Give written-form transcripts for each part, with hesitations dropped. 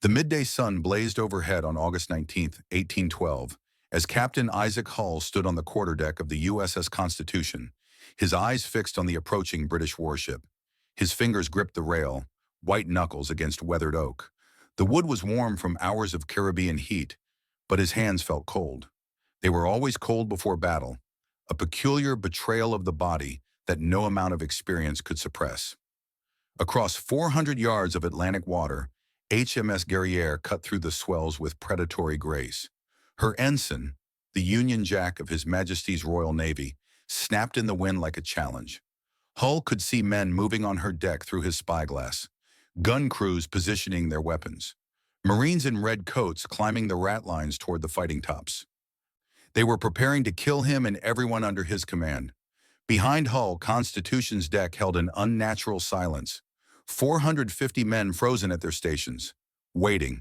The midday sun blazed overhead on August 19th, 1812, as Captain Isaac Hull stood on the quarterdeck of the USS Constitution, his eyes fixed on the approaching British warship. His fingers gripped the rail, white knuckles against weathered oak. The wood was warm from hours of Caribbean heat, but his hands felt cold. They were always cold before battle, a peculiar betrayal of the body that no amount of experience could suppress. Across 400 yards of Atlantic water, HMS Guerrière cut through the swells with predatory grace. Her ensign, the Union Jack of His Majesty's Royal Navy, snapped in the wind like a challenge. Hull could see men moving on her deck through his spyglass, gun crews positioning their weapons, Marines in red coats climbing the ratlines toward the fighting tops. They were preparing to kill him and everyone under his command. Behind Hull, Constitution's deck held an unnatural silence. 450 men frozen at their stations, waiting.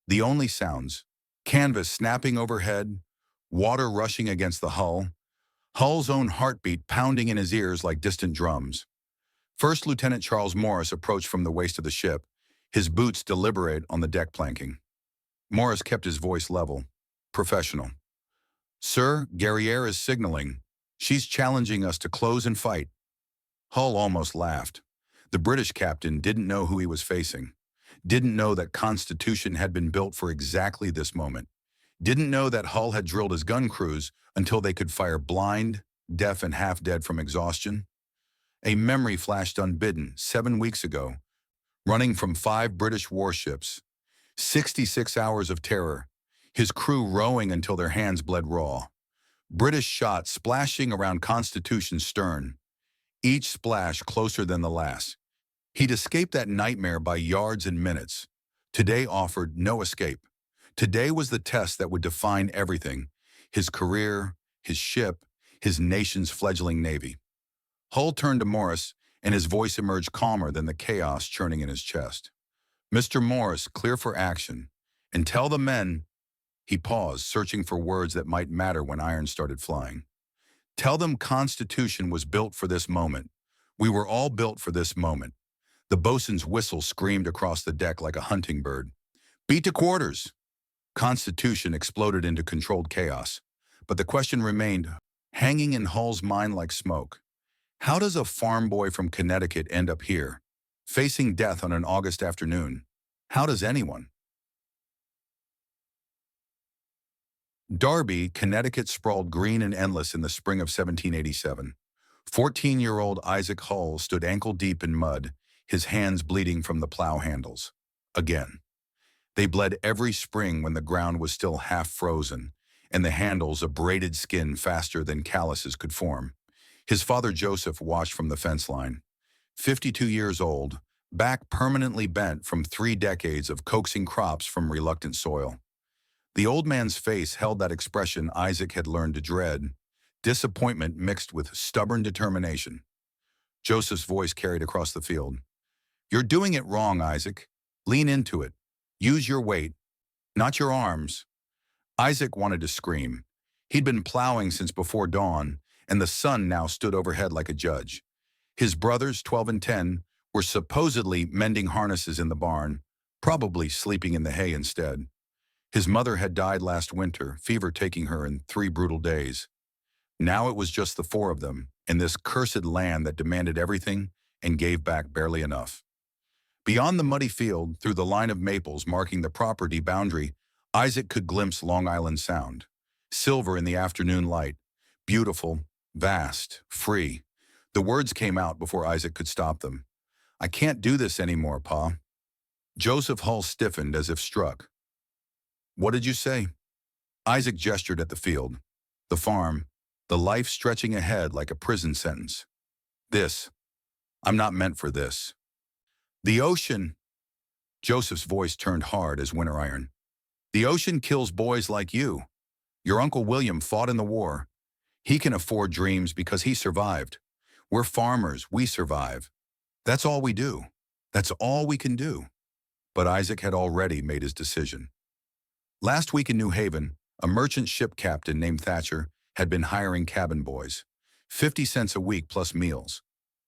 The only sounds: canvas snapping overhead, water rushing against the hull, Hull's own heartbeat pounding in his ears like distant drums. First Lieutenant Charles Morris approached from the waist of the ship, his boots deliberate on the deck planking. Morris kept his voice level, professional. "Sir, Guerrière is signaling. She's challenging us to close and fight." Hull almost laughed. The British captain didn't know who he was facing, didn't know that Constitution had been built for exactly this moment, didn't know that Hull had drilled his gun crews until they could fire blind, deaf, and half-dead from exhaustion. A memory flashed unbidden 7 weeks ago, running from 5 British warships, 66 hours of terror, his crew rowing until their hands bled raw. British shot splashing around Constitution's stern, each splash closer than the last. He'd escaped that nightmare by yards and minutes. Today offered no escape. Today was the test that would define everything: his career, his ship, his nation's fledgling navy. Hull turned to Morris, and his voice emerged calmer than the chaos churning in his chest. "Mr. Morris, clear for action. And tell the men—" He paused, searching for words that might matter when irons started flying. "Tell them Constitution was built for this moment. We were all built for this moment." The bosun's whistle screamed across the deck like a hunting bird. "Beat to quarters!" Constitution exploded into controlled chaos, but the question remained, hanging in Hull's mind like smoke. How does a farm boy from Connecticut end up here, facing death on an August afternoon? How does anyone? Darby, Connecticut sprawled green and endless in the spring of 1787. 14-year-old Isaac Hull stood ankle-deep in mud, his hands bleeding from the plow handles. Again. They bled every spring when the ground was still half frozen, and the handles abraded skin faster than calluses could form. His father Joseph watched from the fence line. 52 years old, back permanently bent from 3 decades of coaxing crops from reluctant soil. The old man's face held that expression Isaac had learned to dread, disappointment mixed with stubborn determination. Joseph's voice carried across the field. "You're doing it wrong, Isaac. Lean into it. Use your weight, not your arms." Isaac wanted to scream. He'd been plowing since before dawn, and the sun now stood overhead like a judge. His brothers, 12 and 10, were supposedly mending harnesses in the barn, probably sleeping in the hay instead. His mother had died last winter, fever taking her in 3 brutal days. Now it was just the 4 of them, in this cursed land that demanded everything and gave back barely enough. Beyond the muddy field, through the line of maples marking the property boundary, Isaac could glimpse Long Island Sound, silver in the afternoon light, beautiful, vast, free. The words came out before Isaac could stop them. "I can't do this anymore, Pa." Joseph Hull stiffened as if struck. "What did you say?" Isaac gestured at the field, the farm, the life stretching ahead like a prison sentence. "This. I'm not meant for this." "The ocean." Joseph's voice turned hard as winter iron. "The ocean kills boys like you. Your Uncle William fought in the war. He can afford dreams because he survived. We're farmers, we survive. That's all we do. That's all we can do." But Isaac had already made his decision. Last week in New Haven, a merchant ship captain named Thatcher had been hiring cabin boys. 50 cents a week plus meals.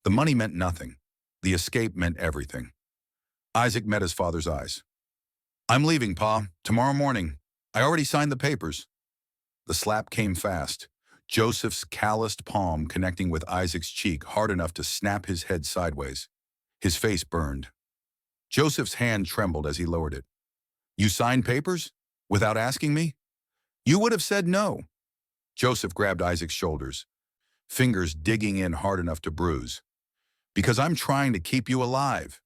The money meant nothing. The escape meant everything. Isaac met his father's eyes. I'm leaving, Pa. Tomorrow morning. I already signed the papers. The slap came fast. Joseph's calloused palm connecting with Isaac's cheek hard enough to snap his head sideways. His face burned. Joseph's hand trembled as he lowered it. You signed papers? Without asking me? You would have said no. Joseph grabbed Isaac's shoulders, fingers digging in hard enough to bruise. Because I'm trying to keep you alive.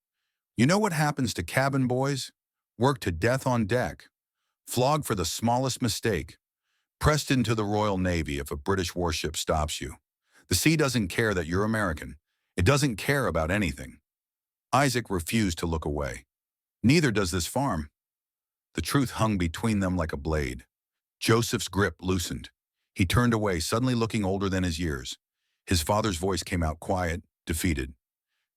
You know what happens to cabin boys? Worked to death on deck, flogged for the smallest mistake, pressed into the Royal Navy if a British warship stops you. The sea doesn't care that you're American. It doesn't care about anything. Isaac refused to look away. Neither does this farm. The truth hung between them like a blade. Joseph's grip loosened. He turned away, suddenly looking older than his years. His father's voice came out quiet, defeated.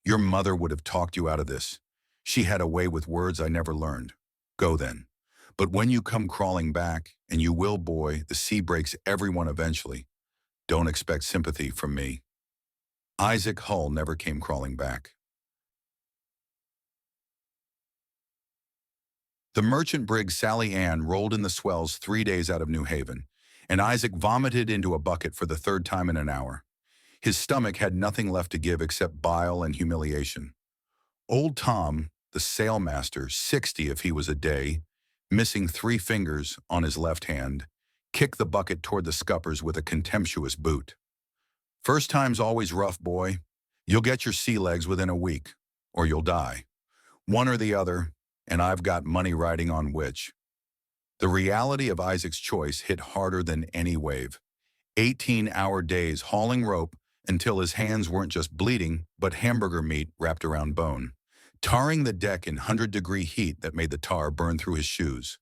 Your mother would have talked you out of this. She had a way with words I never learned. Go then. But when you come crawling back, and you will, boy, the sea breaks everyone eventually. Don't expect sympathy from me. Isaac Hull never came crawling back. The merchant brig Sally Ann rolled in the swells 3 days out of New Haven, and Isaac vomited into a bucket for the third time in an hour. His stomach had nothing left to give except bile and humiliation. Old Tom, the sailmaster, 60 if he was a day, missing 3 fingers on his left hand, kicked the bucket toward the scuppers with a contemptuous boot. First time's always rough, boy. You'll get your sea legs within a week, or you'll die. One or the other, and I've got money riding on which. The reality of Isaac's choice hit harder than any wave. 18-hour days hauling rope until his hands weren't just bleeding, but hamburger meat wrapped around bone, tarring the deck in 100-degree heat that made the tar burn through his shoes.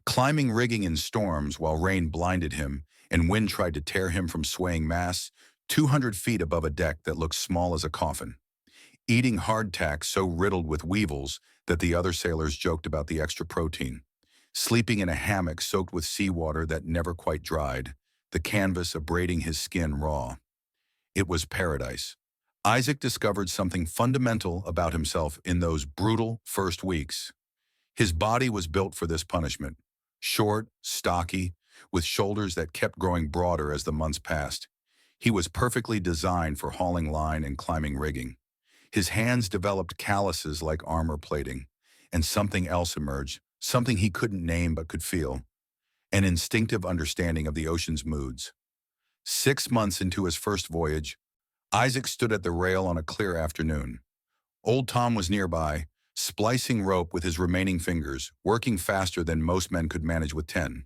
Climbing rigging in storms while rain blinded him and wind tried to tear him from swaying masts, 200 feet above a deck that looked small as a coffin. Eating hardtack so riddled with weevils that the other sailors joked about the extra protein. Sleeping in a hammock soaked with seawater that never quite dried, the canvas abrading his skin raw. It was paradise. Isaac discovered something fundamental about himself in those brutal first weeks. His body was built for this punishment. Short, stocky, with shoulders that kept growing broader as the months passed. He was perfectly designed for hauling line and climbing rigging. His hands developed calluses like armor plating, and something else emerged, something he couldn't name but could feel. An instinctive understanding of the ocean's moods. 6 months into his first voyage, Isaac stood at the rail on a clear afternoon. Old Tom was nearby, splicing rope with his remaining fingers, working faster than most men could manage with 10.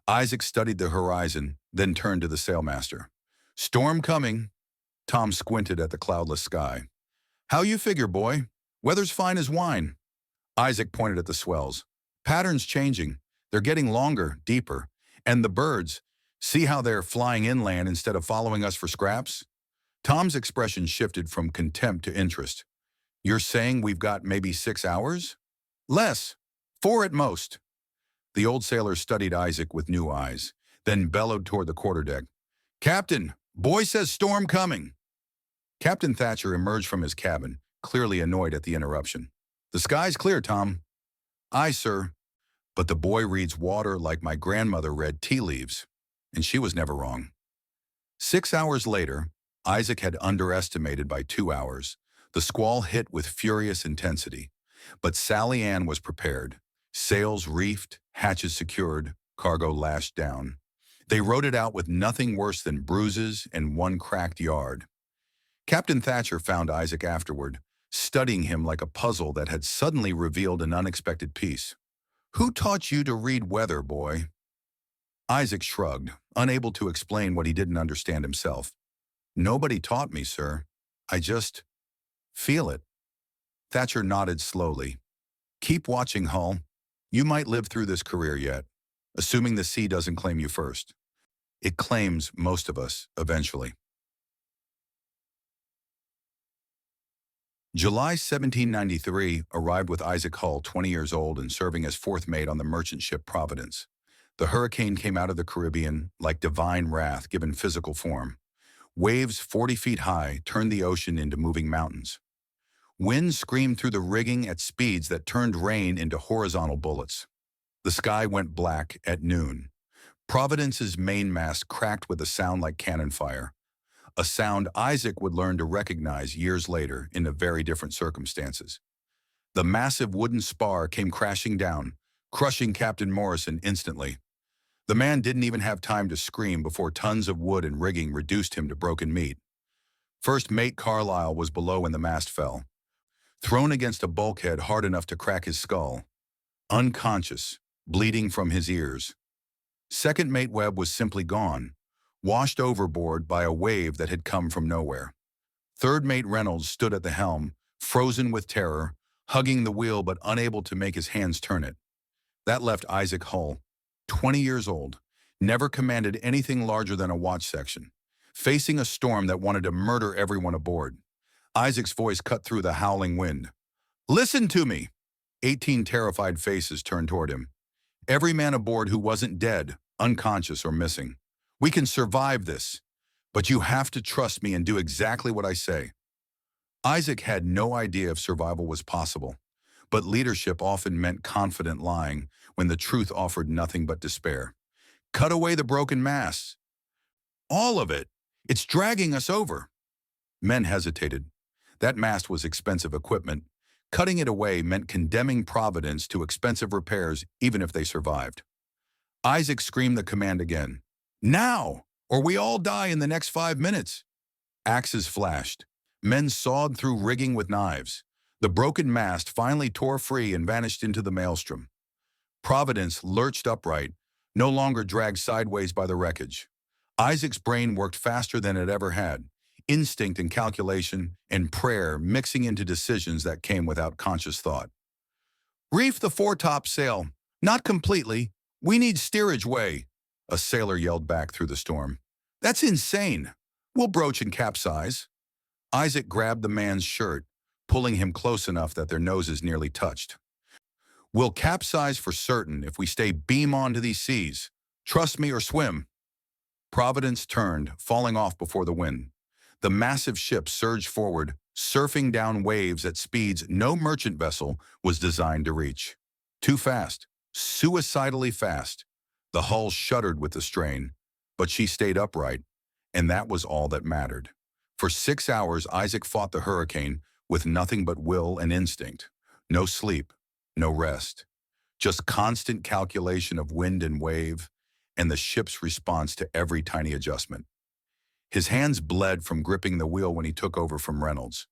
Isaac studied the horizon, then turned to the sailmaster. Storm coming. Tom squinted at the cloudless sky. How you figure, boy? Weather's fine as wine. Isaac pointed at the swells. Patterns changing. They're getting longer, deeper. And the birds, see how they're flying inland instead of following us for scraps? Tom's expression shifted from contempt to interest. You're saying we've got maybe 6 hours? Less. 4 at most. The old sailor studied Isaac with new eyes, then bellowed toward the quarterdeck. Captain, boy says storm coming. Captain Thatcher emerged from his cabin, clearly annoyed at the interruption. The sky's clear, Tom. Aye, sir. But the boy reads water like my grandmother read tea leaves, and she was never wrong. 6 hours later, Isaac had underestimated by 2 hours. The squall hit with furious intensity, but Sally Ann was prepared. Sails reefed, hatches secured, cargo lashed down. They rode it out with nothing worse than bruises and 1 cracked yard. Captain Thatcher found Isaac afterward, studying him like a puzzle that had suddenly revealed an unexpected piece. Who taught you to read weather, boy? Isaac shrugged, unable to explain what he didn't understand himself. Nobody taught me, sir. I just feel it. Thatcher nodded slowly. Keep watching, Hull. You might live through this career yet, assuming the sea doesn't claim you first. It claims most of us, eventually. July 1793 arrived with Isaac Hull, 20 years old and serving as 4th mate on the merchant ship Providence. The hurricane came out of the Caribbean like divine wrath given physical form. Waves 40 feet high turned the ocean into moving mountains. Wind screamed through the rigging at speeds that turned rain into horizontal bullets. The sky went black at noon. Providence's mainmast cracked with a sound like cannon fire, a sound Isaac would learn to recognize years later in very different circumstances. The massive wooden spar came crashing down, crushing Captain Morrison instantly. The man didn't even have time to scream before tons of wood and rigging reduced him to broken meat. First Mate Carlisle was below when the mast fell, thrown against a bulkhead hard enough to crack his skull, unconscious, bleeding from his ears. Second Mate Webb was simply gone, washed overboard by a wave that had come from nowhere. Third Mate Reynolds stood at the helm, frozen with terror, hugging the wheel but unable to make his hands turn it. That left Isaac Hull, 20 years old, never commanded anything larger than a watch section, facing a storm that wanted to murder everyone aboard. Isaac's voice cut through the howling wind. "Listen to me!" 18 terrified faces turned toward him. Every man aboard who wasn't dead, unconscious, or missing. "We can survive this, but you have to trust me and do exactly what I say." Isaac had no idea if survival was possible, but leadership often meant confident lying when the truth offered nothing but despair. "Cut away the broken masts." "All of it. It's dragging us over." Men hesitated. That mast was expensive equipment. Cutting it away meant condemning Providence to expensive repairs even if they survived. Isaac screamed the command again. "Now, or we all die in the next 5 minutes." Axes flashed. Men sawed through rigging with knives. The broken mast finally tore free and vanished into the maelstrom. Providence lurched upright, no longer dragged sideways by the wreckage. Isaac's brain worked faster than it ever had, instinct and calculation and prayer mixing into decisions that came without conscious thought. "Reef the foretop sail. Not completely. We need steerage way," a sailor yelled back through the storm. "That's insane. We'll broach and capsize." Isaac grabbed the man's shirt, pulling him close enough that their noses nearly touched. "We'll capsize for certain if we stay beam on to these seas. Trust me or swim." Providence turned, falling off before the wind. The massive ship surged forward, surfing down waves at speeds no merchant vessel was designed to reach. Too fast, suicidally fast. The hull shuddered with the strain, but she stayed upright, and that was all that mattered. For 6 hours, Isaac fought the hurricane with nothing but will and instinct. No sleep, no rest. Just constant calculation of wind and wave, and the ship's response to every tiny adjustment. His hands bled from gripping the wheel when he took over from Reynolds.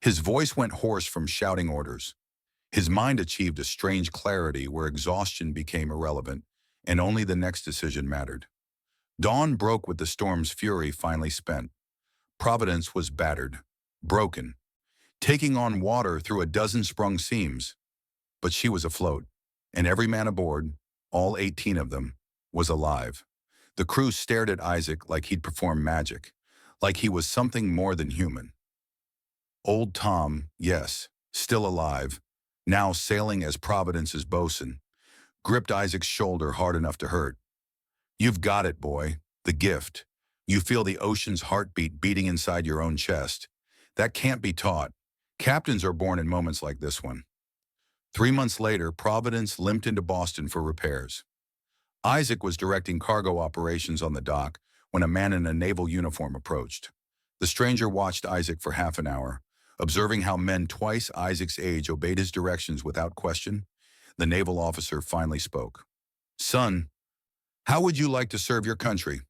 His voice went hoarse from shouting orders. His mind achieved a strange clarity where exhaustion became irrelevant, and only the next decision mattered. Dawn broke with the storm's fury finally spent. Providence was battered, broken, taking on water through a dozen sprung seams. But she was afloat, and every man aboard, all 18 of them, was alive. The crew stared at Isaac like he'd performed magic, like he was something more than human. Old Tom, yes, still alive, now sailing as Providence's bosun, gripped Isaac's shoulder hard enough to hurt. "You've got it, boy. The gift. You feel the ocean's heartbeat beating inside your own chest. That can't be taught. Captains are born in moments like this one." 3 months later, Providence limped into Boston for repairs. Isaac was directing cargo operations on the dock when a man in a naval uniform approached. The stranger watched Isaac for half an hour, observing how men twice Isaac's age obeyed his directions without question. The naval officer finally spoke. "Son, how would you like to serve your country?"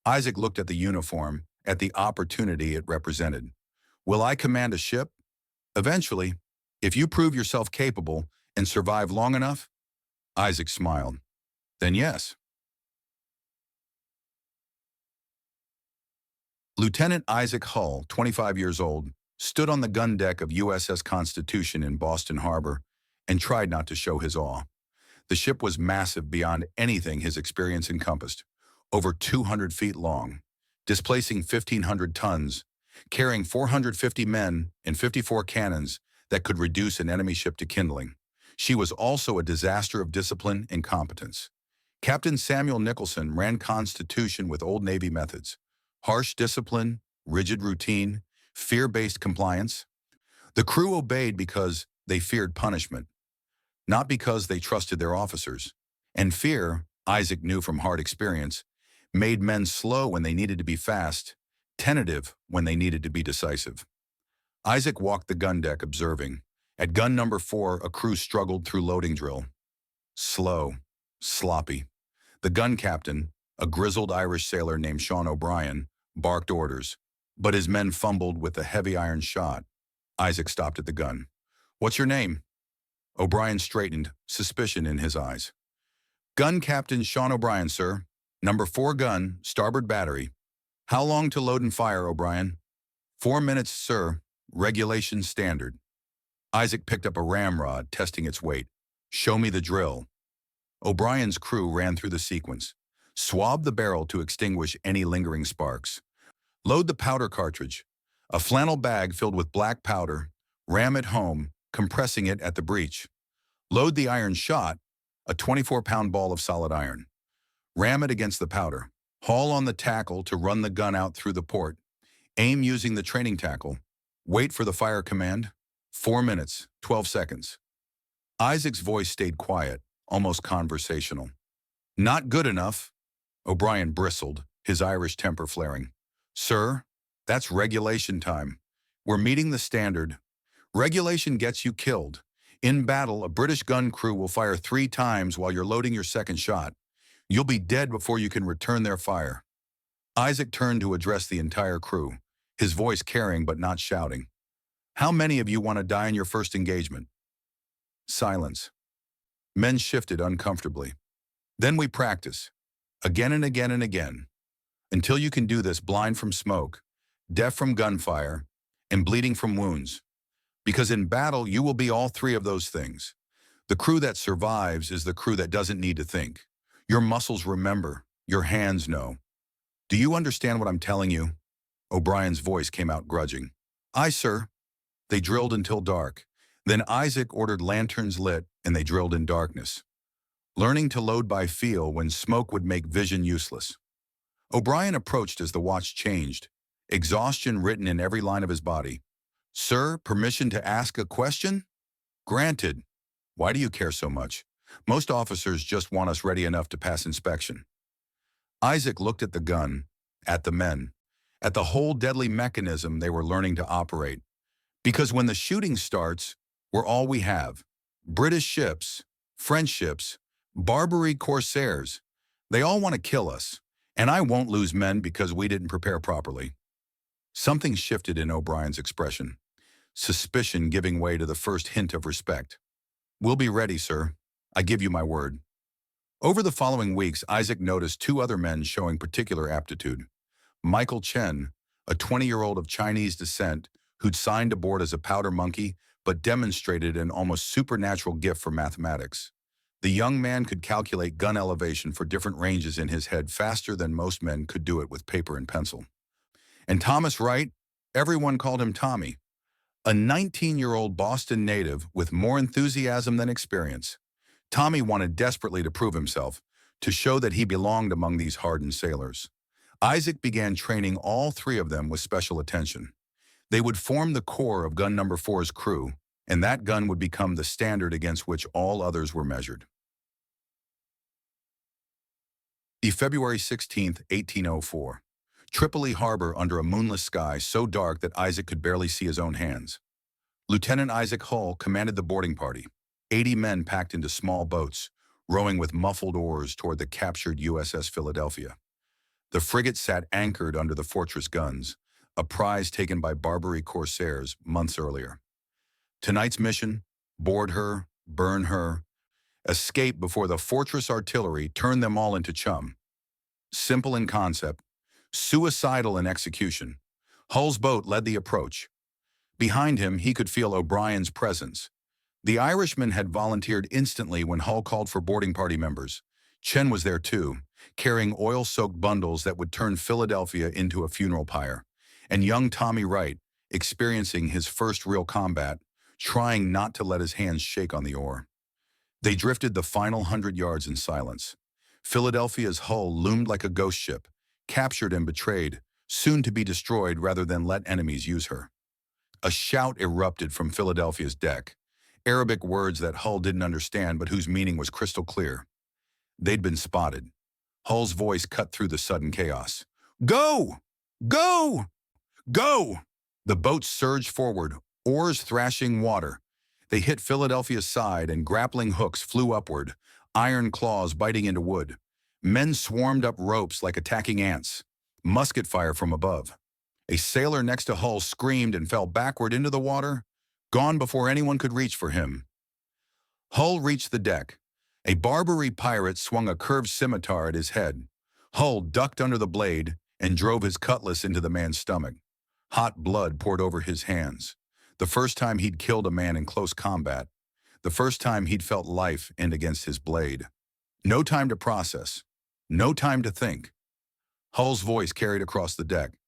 Isaac looked at the uniform, at the opportunity it represented. "Will I command a ship? Eventually, if you prove yourself capable and survive long enough." Isaac smiled. "Then yes." Lieutenant Isaac Hull, 25 years old, stood on the gun deck of USS Constitution in Boston Harbor and tried not to show his awe. The ship was massive beyond anything his experience encompassed, over 200 feet long, displacing 1,500 tons, carrying 450 men and 54 cannons that could reduce an enemy ship to kindling. She was also a disaster of discipline and competence. Captain Samuel Nicholson ran Constitution with old Navy methods: harsh discipline, rigid routine, fear-based compliance. The crew obeyed because they feared punishment, not because they trusted their officers. And fear, Isaac knew from hard experience, made men slow when they needed to be fast, tentative when they needed to be decisive. Isaac walked the gun deck observing. At gun number 4, a crew struggled through loading drill. Slow, sloppy. The gun captain, a grizzled Irish sailor named Sean O'Brien, barked orders, but his men fumbled with a heavy iron shot. Isaac stopped at the gun. "What's your name?" O'Brien straightened, suspicion in his eyes. "Gun Captain Sean O'Brien, sir. Number 4 gun, starboard battery." "How long to load and fire, O'Brien?" 4 minutes, sir. Regulation standard." Isaac picked up a ramrod, testing its weight. "Show me the drill." O'Brien's crew ran through the sequence. Swab the barrel to extinguish any lingering sparks. Load the powder cartridge. A flannel bag filled with black powder. Ram it home, compressing it at the breech. Load the iron shot, a 24-pound ball of solid iron. Ram it against the powder. Haul on the tackle to run the gun out through the port. Aim using the training tackle. Wait for the fire command. 4 minutes, 12 seconds. Isaac's voice stayed quiet, almost conversational. "Not good enough." O'Brien bristled, his Irish temper flaring. "Sir, that's regulation time. We're meeting the standard. Regulation gets you killed. In battle, a British gun crew will fire 3 times while you're loading your second shot. You'll be dead before you can return their fire." Isaac turned to address the entire crew, his voice carrying but not shouting. "How many of you want to die in your first engagement?" Silence. Men shifted uncomfortably. "Then we practice. Again and again and again. Until you can do this blind from smoke, deaf from gunfire, and bleeding from wounds. Because in battle, you will be all 3 of those things. The crew that survives is the crew that doesn't need to think. Your muscles remember. Your hands know. Do you understand what I'm telling you?" O'Brien's voice came out grudging. "Aye, sir." They drilled until dark. Then Isaac ordered lanterns lit, and they drilled in darkness, learning to load by feel when smoke would make vision useless. O'Brien approached as the watch changed, exhaustion written in every line of his body. "Sir, permission to ask a question?" "Granted." "Why do you care so much?" "Most officers just want us ready enough to pass inspection." Isaac looked at the gun, at the men, at the whole deadly mechanism they were learning to operate. Because when the shooting starts, we're all we have. British ships, French ships, Barbary corsairs. They all want to kill us, and I won't lose men because we didn't prepare properly. Something shifted in O'Brien's expression, suspicion giving way to the first hint of respect. "We'll be ready, sir. I give you my word." Over the following weeks, Isaac noticed 2 other men showing particular aptitude. Michael Chen, a 20-year-old of Chinese descent who'd signed aboard as a powder monkey but demonstrated an almost supernatural gift for mathematics. The young man could calculate gun elevation for different ranges in his head faster than most men could do it with paper and pencil. And Thomas Wright, everyone called him Tommy, a 19-year-old Boston native with more enthusiasm than experience. Tommy wanted desperately to prove himself, to show that he belonged among these hardened sailors. Isaac began training all 3 of them with special attention. They would form the core of gun number 4's crew, and that gun would become the standard against which all others were measured. February 16, 1804. Tripoli Harbor under a moonless sky so dark that Isaac could barely see his own hands. Lieutenant Isaac Hull commanded the boarding party, 80 men packed into small boats, rowing with muffled oars toward the captured USS Philadelphia. The frigate sat anchored under the fortress guns, a prize taken by Barbary corsairs months earlier. Tonight's mission: board her, burn her, escape before the fortress artillery turned them all into chum. Simple in concept, suicidal in execution, Hull's boat led the approach. Behind him, he could feel O'Brien's presence. The Irishman had volunteered instantly when Hull called for boarding party members. Chen was there too, carrying oil-soaked bundles that would turn Philadelphia into a funeral pyre. And young Tommy Wright, experiencing his first real combat, trying not to let his hands shake on the oar. They drifted the final 100 yards in silence. Philadelphia's hull loomed like a ghost ship, captured and betrayed, soon to be destroyed rather than let enemies use her. A shout erupted from Philadelphia's deck, Arabic words that Hull didn't understand but whose meaning was crystal clear. They'd been spotted. Hull's voice cut through the sudden chaos. Go! Go! Go! The boats surged forward, oars thrashing water. They hit Philadelphia's side and grappling hooks flew upward, iron claws biting into wood. Men swarmed up ropes like attacking ants. Musket fire from above. A sailor next to Hull screamed and fell backward into the water, gone before anyone could reach for him. Hull reached the deck. A Barbary pirate swung a curved scimitar at his head. Hull ducked under the blade and drove his cutlass into the man's stomach. Hot blood poured over his hands. The first time he'd killed a man in close combat. The first time he'd felt life end against his blade. No time to process. No time to think. Hull's voice carried across the deck.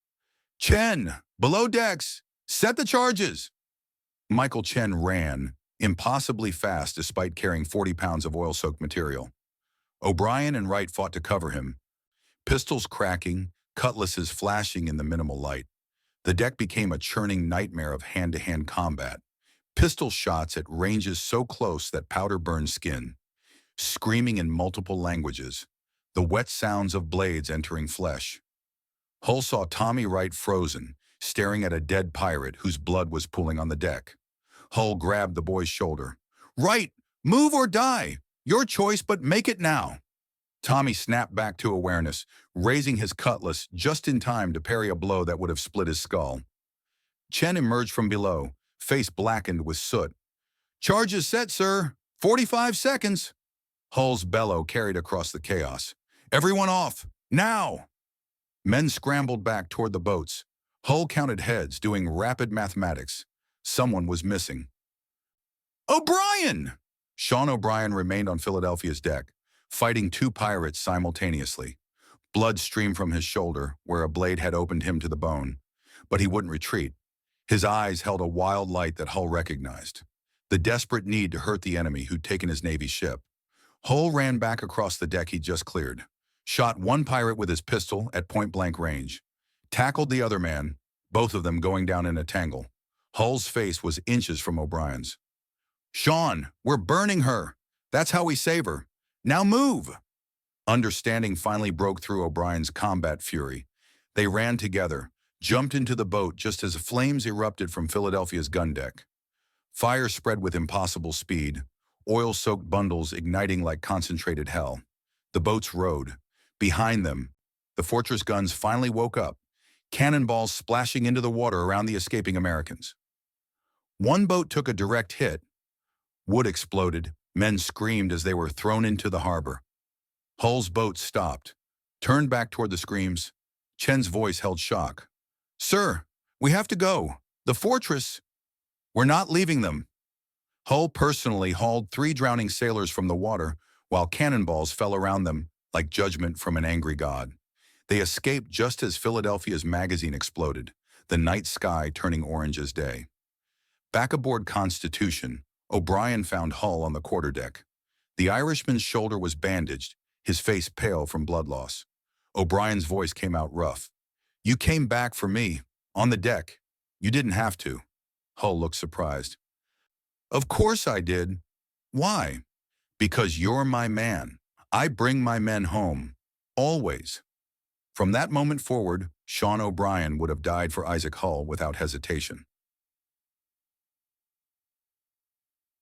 Chen, below decks, set the charges. Michael Chen ran, impossibly fast despite carrying 40 pounds of oil-soaked material. O'Brien and Wright fought to cover him, pistols cracking, cutlasses flashing in the minimal light. The deck became a churning nightmare of hand-to-hand combat, pistol shots at ranges so close that powder burned skin, screaming in multiple languages, the wet sounds of blades entering flesh. Hull saw Tommy Wright frozen, staring at a dead pirate whose blood was pooling on the deck. Hull grabbed the boy's shoulder. Wright, move or die! Your choice, but make it now! Tommy snapped back to awareness, raising his cutlass just in time to parry a blow that would have split his skull. Chen emerged from below, face blackened with soot. Charges set, sir. 45 seconds. Hull's bellow carried across the chaos. Everyone off, now! Men scrambled back toward the boats. Hull counted heads, doing rapid mathematics. Someone was missing. O'Brien! Sean O'Brien remained on Philadelphia's deck, fighting two pirates simultaneously. Blood streamed from his shoulder, where a blade had opened him to the bone. But he wouldn't retreat. His eyes held a wild light that Hull recognized. The desperate need to hurt the enemy who'd taken his Navy ship. Hull ran back across the deck he'd just cleared. Shot one pirate with his pistol at point-blank range. Tackled the other man, both of them going down in a tangle. Hull's face was inches from O'Brien's. Sean, we're burning her. That's how we save her. Now move! Understanding finally broke through O'Brien's combat fury. They ran together, jumped into the boat just as flames erupted from Philadelphia's gun deck. Fire spread with impossible speed, oil-soaked bundles igniting like concentrated hell. The boats rode. Behind them, the fortress guns finally woke up, cannonballs splashing into the water around the escaping Americans. One boat took a direct hit. Wood exploded. Men screamed as they were thrown into the harbor. Hull's boat stopped, turned back toward the screams. Chen's voice held shock. Sir, we have to go. The fortress. We're not leaving them. Hull personally hauled 3 drowning sailors from the water while cannonballs fell around them like judgment from an angry god. They escaped just as Philadelphia's magazine exploded, the night sky turning orange as day. Back aboard Constitution, O'Brien found Hull on the quarterdeck. The Irishman's shoulder was bandaged, his face pale from blood loss. O'Brien's voice came out rough. You came back for me, on the deck. You didn't have to. Hull looked surprised. Of course I did. Why? Because you're my man. I bring my men home. Always. From that moment forward, Sean O'Brien would have died for Isaac Hull without hesitation.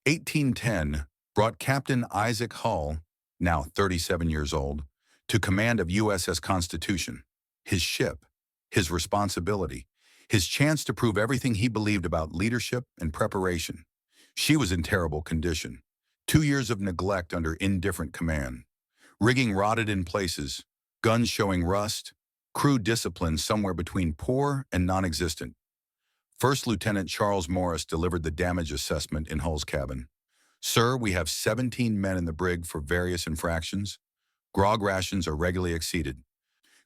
1810 brought Captain Isaac Hull, now 37 years old, to command of USS Constitution, his ship, his responsibility, his chance to prove everything he believed about leadership and preparation. She was in terrible condition. 2 years of neglect under indifferent command. Rigging rotted in places, guns showing rust, crew discipline somewhere between poor and non-existent. First Lieutenant Charles Morris delivered the damage assessment in Hull's cabin. Sir, we have 17 men in the brig for various infractions. Grog rations are regularly exceeded.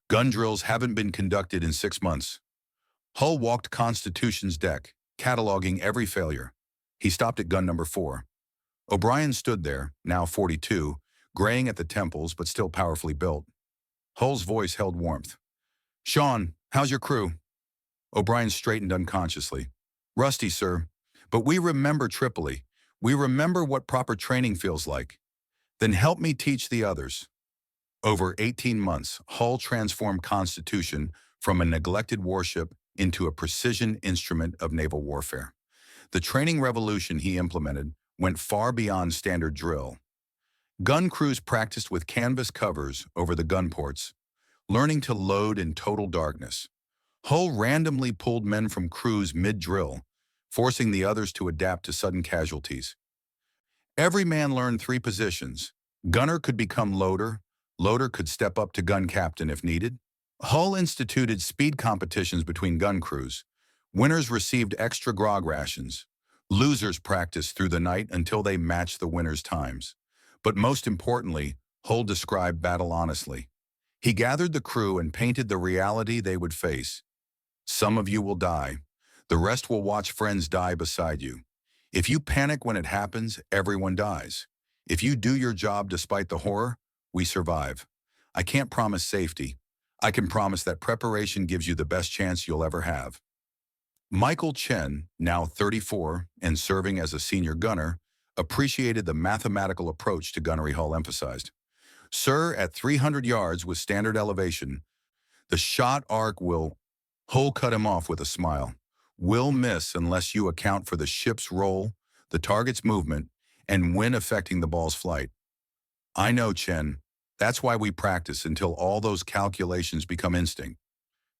Gun drills haven't been conducted in 6 months. Hull walked Constitution's deck, cataloging every failure. He stopped at gun number 4. O'Brien stood there, now 42, graying at the temples but still powerfully built. Hull's voice held warmth. Sean, how's your crew? O'Brien straightened unconsciously. Rusty, sir. But we remember Tripoli. We remember what proper training feels like. Then help me teach the others. Over 18 months, Hull transformed Constitution from a neglected warship into a precision instrument of naval warfare. The training revolution he implemented went far beyond standard drill. Gun crews practiced with canvas covers over the gun ports, learning to load in total darkness. Hull randomly pulled men from crews mid-drill, forcing the others to adapt to sudden casualties. Every man learned three positions. Gunner could become loader, loader could step up to gun captain if needed. Hull instituted speed competitions between gun crews. Winners received extra grog rations. Losers practiced through the night until they matched the winners' times. But most importantly, Hull described battle honestly. He gathered the crew and painted the reality they would face. Some of you will die. The rest will watch friends die beside you. If you panic when it happens, everyone dies. If you do your job despite the horror, we survive. I can't promise safety. I can promise that preparation gives you the best chance you'll ever have. Michael Chen, now 34 and serving as a senior gunner, appreciated the mathematical approach to gunnery Hull emphasized. Sir, at 300 yards with standard elevation, the shot arc will... Hull cut him off with a smile. Will miss unless you account for the ship's roll, the target's movement, and wind affecting the ball's flight. I know, Chen. That's why we practice until all those calculations become instinct.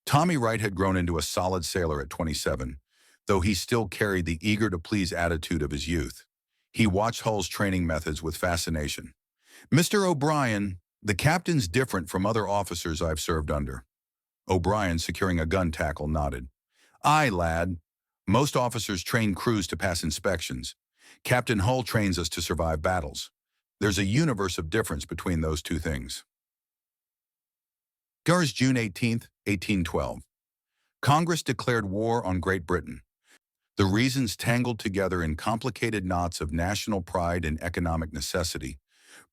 Tommy Wright had grown into a solid sailor at 27, though he still carried the eager-to-please attitude of his youth. He watched Hull's training methods with fascination. Mr. O'Brien, the captain's different from other officers I've served under. O'Brien, securing a gun tackle, nodded. Aye, lad. Most officers train crews to pass inspections. Captain Hull trains us to survive battles. There's a universe of difference between those two things. Gars, June 18, 1812. Congress declared war on Great Britain. The reasons tangled together in complicated knots of national pride and economic necessity.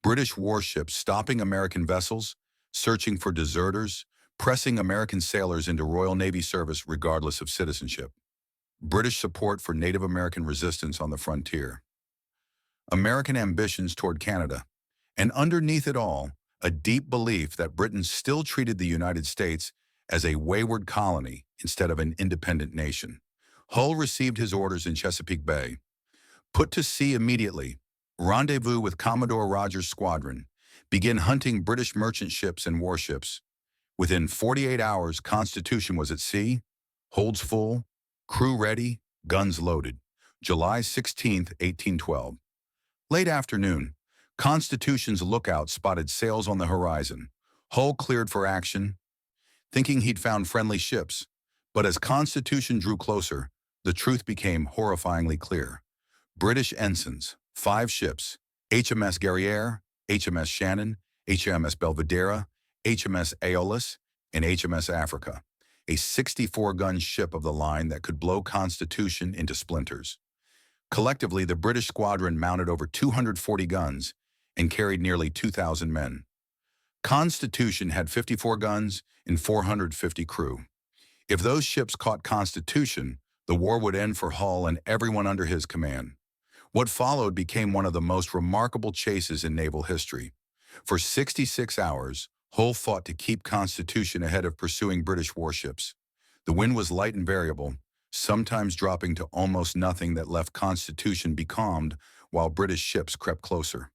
British warships stopping American vessels, searching for deserters, pressing American sailors into Royal Navy service regardless of citizenship. British support for Native American resistance on the frontier. American ambitions toward Canada. And underneath it all, a deep belief that Britain still treated the United States as a wayward colony instead of an independent nation. Hull received his orders in Chesapeake Bay. Put to sea immediately. Rendezvous with Commodore Rogers' squadron. Begin hunting British merchant ships and warships. Within 48 hours, Constitution was at sea, holds full, crew ready, guns loaded. July 16, 1812. Late afternoon, Constitution's lookout spotted sails on the horizon. Hull cleared for action, thinking he'd found friendly ships. But as Constitution drew closer, the truth became horrifyingly clear. British ensigns, 5 ships, HMS Guerrière, HMS Shannon, HMS Belvidera, HMS Aeolus, and HMS Africa, a 64-gun ship of the line that could blow Constitution into splinters. Collectively, the British squadron mounted over 240 guns and carried nearly 2,000 men. Constitution had 54 guns and 450 crew. If those ships caught Constitution, the war would end for Hull and everyone under his command. What followed became one of the most remarkable chases in naval history. For 66 hours, Hull fought to keep Constitution ahead of pursuing British warships. The wind was light and variable, sometimes dropping to almost nothing that left Constitution becalmed while British ships crept closer.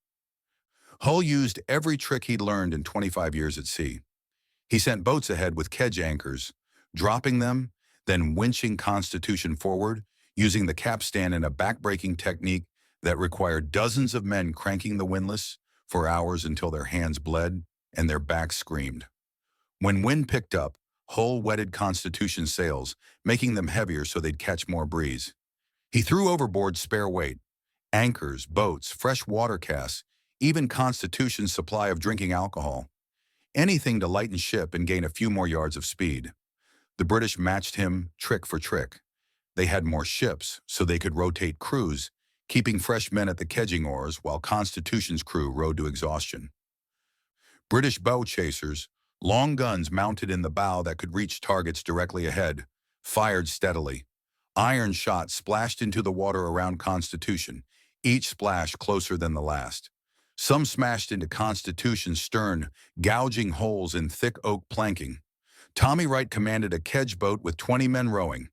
Hull used every trick he'd learned in 25 years at sea. He sent boats ahead with kedge anchors, dropping them, then winching Constitution forward, using the capstan in a backbreaking technique that required dozens of men cranking the windlass for hours until their hands bled and their backs screamed. When wind picked up, Hull wetted Constitution's sails, making them heavier so they'd catch more breeze. He threw overboard spare weight, anchors, boats, fresh water casks, even Constitution's supply of drinking alcohol. Anything to lighten ship and gain a few more yards of speed. The British matched him trick for trick. They had more ships, so they could rotate crews, keeping fresh men at the kedging oars while Constitution's crew rode to exhaustion. British bow chasers, long guns mounted in the bow that could reach targets directly ahead, fired steadily. Iron shot splashed into the water around Constitution, each splash closer than the last. Some smashed into Constitution's stern, gouging holes in thick oak planking. Tommy Wright commanded a kedge boat with 20 men rowing.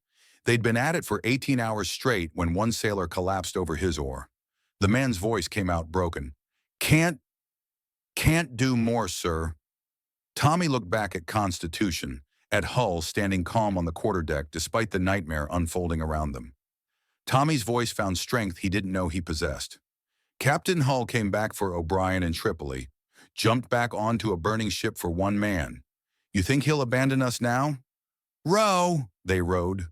They'd been at it for 18 hours straight when one sailor collapsed over his oar. The man's voice came out broken. Can't do more, sir." Tommy looked back at Constitution, at Hull standing calm on the quarterdeck despite the nightmare unfolding around them. Tommy's voice found strength he didn't know he possessed. Captain Hull came back for O'Brien in Tripoli, jumped back onto a burning ship for one man. "You think he'll abandon us now?" "Row!" They rowed.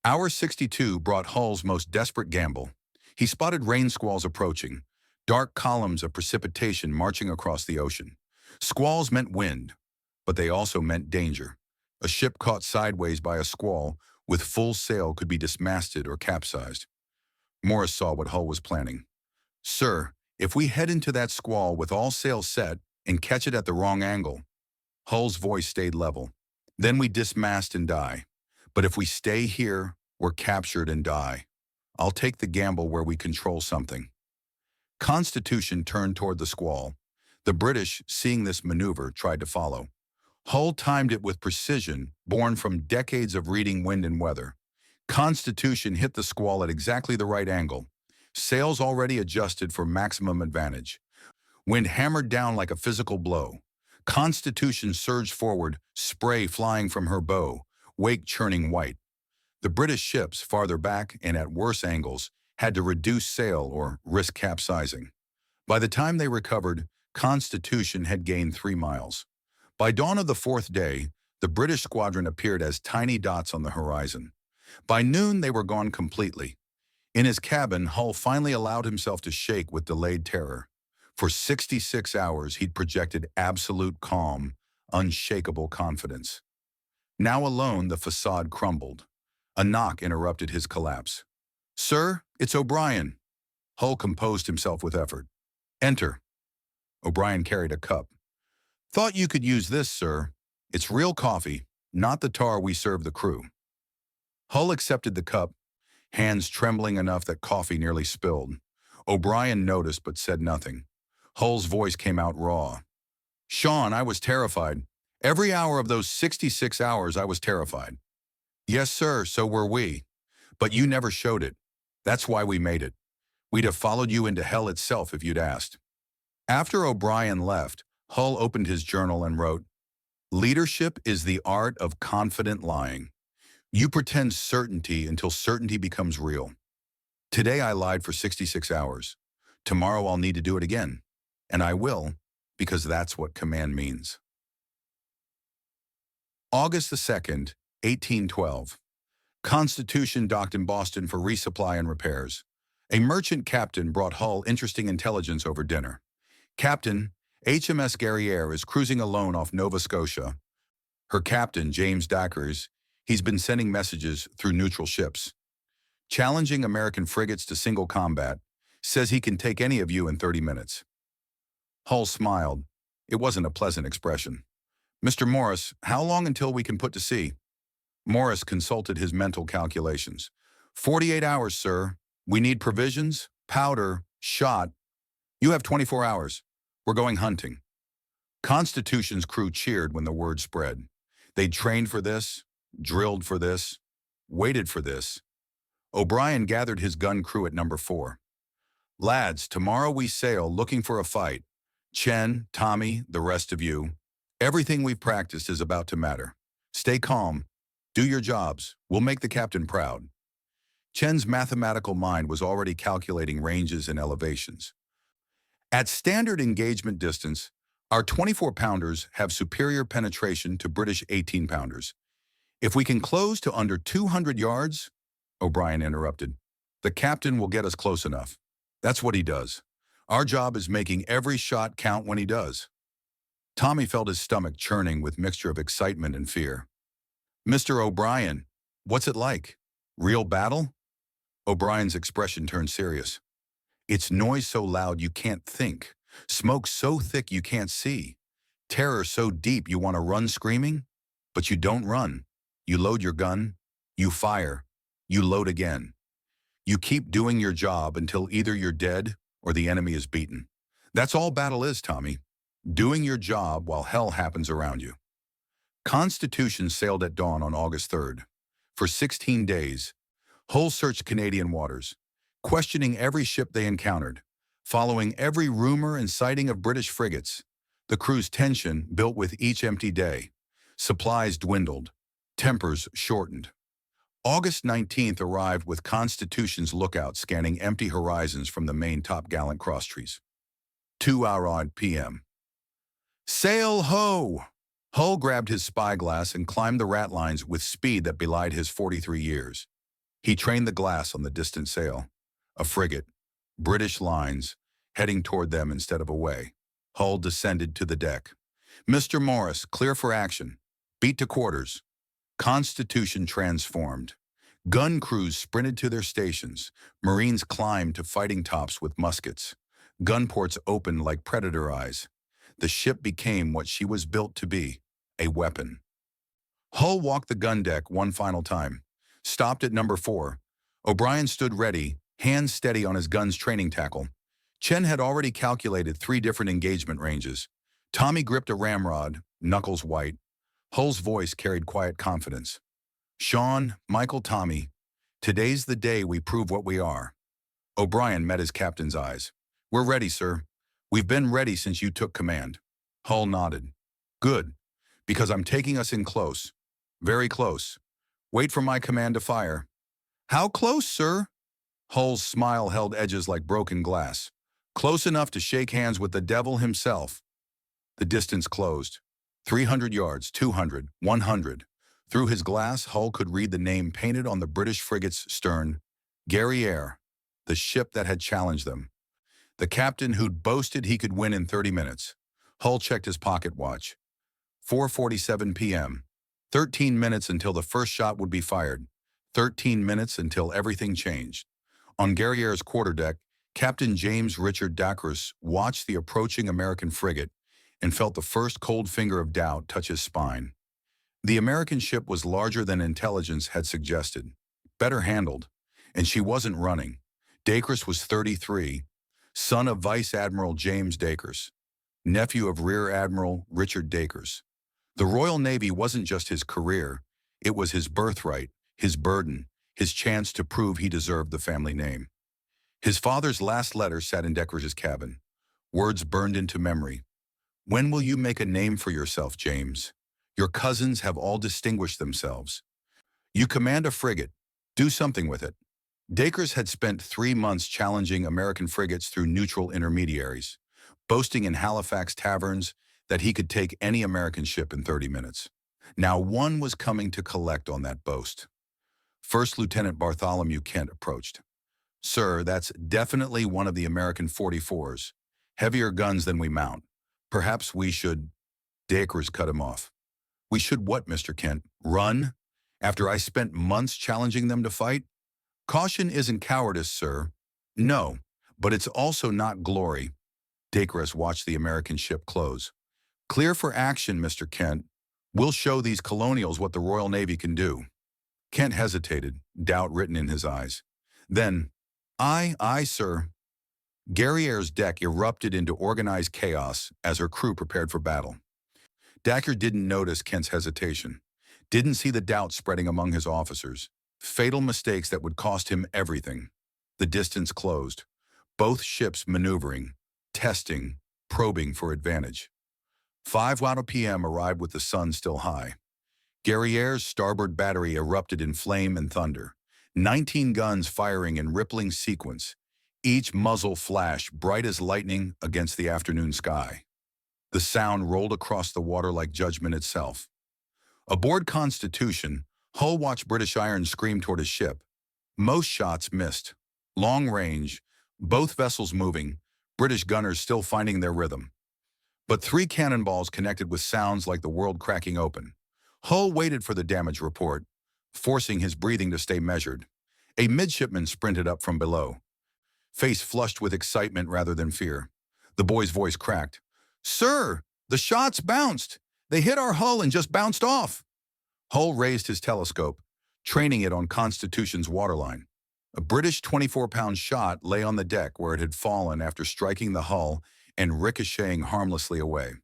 Hour 62 brought Hull's most desperate gamble. He spotted rain squalls approaching, dark columns of precipitation marching across the ocean. Squalls meant wind, but they also meant danger. A ship caught sideways by a squall with full sail could be dismasted or capsized. Morris saw what Hull was planning. "Sir, if we head into that squall with all sails set and catch it at the wrong angle," Hull's voice stayed level, "then we dismast and die. But if we stay here, we're captured and die. I'll take the gamble where we control something." Constitution turned toward the squall. The British, seeing this maneuver, tried to follow. Hull timed it with precision, born from decades of reading wind and weather. Constitution hit the squall at exactly the right angle. Sails already adjusted for maximum advantage. Wind hammered down like a physical blow. Constitution surged forward, spray flying from her bow, wake churning white. The British ships, farther back and at worse angles, had to reduce sail or risk capsizing. By the time they recovered, Constitution had gained 3 miles. By dawn of the 4th day, the British squadron appeared as tiny dots on the horizon. By noon, they were gone completely. In his cabin, Hull finally allowed himself to shake with delayed terror. For 66 hours, he'd projected absolute calm, unshakable confidence. Now alone, the facade crumbled. A knock interrupted his collapse. "Sir, it's O'Brien." Hull composed himself with effort. "Enter." O'Brien carried a cup. "Thought you could use this, sir. It's real coffee, not the tar we serve the crew." Hull accepted the cup, hands trembling enough that coffee nearly spilled. O'Brien noticed but said nothing. Hull's voice came out raw. "Sean, I was terrified. Every hour of those 66 hours I was terrified." "Yes, sir, so were we. But you never showed it. That's why we made it. We'd have followed you into hell itself if you'd asked." After O'Brien left, Hull opened his journal and wrote, "Leadership is the art of confident lying. You pretend certainty until certainty becomes real. Today I lied for 66 hours. Tomorrow I'll need to do it again. And I will, because that's what command means." August the 2nd, 1812. Constitution docked in Boston for resupply and repairs. A merchant captain brought Hull interesting intelligence over dinner. "Captain, HMS Guerrière is cruising alone off Nova Scotia. Her captain, James Dacres, he's been sending messages through neutral ships, challenging American frigates to single combat, says he can take any of you in 30 minutes. Hull smiled. It wasn't a pleasant expression. "Mr. Morris, how long until we can put to sea?" Morris consulted his mental calculations. 48 hours, sir. We need provisions, powder, shot. You have 24 hours. We're going hunting." Constitution's crew cheered when the word spread. They'd trained for this, drilled for this, waited for this. O'Brien gathered his gun crew at number 4. "Lads, tomorrow we sail looking for a fight. Chen, Tommy, the rest of you. Everything we've practiced is about to matter. Stay calm. Do your jobs. We'll make the captain proud." Chen's mathematical mind was already calculating ranges and elevations. At standard engagement distance, our 24-pounders have superior penetration to British 18-pounders. If we can close to under 200 yards, O'Brien interrupted, the captain will get us close enough. That's what he does. Our job is making every shot count when he does. Tommy felt his stomach churning with mixture of excitement and fear. "Mr. O'Brien, what's it like? Real battle?" O'Brien's expression turned serious. "It's noise so loud you can't think, smoke so thick you can't see, terror so deep you want to run screaming, but you don't run. You load your gun, you fire, You load again. You keep doing your job until either you're dead or the enemy is beaten. That's all battle is, Tommy. Doing your job while hell happens around you. Constitution sailed at dawn on August 3rd. For 16 days, Hull searched Canadian waters, questioning every ship they encountered, following every rumor and sighting of British frigates. The crew's tension built with each empty day. Supplies dwindled, tempers shortened. August 19th arrived with Constitution's lookout scanning empty horizons from the main topgallant crosstrees. 2 hour odd p.m. Sail ho! Hull grabbed his spyglass and climbed the ratlines with speed that belied his 43 years. He trained the glass on the distant sail. A frigate, British lines, heading toward them instead of away. Hull descended to the deck. Mr. Morris, clear for action. Beat to quarters. Constitution transformed. Gun crews sprinted to their stations. Marines climbed to fighting tops with muskets. Gun ports opened like predator eyes. The ship became what she was built to be, a weapon. Hull walked the gun deck one final time. Stopped at number 4. O'Brien stood ready, hands steady on his gun's training tackle. Chen had already calculated 3 different engagement ranges. Tommy gripped a ramrod, knuckles white. Hull's voice carried quiet confidence. Sean, Michael, Tommy, today's the day we prove what we are. O'Brien met his captain's eyes. We're ready, sir. We've been ready since you took command. Hull nodded. Good, because I'm taking us in close. Very close. Wait for my command to fire. How close, sir? Hull's smile held edges like broken glass. Close enough to shake hands with the devil himself. The distance closed. 300 yards, 200, 100. Through his glass, Hull could read the name painted on the British frigate's stern, Guerrière, the ship that had challenged them. The captain who'd boasted he could win in 30 minutes. Hull checked his pocket watch. 4:47 p.m. 13 minutes until the first shot would be fired. 13 minutes until everything changed. On Guerrière's quarterdeck, Captain James Richard Dacres watched the approaching American frigate and felt the first cold finger of doubt touch his spine. The American ship was larger than intelligence had suggested, better handled, and she wasn't running. Dacres was 33, son of Vice Admiral James Dacres, nephew of Rear Admiral Richard Dacres. The Royal Navy wasn't just his career, it was his birthright, his burden, his chance to prove he deserved the family name. His father's last letter sat in Dacres' cabin. Words burned into memory. When will you make a name for yourself, James? Your cousins have all distinguished themselves. You command a frigate. Do something with it. Dacres had spent 3 months challenging American frigates through neutral intermediaries, boasting in Halifax taverns that he could take any American ship in 30 minutes. Now one was coming to collect on that boast. First Lieutenant Bartholomew Kent approached. Sir, that's definitely one of the American 44s. Heavier guns than we mount. Perhaps we should... Dacres cut him off. We should what, Mr. Kent? Run? After I spent months challenging them to fight? Caution isn't cowardice, sir. No, but it's also not glory. Dacres watched the American ship close. Clear for action, Mr. Kent. We'll show these colonials what the Royal Navy can do. Kent hesitated, doubt written in his eyes. Then, aye, sir. Guerrière's deck erupted into organized chaos as her crew prepared for battle. Dacres didn't notice Kent's hesitation, didn't see the doubt spreading among his officers, fatal mistakes that would cost him everything. The distance closed, both ships maneuvering, testing, probing for advantage. 5:00 p.m. arrived with the sun still high. Guerrière's starboard battery erupted in flame and thunder, 19 guns firing in rippling sequence, each muzzle flash bright as lightning against the afternoon sky. The sound rolled across the water like judgment itself. Aboard Constitution, Hull watched British iron scream toward his ship. Most shots missed. Long range, both vessels moving, British gunners still finding their rhythm. But 3 cannonballs connected with sounds like the world cracking open. Hull waited for the damage report, forcing his breathing to stay measured. A midshipman sprinted up from below, face flushed with excitement rather than fear. The boy's voice cracked. Sir, the shots bounced. They hit our hull and just bounced off. Hull raised his telescope. training it on Constitution's waterline. A British 24-pound shot lay on the deck where it had fallen after striking the hull and ricocheting harmlessly away.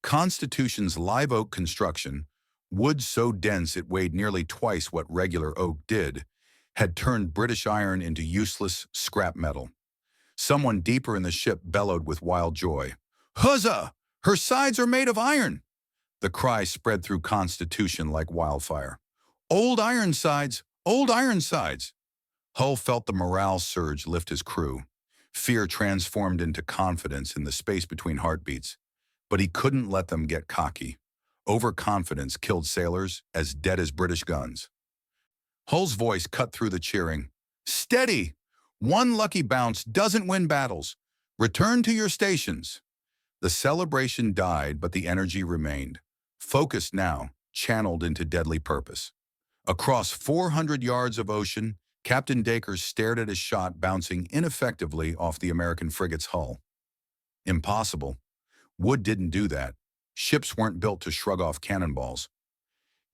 Constitution's live oak construction, wood so dense it weighed nearly twice what regular oak did, had turned British iron into useless scrap metal. Someone deeper in the ship bellowed with wild joy. "Huzzah! Her sides are made of iron!" The cry spread through Constitution like wildfire. "Old Ironsides! Old Ironsides!" Hull felt the morale surge lift his crew. Fear transformed into confidence in the space between heartbeats. But he couldn't let them get cocky. Overconfidence killed sailors as dead as British guns. Hull's voice cut through the cheering. "Steady! One lucky bounce doesn't win battles. Return to your stations." The celebration died, but the energy remained. Focused now, channeled into deadly purpose. Across 400 yards of ocean, Captain Dacres stared at his shot bouncing ineffectively off the American frigate's hull. Impossible. Wood didn't do that. Ships weren't built to shrug off cannonballs.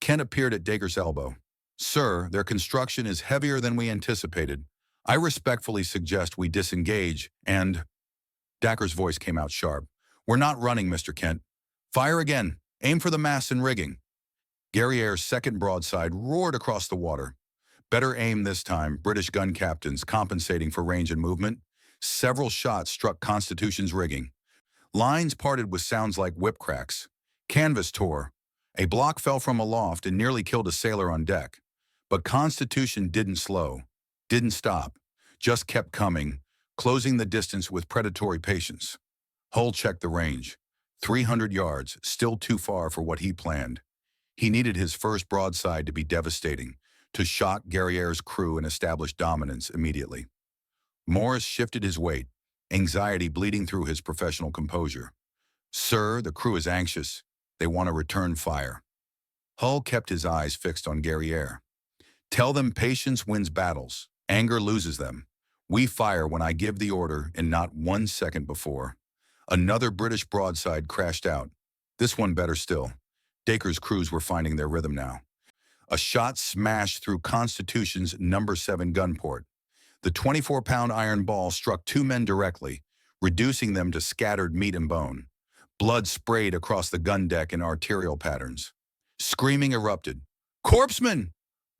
Kent appeared at Dacres' elbow. "Sir, their construction is heavier than we anticipated. I respectfully suggest we disengage and—" Dacres' voice came out sharp. "We're not running, Mr. Kent. Fire again. Aim for the masts and rigging." Guerrière's second broadside roared across the water. Better aim this time, British gun captains compensating for range and movement. Several shots struck Constitution's rigging. Lines parted with sounds like whip cracks. Canvas tore. A block fell from aloft and nearly killed a sailor on deck. But Constitution didn't slow, didn't stop, just kept coming, closing the distance with predatory patience. Hull checked the range. 300 yards, still too far for what he planned. He needed his first broadside to be devastating, to shock Guerrière's crew and establish dominance immediately. Morris shifted his weight, anxiety bleeding through his professional composure. "Sir, the crew is anxious. They want to return fire." Hull kept his eyes fixed on Guerrière. "Tell them patience wins battles. Anger loses them. We fire when I give the order and not 1 second before." Another British broadside crashed out. This one better still. Dacres' crews were finding their rhythm now. A shot smashed through Constitution's number 7 gun port. The 24-pound iron ball struck 2 men directly, reducing them to scattered meat and bone. Blood sprayed across the gun deck in arterial patterns. Screaming erupted. "Corpsman!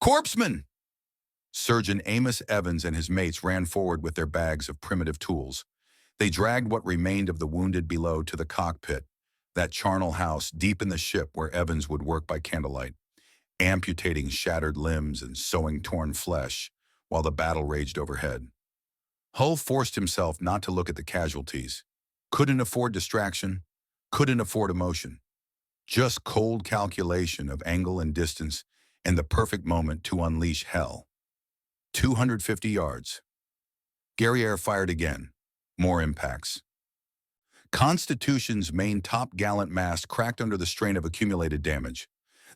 Corpsman!" Surgeon Amos Evans and his mates ran forward with their bags of primitive tools. They dragged what remained of the wounded below to the cockpit, that charnel house deep in the ship where Evans would work by candlelight, amputating shattered limbs and sewing torn flesh while the battle raged overhead. Hull forced himself not to look at the casualties. Couldn't afford distraction, couldn't afford emotion. Just cold calculation of angle and distance and the perfect moment to unleash hell. 250 yards. Guerrière fired again. More impacts. Constitution's main top-gallant mast cracked under the strain of accumulated damage.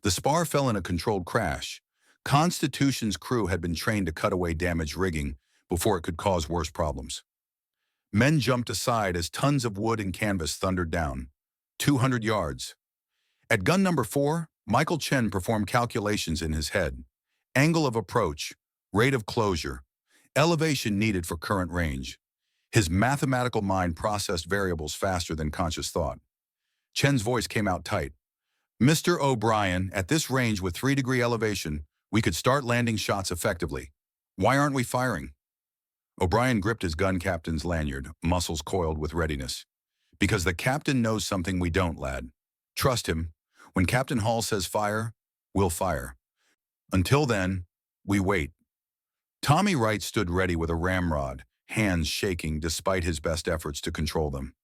The spar fell in a controlled crash. Constitution's crew had been trained to cut away damaged rigging before it could cause worse problems. Men jumped aside as tons of wood and canvas thundered down. 200 yards. At gun number 4, Michael Chen performed calculations in his head. Angle of approach, rate of closure, elevation needed for current range. His mathematical mind processed variables faster than conscious thought. Chen's voice came out tight. "Mr. O'Brien, at this range with 3-degree elevation, we could start landing shots effectively. Why aren't we firing?" O'Brien gripped his gun captain's lanyard, muscles coiled with readiness. "Because the captain knows something we don't, lad. Trust him. When Captain Hull says fire, we'll fire. Until then, we wait." Tommy Wright stood ready with a ramrod, hands shaking despite his best efforts to control them.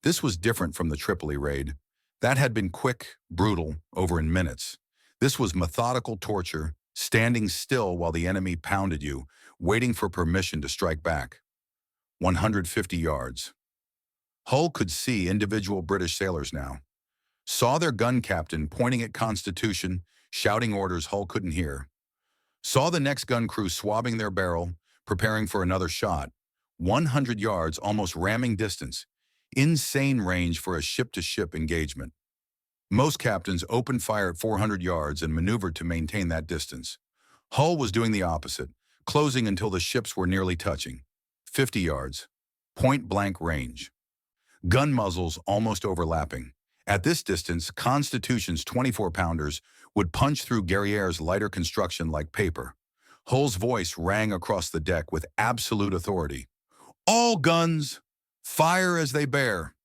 This was different from the Tripoli raid. That had been quick, brutal, over in minutes. This was methodical torture, standing still while the enemy pounded you, waiting for permission to strike back. 150 yards. Hull could see individual British sailors now. Saw their gun captain pointing at Constitution, shouting orders Hull couldn't hear. Saw the next gun crew swabbing their barrel, preparing for another shot. 100 yards, almost ramming distance. Insane range for a ship-to-ship engagement. Most captains opened fire at 400 yards and maneuvered to maintain that distance. Hull was doing the opposite, closing until the ships were nearly touching. 50 yards. Point-blank range. Gun muzzles almost overlapping. At this distance, Constitution's 24-pounders would punch through Guerrière's lighter construction like paper. Hull's voice rang across the deck with absolute authority. All guns! Fire as they bear!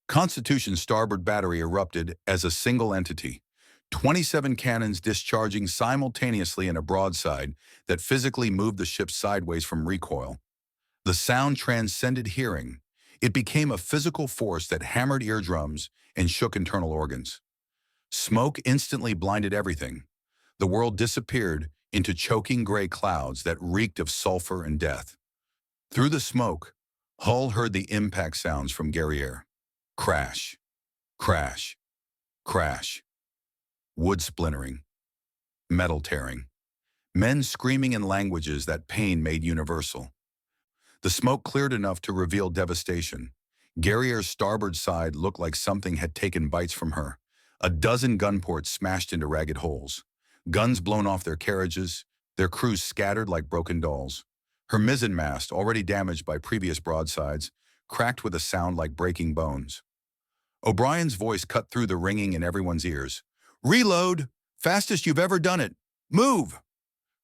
Constitution's starboard battery erupted as a single entity. 27 cannons discharging simultaneously in a broadside that physically moved the ship sideways from recoil. The sound transcended hearing. It became a physical force that hammered eardrums and shook internal organs. Smoke instantly blinded everything. The world disappeared into choking gray clouds that reeked of sulfur and death. Through the smoke, Hull heard the impact sounds from Guerrière. Crash, crash, crash. Wood splintering, metal tearing. Men screaming in languages that pain made universal. The smoke cleared enough to reveal devastation. Guerrière's starboard side looked like something had taken bites from her. A dozen gun ports smashed into ragged holes. Guns blown off their carriages, their crews scattered like broken dolls. Her mizzenmast, already damaged by previous broadsides, cracked with a sound like breaking bones. O'Brien's voice cut through the ringing in everyone's ears. Reload! Fastest you've ever done it! Move!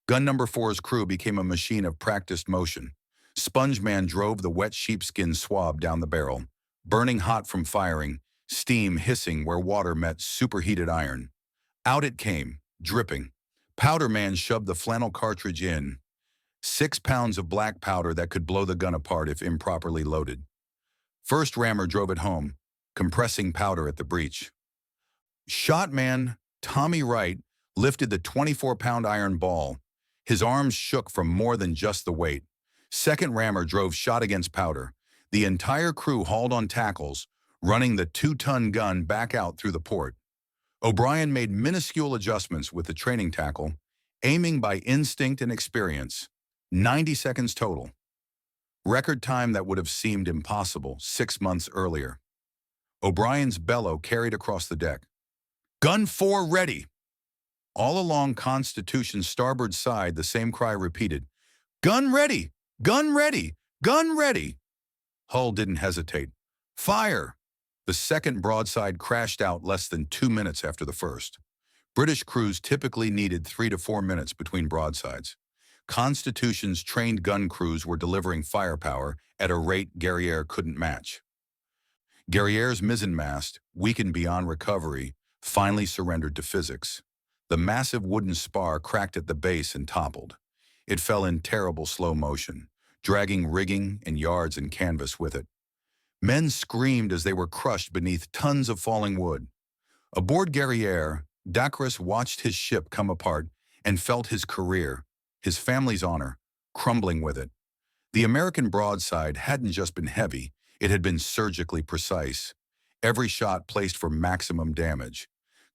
Gun number 4's crew became a machine of practiced motion. Spongeman drove the wet sheepskin swab down the barrel, burning hot from firing, steam hissing where water met superheated iron. Out it came, dripping. Powderman shoved the flannel cartridge in. 6 pounds of black powder that could blow the gun apart if improperly loaded. First rammer drove it home, compressing powder at the breech. Shotman, Tommy Wright, lifted the 24-pound iron ball. His arms shook from more than just the weight. Second rammer drove shot against powder. The entire crew hauled on tackles, running the 2-ton gun back out through the port. O'Brien made minuscule adjustments with the training tackle, aiming by instinct and experience. 90 seconds total. Record time that would have seemed impossible 6 months earlier. O'Brien's bellow carried across the deck. Gun 4 ready! All along Constitution's starboard side, the same cry repeated. Gun ready! Gun ready! Gun ready! Hull didn't hesitate. Fire! The second broadside crashed out less than 2 minutes after the first. British crews typically needed 3 to 4 minutes between broadsides. Constitution's trained gun crews were delivering firepower at a rate Guerrière couldn't match. Guerrière's mizzenmast, weakened beyond recovery, finally surrendered to physics. The massive wooden spar cracked at the base and toppled. It fell in terrible slow motion, dragging rigging and yards and canvas with it. Men screamed as they were crushed beneath tons of falling wood. Aboard Guerrière, Dacres watched his ship come apart and felt his career, his family's honor, crumbling with it. The American broadside hadn't just been heavy, it had been surgically precise. Every shot placed for maximum damage.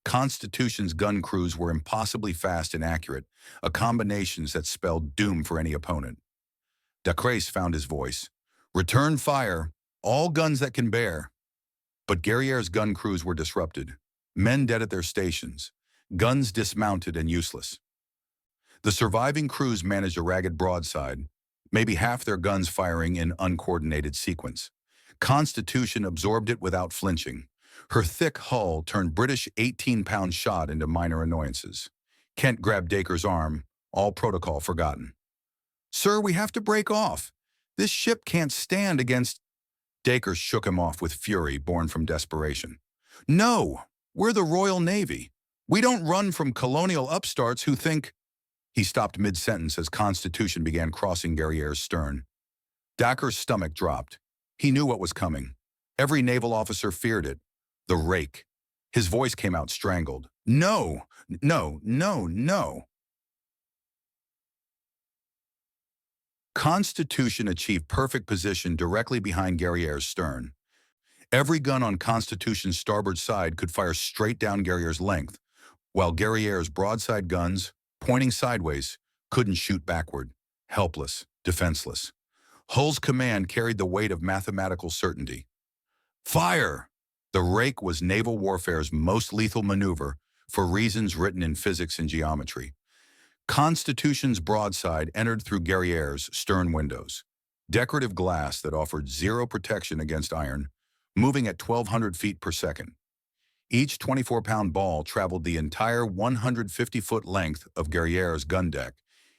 Constitution's gun crews were impossibly fast and accurate, a combination that spelled doom for any opponent. Dacres found his voice. Return fire, all guns that can bear. But Guerrière's gun crews were disrupted. Men dead at their stations, guns dismounted and useless. The surviving crews managed a ragged broadside, maybe half their guns firing in uncoordinated sequence. Constitution absorbed it without flinching. Her thick hull turned British 18-pound shot into minor annoyances. Kent grabbed Dacre's arm, all protocol forgotten. Sir, we have to break off. This ship can't stand against... Dacre shook him off with fury born from desperation. No, we're the Royal Navy. We don't run from colonial upstarts who think... He stopped mid-sentence as Constitution began crossing Guerrière's stern. Dacre's stomach dropped. He knew what was coming. Every naval officer feared it. The rake. His voice came out strangled. No, no, no, no. Constitution achieved perfect position directly behind Guerrière's stern. Every gun on Constitution's starboard side could fire straight down Guerrière's length, while Guerrière's broadside guns, pointing sideways, couldn't shoot backward, helpless, defenseless. Hull's command carried the weight of mathematical certainty. Fire! The rake was naval warfare's most lethal maneuver for reasons written in physics and geometry. Constitution's broadside entered through Guerrière's stern windows, decorative glass that offered zero protection against iron, moving at 1,200 feet per second. Each 24-pound ball traveled the entire 150-foot length of Guerrière's gun deck,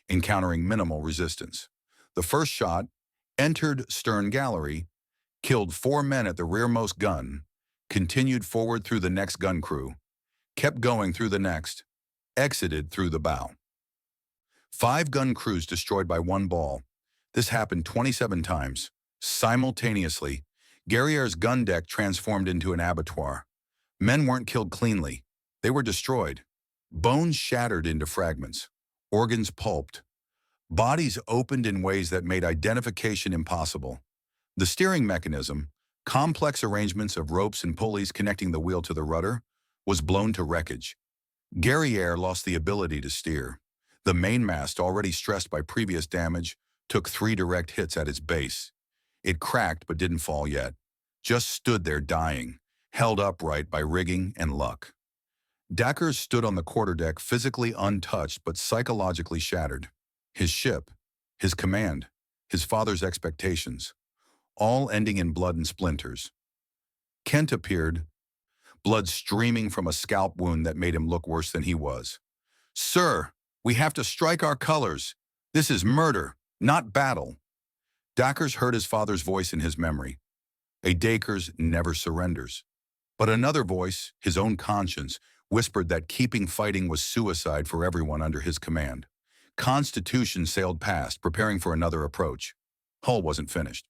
encountering minimal resistance. The first shot entered stern gallery, killed 4 men at the rearmost gun, continued forward through the next gun crew, kept going through the next, exited through the bow. 5 gun crews destroyed by 1 ball. This happened 27 times. Simultaneously, Guerrière's gun deck transformed into an abattoir. Men weren't killed cleanly. They were destroyed. Bones shattered into fragments. Organs pulped. Bodies opened in ways that made identification impossible. The steering mechanism, complex arrangements of ropes and pulleys connecting the wheel to the rudder, was blown to wreckage. Guerrière lost the ability to steer. The mainmast, already stressed by previous damage, took 3 direct hits at its base. It cracked but didn't fall yet. Just stood there dying, held upright by rigging and luck. Dacres stood on the quarterdeck physically untouched but psychologically shattered. His ship, his command, his father's expectations, all ending in blood and splinters. Kent appeared, blood streaming from a scalp wound that made him look worse than he was. "Sir, we have to strike our colors. This is murder, not battle." Dacres heard his father's voice in his memory. A Dacres never surrenders. But another voice, his own conscience, whispered that keeping fighting was suicide for everyone under his command. Constitution sailed past, preparing for another approach. Hull wasn't finished.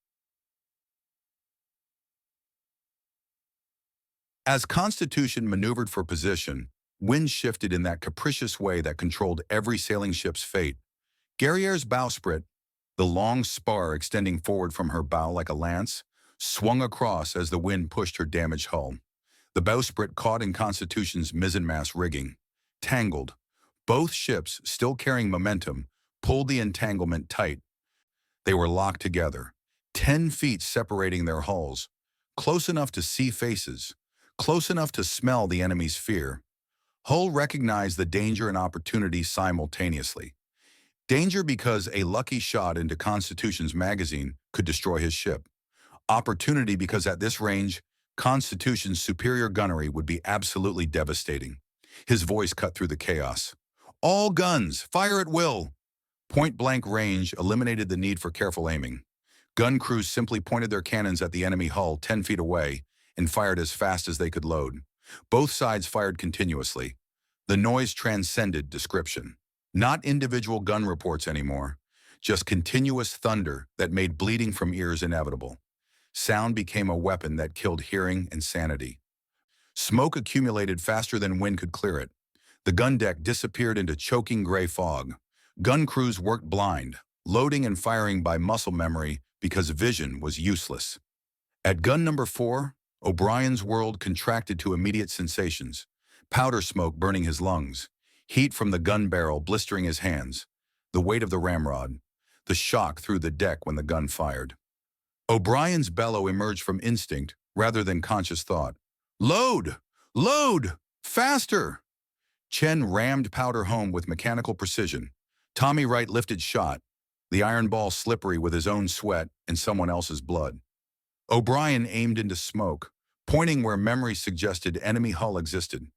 As Constitution maneuvered for position, wind shifted in that capricious way that controlled every sailing ship's fate. Guerrière's bowsprit, the long spar extending forward from her bow like a lance, swung across as the wind pushed her damaged hull. The bowsprit caught in Constitution's mizzenmast rigging. Tangled, both ships, still carrying momentum, pulled the entanglement tight. They were locked together, 10 feet separating their hulls, close enough to see faces, close enough to smell the enemy's fear. Hull recognized the danger and opportunity simultaneously. Danger because a lucky shot into Constitution's magazine could destroy his ship. Opportunity because at this range, Constitution's superior gunnery would be absolutely devastating. His voice cut through the chaos. "All guns, fire at will!" Point-blank range eliminated the need for careful aiming. Gun crews simply pointed their cannons at the enemy hull 10 feet away and fired as fast as they could load. Both sides fired continuously. The noise transcended description. Not individual gun reports anymore, just continuous thunder that made bleeding from ears inevitable. Sound became a weapon that killed hearing and sanity. Smoke accumulated faster than wind could clear it. The gun deck disappeared into choking gray fog. Gun crews worked blind, loading and firing by muscle memory because vision was useless. At gun number 4, O'Brien's world contracted to immediate sensations. Powder smoke burning his lungs, heat from the gun barrel blistering his hands, the weight of the ramrod, the shock through the deck when the gun fired. O'Brien's bellow emerged from instinct rather than conscious thought. "Load! Load! Faster!" Chen rammed powder home with mechanical precision. Tommy Wright lifted shot, the iron ball slippery with his own sweat and someone else's blood. O'Brien aimed into smoke, pointing where memory suggested enemy hull existed.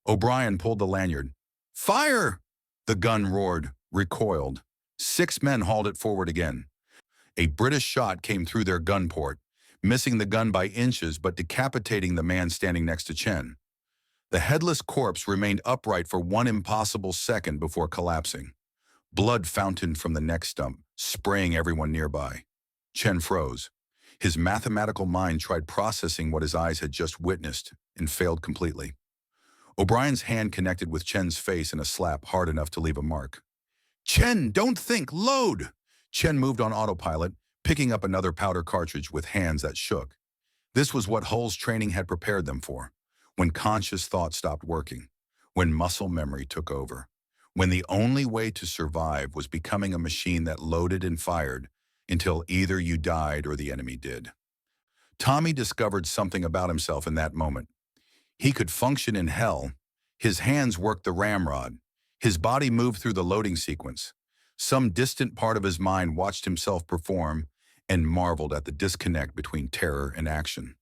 O'Brien pulled the lanyard. "Fire!" The gun roared, recoiled. 6 men hauled it forward again. A British shot came through their gun port, missing the gun by inches but decapitating the man standing next to Chen. The headless corpse remained upright for 1 impossible second before collapsing. Blood fountained from the neck stump, spraying everyone nearby. Chen froze. His mathematical mind tried processing what his eyes had just witnessed and failed completely. O'Brien's hand connected with Chen's face in a slap hard enough to leave a mark. "Chen, don't think! Load!" Chen moved on autopilot, picking up another powder cartridge with hands that shook. This was what Hull's training had prepared them for, when conscious thought stopped working, when muscle memory took over, when the only way to survive was becoming a machine that loaded and fired until either you died or the enemy did. Tommy discovered something about himself in that moment. He could function in hell. His hands worked the ramrod. His body moved through the loading sequence. Some distant part of his mind watched himself perform and marveled at the disconnect between terror and action.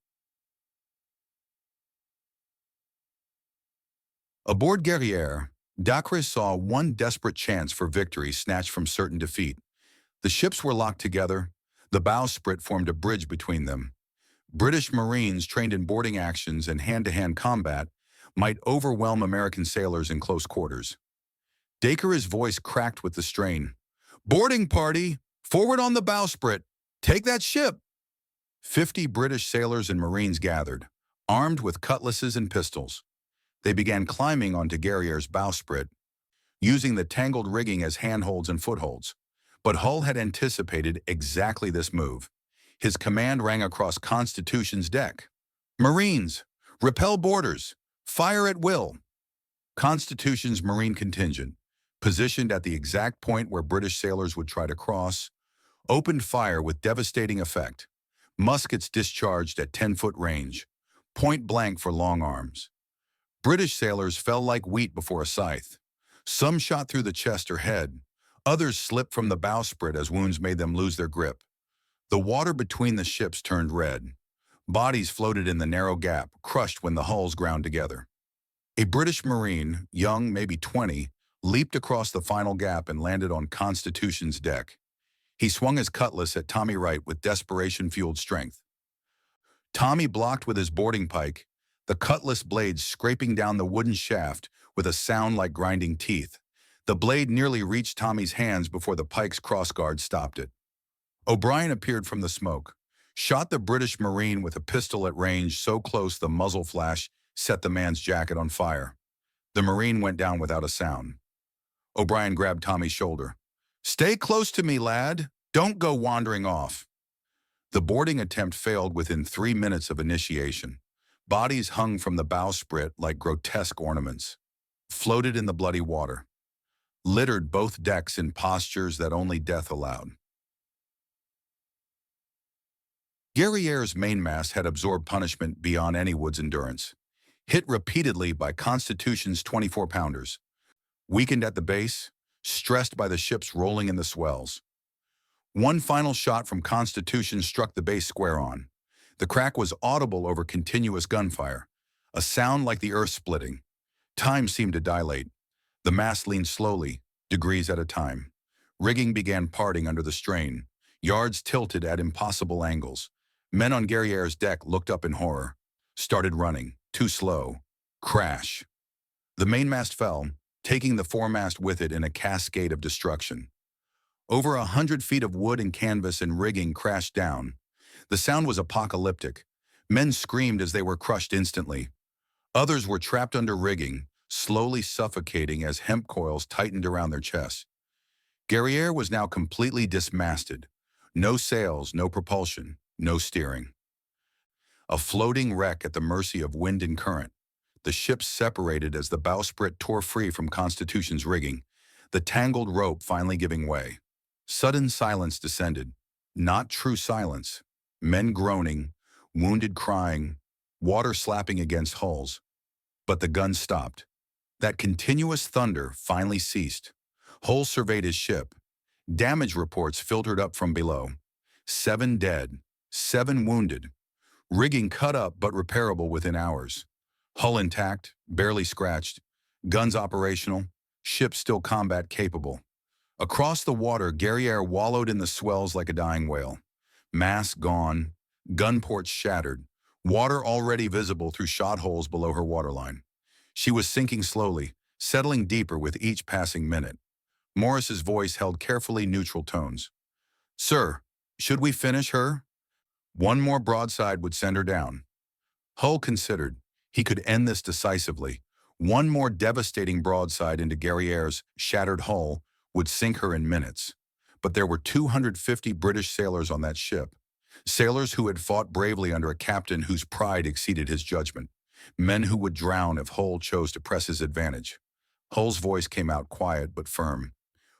Aboard Guerrière, Dacre saw one desperate chance for victory snatched from certain defeat. The ships were locked together. The bowsprit formed a bridge between them. British Marines trained in boarding actions and hand-to-hand combat might overwhelm American sailors in close quarters. Dacre's voice cracked with the strain. "Boarding party! Forward on the bowsprit! Take that ship!" 50 British sailors and Marines gathered, armed with cutlasses and pistols. They began climbing onto Guerrière's bowsprit, using the tangled rigging as handholds and footholds. But Hull had anticipated exactly this move. His command rang across Constitution's deck. "Marines, repel boarders, fire at will." Constitution's Marine contingent, positioned at the exact point where British sailors would try to cross, opened fire with devastating effect. Muskets discharged at 10-foot range, point blank for long arms. British sailors fell like wheat before a scythe. Some shot through the chest or head. Others slipped from the bowsprit as wounds made them lose their grip. The water between the ships turned red. Bodies floated in the narrow gap, crushed when the hulls ground together. A British Marine, young, maybe 20, leaped across the final gap and landed on Constitution's deck. He swung his cutlass at Tommy Wright with desperation-fueled strength. Tommy blocked with his boarding pike, the cutlass blade scraping down the wooden shaft with a sound like grinding teeth. The blade nearly reached Tommy's hands before the pike's crossguard stopped it. O'Brien appeared from the smoke, shot the British Marine with a pistol at range so close the muzzle flash set the man's jacket on fire. The Marine went down without a sound. O'Brien grabbed Tommy's shoulder. "Stay close to me, lad. Don't go wandering off." The boarding attempt failed within 3 minutes of initiation. Bodies hung from the bowsprit like grotesque ornaments, floated in the bloody water, littered both decks in postures that only death allowed. Guerrière's mainmast had absorbed punishment beyond any wood's endurance. Hit repeatedly by Constitution's 24-pounders, weakened at the base, stressed by the ships rolling in the swells. One final shot from Constitution struck the base square on. The crack was audible over continuous gunfire, a sound like the earth splitting. Time seemed to dilate. The mast leaned slowly, degrees at a time. Rigging began parting under the strain. Yards tilted at impossible angles. Men on Guerrière's deck looked up in horror, started running, too slow. Crash. The mainmast fell, taking the foremast with it in a cascade of destruction. Over 100 feet of wood and canvas and rigging crashed down. The sound was apocalyptic. Men screamed as they were crushed instantly. Others were trapped under rigging, slowly suffocating as hemp coils tightened around their chests. Guerrière was now completely dismasted. No sails, no propulsion, no steering. A floating wreck at the mercy of wind and current. The ships separated as the bowsprit tore free from Constitution's rigging, the tangled rope finally giving way. Sudden silence descended. Not true silence. Men groaning, wounded crying, water slapping against hulls. But the guns stopped. That continuous thunder finally ceased. Hull surveyed his ship. Damage reports filtered up from below. 7 dead, 7 wounded. Rigging cut up but repairable within hours. Hull intact, barely scratched. Guns operational, ship still combat capable. Across the water, Guerrière wallowed in the swells like a dying whale. Mast gone, gun ports shattered, water already visible through shot holes below her waterline. She was sinking slowly, settling deeper with each passing minute. Morris's voice held carefully neutral tones. "Sir, should we finish her? One more broadside would send her down." Hull considered. He could end this decisively. One more devastating broadside into Guerrière's shattered hull would sink her in minutes. But there were 250 British sailors on that ship. Sailors who had fought bravely under a captain whose pride exceeded his judgment. Men who would drown if Hull chose to press his advantage. Hull's voice came out quiet but firm.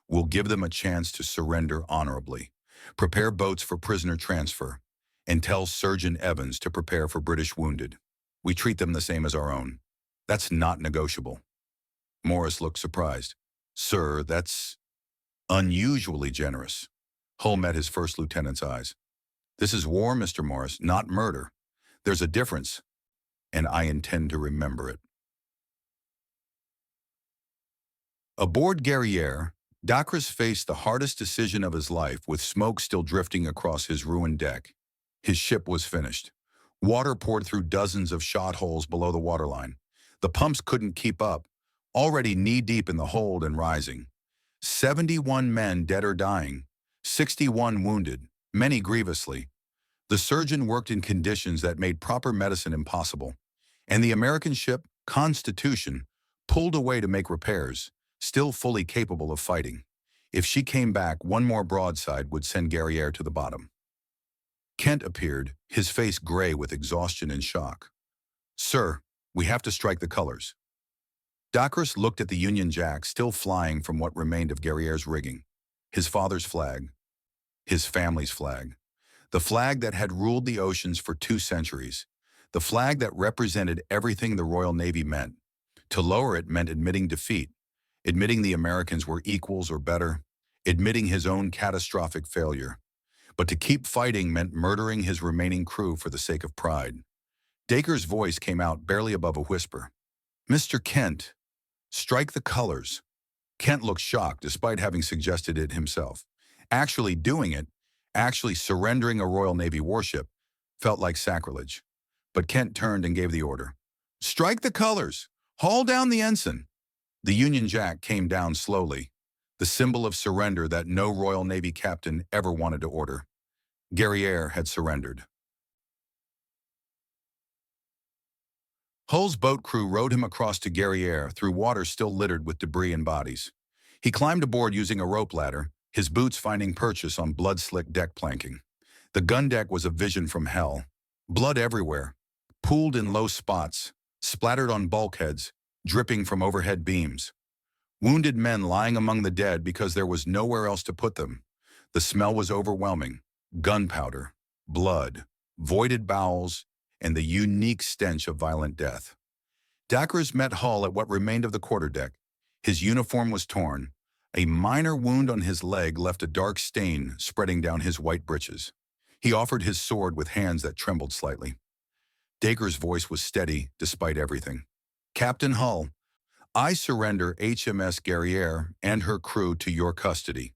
"We'll give them a chance to surrender honorably. Prepare boats for prisoner transfer. And tell Surgeon Evans to prepare for British wounded. We treat them the same as our own. That's not negotiable." Morris looked surprised. Sir, that's unusually generous. Hull met his first lieutenant's eyes. This is war, Mr. Morris, not murder. There's a difference, and I intend to remember it. Aboard Guerrière, Dacres faced the hardest decision of his life with smoke still drifting across his ruined deck. His ship was finished. Water poured through dozens of shot holes below the waterline. The pumps couldn't keep up, already knee-deep in the hold and rising. 71 men dead or dying, 61 wounded, many grievously. The surgeon worked in conditions that made proper medicine impossible, and the American ship, Constitution, pulled away to make repairs, still fully capable of fighting. If she came back, one more broadside would send Guerrière to the bottom. Kent appeared, his face gray with exhaustion and shock. "Sir, we have to strike the colors." Dacres looked at the Union Jack still flying from what remained of Guerrière's rigging. His father's flag. His family's flag. The flag that had ruled the oceans for 2 centuries. The flag that represented everything the Royal Navy meant. To lower it meant admitting defeat, admitting the Americans were equals or better, admitting his own catastrophic failure. But to keep fighting meant murdering his remaining crew for the sake of pride. Dacre's voice came out barely above a whisper. "Mr. Kent, strike the colors." Kent looked shocked despite having suggested it himself. Actually doing it, actually surrendering a Royal Navy warship, felt like sacrilege. But Kent turned and gave the order. "Strike the colors! Haul down the ensign!" The Union Jack came down slowly, the symbol of surrender that no Royal Navy captain ever wanted to order. Guerrière had surrendered. Hull's boat crew rowed him across to Guerrière through water still littered with debris and bodies. He climbed aboard using a rope ladder, his boots finding purchase on blood-slick deck planking. The gun deck was a vision from hell. Blood everywhere, pooled in low spots, splattered on bulkheads, dripping from overhead beams. Wounded men lying among the dead because there was nowhere else to put them. The smell was overwhelming. Gunpowder, blood, voided bowels, and the unique stench of violent death. Dacres met Hull at what remained of the quarterdeck. His uniform was torn. A minor wound on his leg left a dark stain spreading down his white breeches. He offered his sword with hands that trembled slightly. Dacre's voice was steady despite everything. "Captain Hull, I surrender HMS Guerrière and her crew to your custody."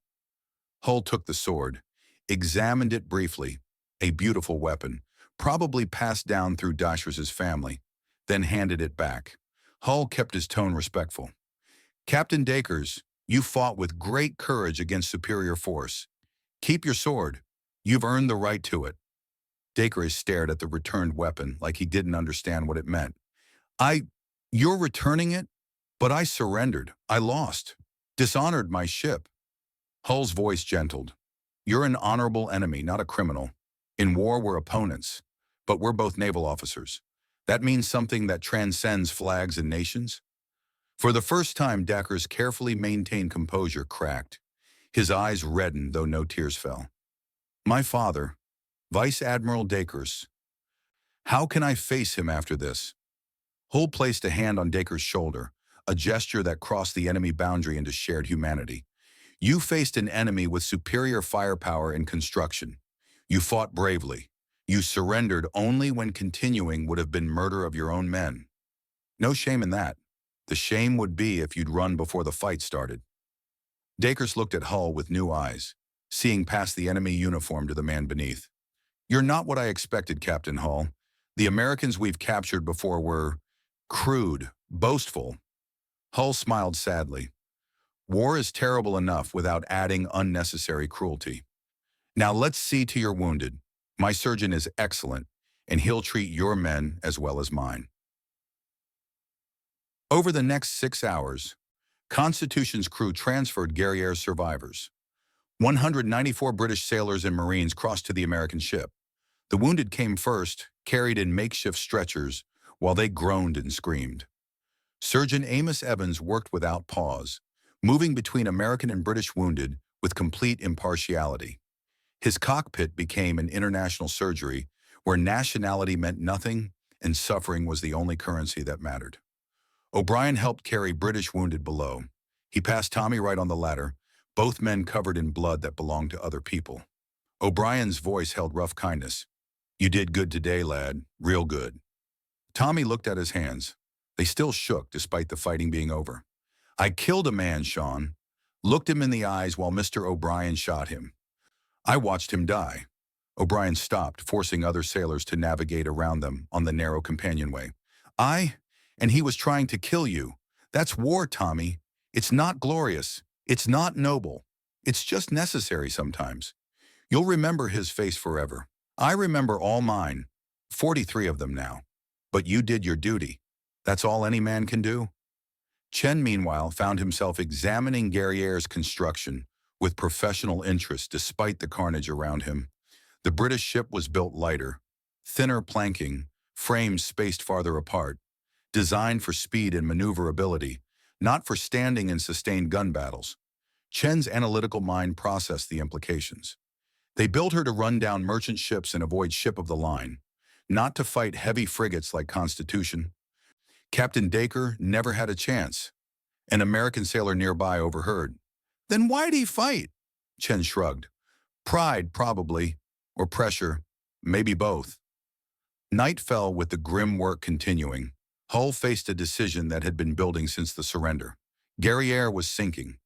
Hull took the sword, examined it briefly, a beautiful weapon, probably passed down through Dacres's family, then handed it back. Hull kept his tone respectful. "Captain Dacres, you fought with great courage against superior force. Keep your sword. You've earned the right to it." Dacres stared at the returned weapon like he didn't understand what it meant. You're returning it? But I surrendered. I lost. Dishonored my ship." Hull's voice gentled. "You're an honorable enemy, not a criminal. In war, we're opponents, but we're both naval officers. That means something that transcends flags and nations." For the first time, Dacres' carefully maintained composure cracked. His eyes reddened, though no tears fell. "My father, Vice Admiral Dacres. How can I face him after this?" Hull placed a hand on Dacres' shoulder, a gesture that crossed the enemy boundary into shared humanity. "You faced an enemy with superior firepower and construction. You fought bravely. You surrendered only when continuing would have been murder of your own men. No shame in that. The shame would be if you'd run before the fight started." Dacres looked at Hull with new eyes, seeing past the enemy uniform to the man beneath. "You're not what I expected, Captain Hull. The Americans we've captured before were crude, boastful." Hull smiled sadly. "War is terrible enough without adding unnecessary cruelty. Now let's see to your wounded. My surgeon is excellent, and he'll treat your men as well as mine." Over the next 6 hours, Constitution's crew transferred Guerrière's survivors. 194 British sailors and Marines crossed to the American ship. The wounded came first, carried in makeshift stretchers, while they groaned and screamed. Surgeon Amos Evans worked without pause, moving between American and British wounded with complete impartiality. His cockpit became an international surgery where nationality meant nothing and suffering was the only currency that mattered. O'Brien helped carry British wounded below. He passed Tommy right on the ladder, both men covered in blood that belonged to other people. O'Brien's voice held rough kindness. "You did good today, lad. Real good." Tommy looked at his hands. They still shook despite the fighting being over. "I killed a man, Sean." Looked him in the eyes while Mr. O'Brien shot him. "I watched him die." O'Brien stopped, forcing other sailors to navigate around them on the narrow companionway. And he was trying to kill you. That's war, Tommy. It's not glorious. It's not noble. It's just necessary sometimes. You'll remember his face forever. I remember all mine, 43 of them now. But you did your duty. That's all any man can do." Chen, meanwhile, found himself examining Guerrière's construction with professional interest despite the carnage around him. The British ship was built lighter, thinner planking, frames spaced farther apart, designed for speed and maneuverability, not for standing and sustained gun battles. Chen's analytical mind processed the implications. They built her to run down merchant ships and avoid ship of the line, not to fight heavy frigates like Constitution. Captain Dacre never had a chance. An American sailor nearby overheard. "Then why'd he fight?" Chen shrugged. "Pride, probably. Or pressure. Maybe both." Night fell with the grim work continuing. Hull faced a decision that had been building since the surrender. Guerrière was sinking.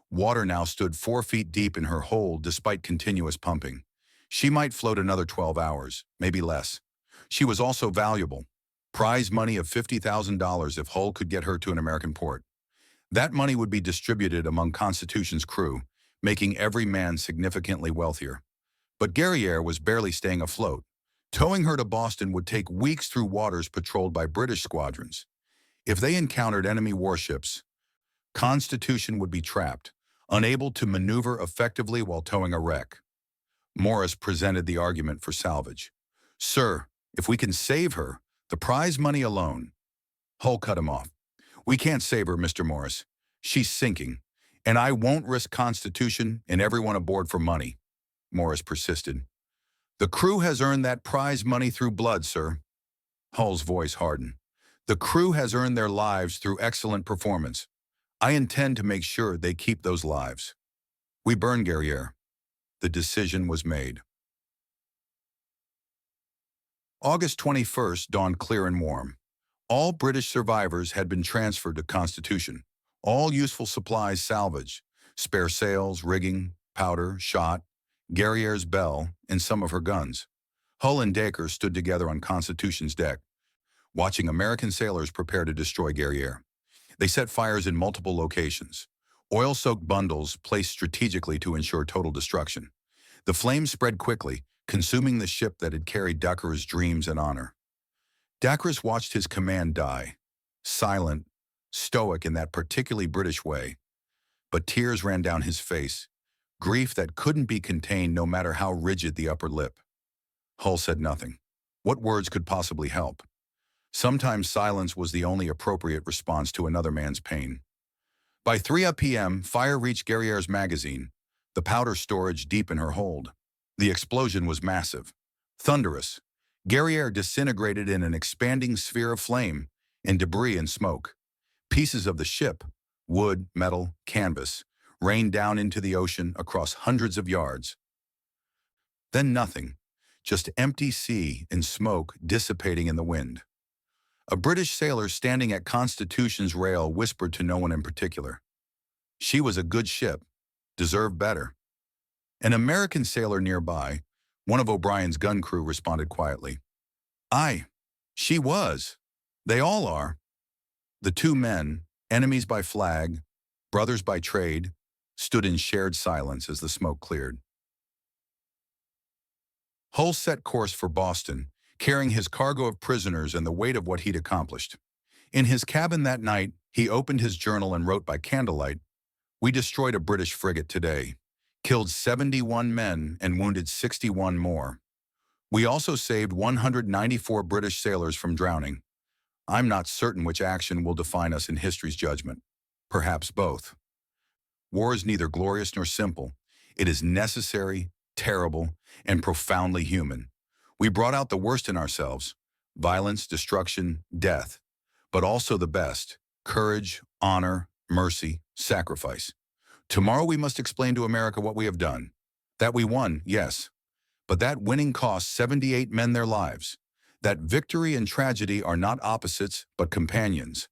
Water now stood 4 feet deep in her hold despite continuous pumping. She might float another 12 hours, maybe less. She was also valuable. Prize money of $50,000 if Hull could get her to an American port. That money would be distributed among Constitution's crew, making every man significantly wealthier. But Guerrière was barely staying afloat. Towing her to Boston would take weeks through waters patrolled by British squadrons. If they encountered enemy warships, Constitution would be trapped, unable to maneuver effectively while towing a wreck. Morris presented the argument for salvage. "Sir, if we can save her, the prize money alone." Hull cut him off. "We can't save her, Mr. Morris. She's sinking, and I won't risk Constitution and everyone aboard for money." Morris persisted. "The crew has earned that prize money through blood, sir." Hull's voice hardened. "The crew has earned their lives through excellent performance. I intend to make sure they keep those lives." "We burn Guerrière." The decision was made. August 21st dawned clear and warm. All British survivors had been transferred to Constitution. All useful supplies salvaged. Spare sails, rigging, powder, shot, Guerrière's bell, and some of her guns. Hull and Dacre stood together on Constitution's deck, watching American sailors prepare to destroy Guerrière. They set fires in multiple locations. Oil-soaked bundles placed strategically to ensure total destruction. The flames spread quickly, consuming the ship that had carried Dacre's dreams and honor. Dacre watched his command die, silent, stoic in that particularly British way. But tears ran down his face, grief that couldn't be contained no matter how rigid the upper lip. Hull said nothing. What words could possibly help? Sometimes silence was the only appropriate response to another man's pain. By 3 p.m., fire reached Guerrière's magazine, the powder storage deep in her hold. The explosion was massive, thunderous. Guerrière disintegrated in an expanding sphere of flame and debris and smoke. Pieces of the ship, wood, metal, canvas, rained down into the ocean across hundreds of yards. Then nothing, just empty sea and smoke dissipating in the wind. A British sailor standing at Constitution's rail whispered to no one in particular. She was a good ship, deserved better. An American sailor nearby, one of O'Brien's gun crew, responded quietly. Aye, she was. They all are. The two men, enemies by flag, brothers by trade, stood in shared silence as the smoke cleared. Hull set course for Boston, carrying his cargo of prisoners and the weight of what he'd accomplished. In his cabin that night, he opened his journal and wrote by candlelight, "We destroyed a British frigate today, killed 71 men and wounded 61 more. We also saved 194 British sailors from drowning. I'm not certain which action will define us in history's judgment. Perhaps both. War is neither glorious nor simple. It is necessary, terrible, and profoundly human. We brought out the worst in ourselves, violence, destruction, death, but also the best, courage, honor, mercy, sacrifice. Tomorrow we must explain to America what we have done. That we won, yes, but that winning cost 78 men their lives. That victory and tragedy are not opposites, but companions.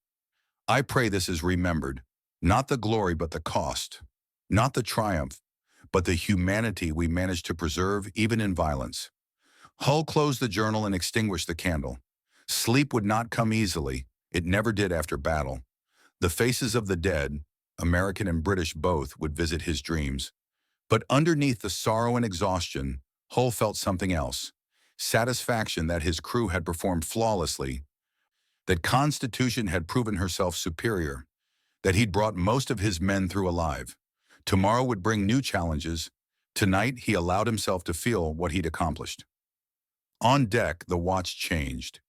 I pray this is remembered. Not the glory, but the cost. Not the triumph, but the humanity we managed to preserve even in violence. Hull closed the journal and extinguished the candle. Sleep would not come easily. It never did after battle. The faces of the dead, American and British both, would visit his dreams. But underneath the sorrow and exhaustion, Hull felt something else. Satisfaction that his crew had performed flawlessly, that Constitution had proven herself superior, that he'd brought most of his men through alive. Tomorrow would bring new challenges. Tonight, he allowed himself to feel what he'd accomplished. On deck, the watch changed.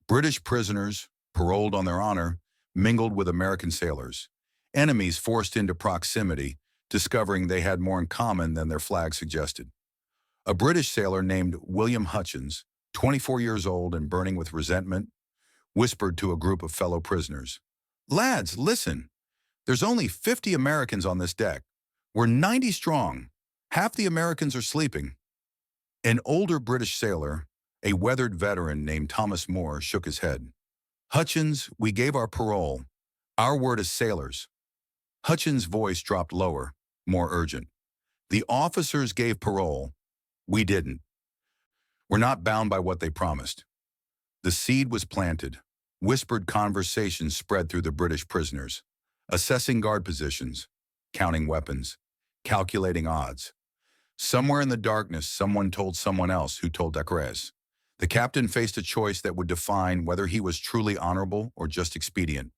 British prisoners, paroled on their honor, mingled with American sailors. Enemies forced into proximity, discovering they had more in common than their flag suggested. A British sailor named William Hutchins, 24 years old and burning with resentment, whispered to a group of fellow prisoners, "Lads, listen. There's only 50 Americans on this deck. We're 90 strong. Half the Americans are sleeping." An older British sailor, a weathered veteran named Thomas Moore, shook his head. "Hutchins, we gave our parole. Our word as sailors." Hutchins' voice dropped lower, more urgent. "The officers gave parole. We didn't. We're not bound by what they promised." The seed was planted. Whispered conversations spread through the British prisoners, assessing guard positions, counting weapons, calculating odds. Somewhere in the darkness, someone told someone else who told Decrez. The captain faced a choice that would define whether he was truly honorable or just expedient.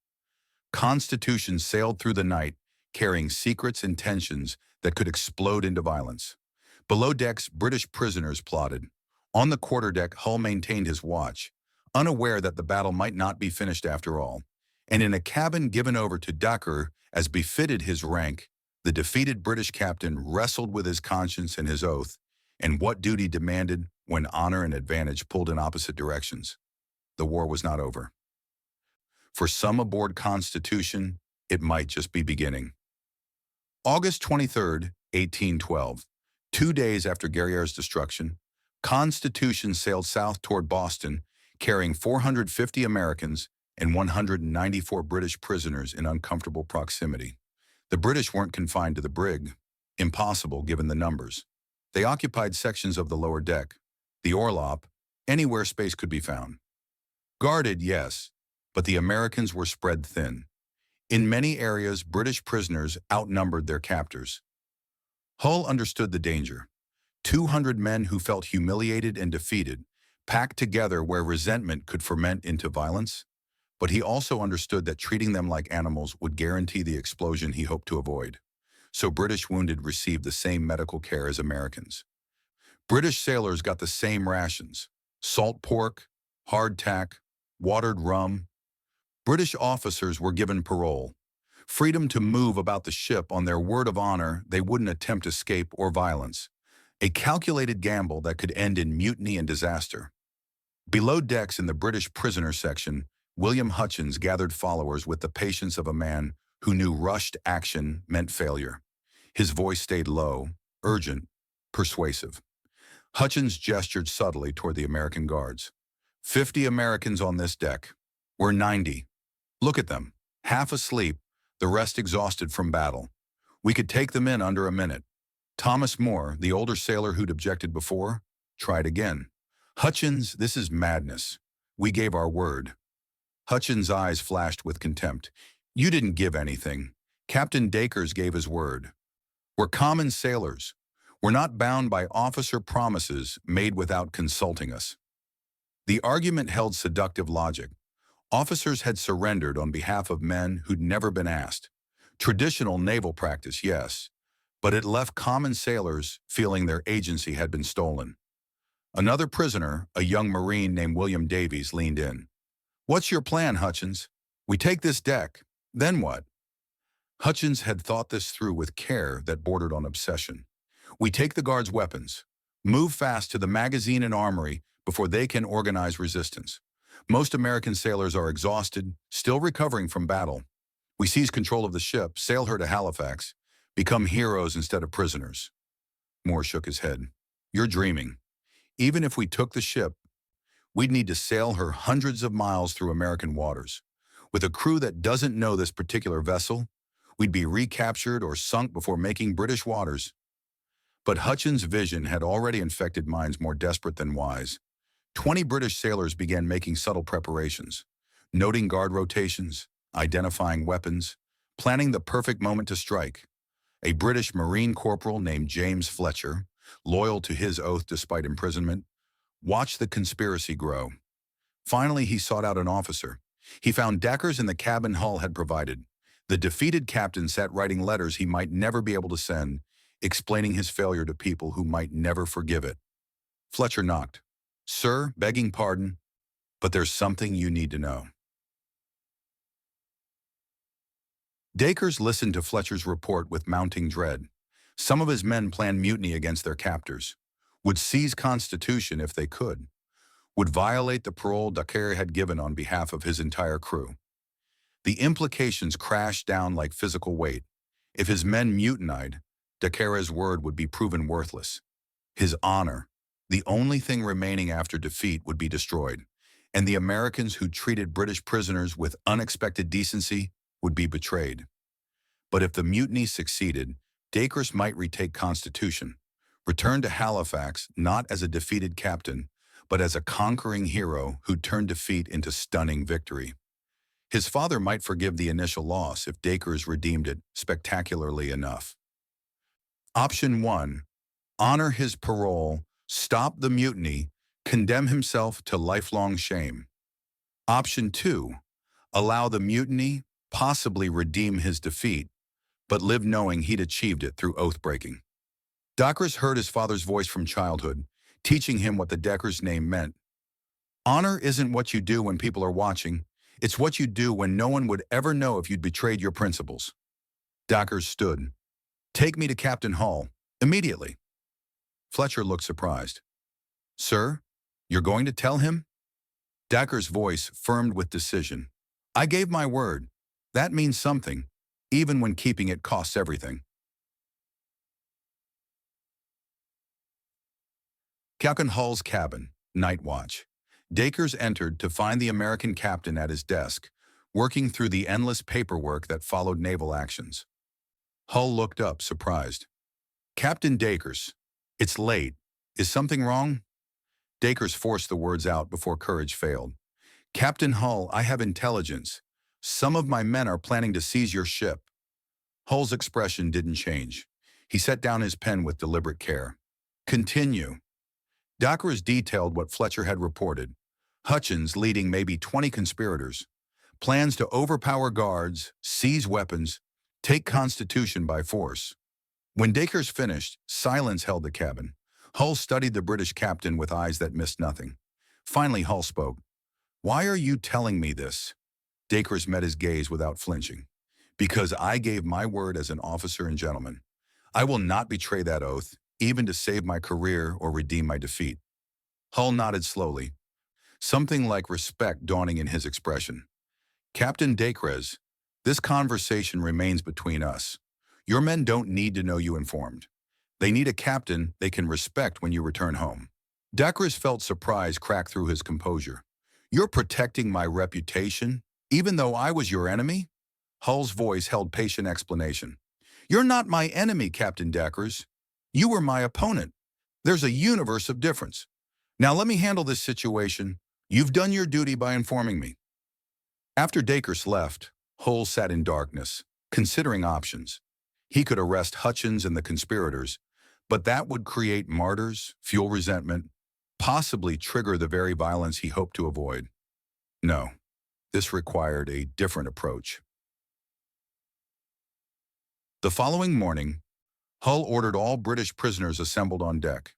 Constitution sailed through the night, carrying secrets and tensions that could explode into violence. Below decks, British prisoners plotted. On the quarterdeck, Hull maintained his watch, unaware that the battle might not be finished after all. And in a cabin given over to Dacre, as befitted his rank, the defeated British captain wrestled with his conscience and his oath, and what duty demanded when honor and advantage pulled in opposite directions. The war was not over. For some aboard Constitution, it might just be beginning. August 23, 1812. 2 days after Guerrière's destruction, Constitution sailed south toward Boston, carrying 450 Americans and 194 British prisoners in uncomfortable proximity. The British weren't confined to the brig. Impossible given the numbers. They occupied sections of the lower deck, the orlop, anywhere space could be found. Guarded, yes, but the Americans were spread thin. In many areas, British prisoners outnumbered their captors. Hull understood the danger. 200 men who felt humiliated and defeated, packed together where resentment could ferment into violence. But he also understood that treating them like animals would guarantee the explosion he hoped to avoid. So British wounded received the same medical care as Americans. British sailors got the same rations: salt pork, hardtack, watered rum. British officers were given parole, freedom to move about the ship on their word of honor they wouldn't attempt escape or violence. A calculated gamble that could end in mutiny and disaster. Below decks in the British prisoner section, William Hutchins gathered followers with the patience of a man who knew rushed action meant failure. His voice stayed low, urgent, persuasive. Hutchins gestured subtly toward the American guards. 50 Americans on this deck. We're 90. Look at them, half asleep, the rest exhausted from battle. We could take them in under a minute. Thomas Moore, the older sailor who'd objected before, tried again. "Hutchins, this is madness. We gave our word." Hutchins' eyes flashed with contempt. "You didn't give anything. Captain Dacres gave his word. We're common sailors. We're not bound by officer promises made without consulting us." The argument held seductive logic. Officers had surrendered on behalf of men who'd never been asked. Traditional naval practice, yes, but it left common sailors feeling their agency had been stolen. Another prisoner, a young Marine named William Davies, leaned in. "What's your plan, Hutchins? We take this deck. Then what?" Hutchins had thought this through with care that bordered on obsession. "We take the guards' weapons. Move fast to the magazine and armory before they can organize resistance. Most American sailors are exhausted, still recovering from battle. We seize control of the ship, sail her to Halifax, become heroes instead of prisoners. Moore shook his head. You're dreaming. Even if we took the ship, we'd need to sail her hundreds of miles through American waters. With a crew that doesn't know this particular vessel, we'd be recaptured or sunk before making British waters. But Hutchins' vision had already infected minds more desperate than wise. 20 British sailors began making subtle preparations, noting guard rotations, identifying weapons, planning the perfect moment to strike. A British Marine corporal named James Fletcher, loyal to his oath despite imprisonment, watched the conspiracy grow. Finally, he sought out an officer. He found daggers in the cabin Hull had provided. The defeated captain sat writing letters he might never be able to send, explaining his failure to people who might never forgive it. Fletcher knocked. Sir, begging pardon, but there's something you need to know. Dacres listened to Fletcher's report with mounting dread. Some of his men planned mutiny against their captors, would seize Constitution if they could, would violate the parole Dacres had given on behalf of his entire crew. The implications crashed down like physical weight. If his men mutinied, Dacres' word would be proven worthless. His honor, the only thing remaining after defeat, would be destroyed, and the Americans who treated British prisoners with unexpected decency would be betrayed. But if the mutiny succeeded, Dacres might retake Constitution, return to Halifax not as a defeated captain, but as a conquering hero who turned defeat into stunning victory. His father might forgive the initial loss if Dacres redeemed it spectacularly enough. Option 1. Honor his parole, stop the mutiny, condemn himself to lifelong shame. Option 2. Allow the mutiny, possibly redeem his defeat, but live knowing he'd achieved it through oath-breaking. Dacres heard his father's voice from childhood, teaching him what the Dacres name meant. Honor isn't what you do when people are watching, it's what you do when no one would ever know if you'd betrayed your principles. Dacres stood. Take me to Captain Hull, immediately. Fletcher looked surprised. Sir, you're going to tell him? Dacres' voice firmed with decision. I gave my word. That means something, even when keeping it costs everything. Captain Hull's cabin, night watch. Dacres entered to find the American captain at his desk, working through the endless paperwork that followed naval actions. Hull looked up, surprised. Captain Dacres, it's late. Is something wrong? Dacres forced the words out before courage failed. Captain Hull, I have intelligence. Some of my men are planning to seize your ship. Hull's expression didn't change. He set down his pen with deliberate care. Continue. Dacres detailed what Fletcher had reported. Hutchins leading maybe 20 conspirators. Plans to overpower guards, seize weapons, take Constitution by force. When Dacres finished, silence held the cabin. Hull studied the British captain with eyes that missed nothing. Finally, Hull spoke. Why are you telling me this? Dacres met his gaze without flinching. Because I gave my word as an officer and gentleman. I will not betray that oath, even to save my career or redeem my defeat. Hull nodded slowly, something like respect dawning in his expression. Captain Dacres, this conversation remains between us. Your men don't need to know you informed. They need a captain they can respect when you return home. Dacres felt surprise crack through his composure. You're protecting my reputation, even though I was your enemy? Hull's voice held patient explanation. You're not my enemy, Captain Dacres. You were my opponent. There's a universe of difference. Now let me handle this situation. You've done your duty by informing me. After Dacres left, Hull sat in darkness, considering options. He could arrest Hutchins and the conspirators, but that would create martyrs, fuel resentment, possibly trigger the very violence he hoped to avoid. No, this required a different approach. The following morning, Hull ordered all British prisoners assembled on deck.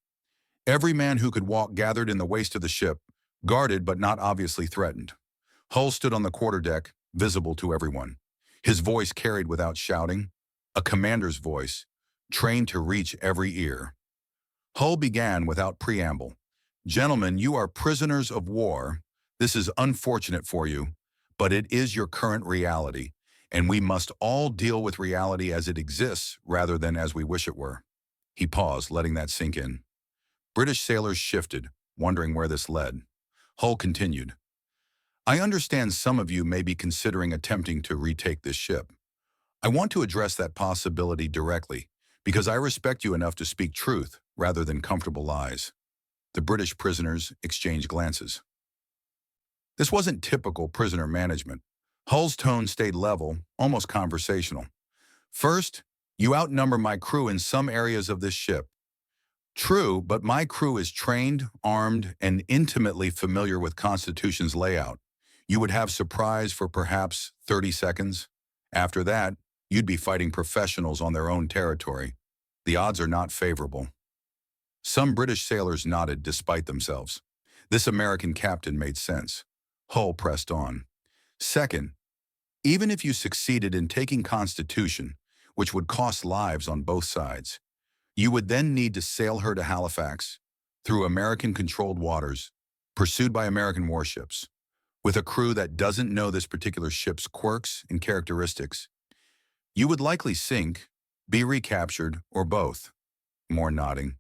Every man who could walk gathered in the waist of the ship, guarded but not obviously threatened. Hull stood on the quarterdeck, visible to everyone. His voice carried without shouting, a commander's voice, trained to reach every ear. Hull began without preamble. Gentlemen, you are prisoners of war. This is unfortunate for you, but it is your current reality. and we must all deal with reality as it exists rather than as we wish it were. He paused, letting that sink in. British sailors shifted, wondering where this led. Hull continued. I understand some of you may be considering attempting to retake this ship. I want to address that possibility directly, because I respect you enough to speak truth rather than comfortable lies. The British prisoners exchanged glances. This wasn't typical prisoner management. Hull's tone stayed level, almost conversational. First, you outnumber my crew in some areas of this ship. True, but my crew is trained, armed, and intimately familiar with Constitution's layout. You would have surprise for perhaps 30 seconds. After that, you'd be fighting professionals on their own territory. The odds are not favorable. Some British sailors nodded despite themselves. This American captain made sense. Hull pressed on. Second, even if you succeeded in taking Constitution, which would cost lives on both sides, you would then need to sail her to Halifax, through American-controlled waters, pursued by American warships, with a crew that doesn't know this particular ship's quirks and characteristics. You would likely sink, be recaptured, or both. More nodding.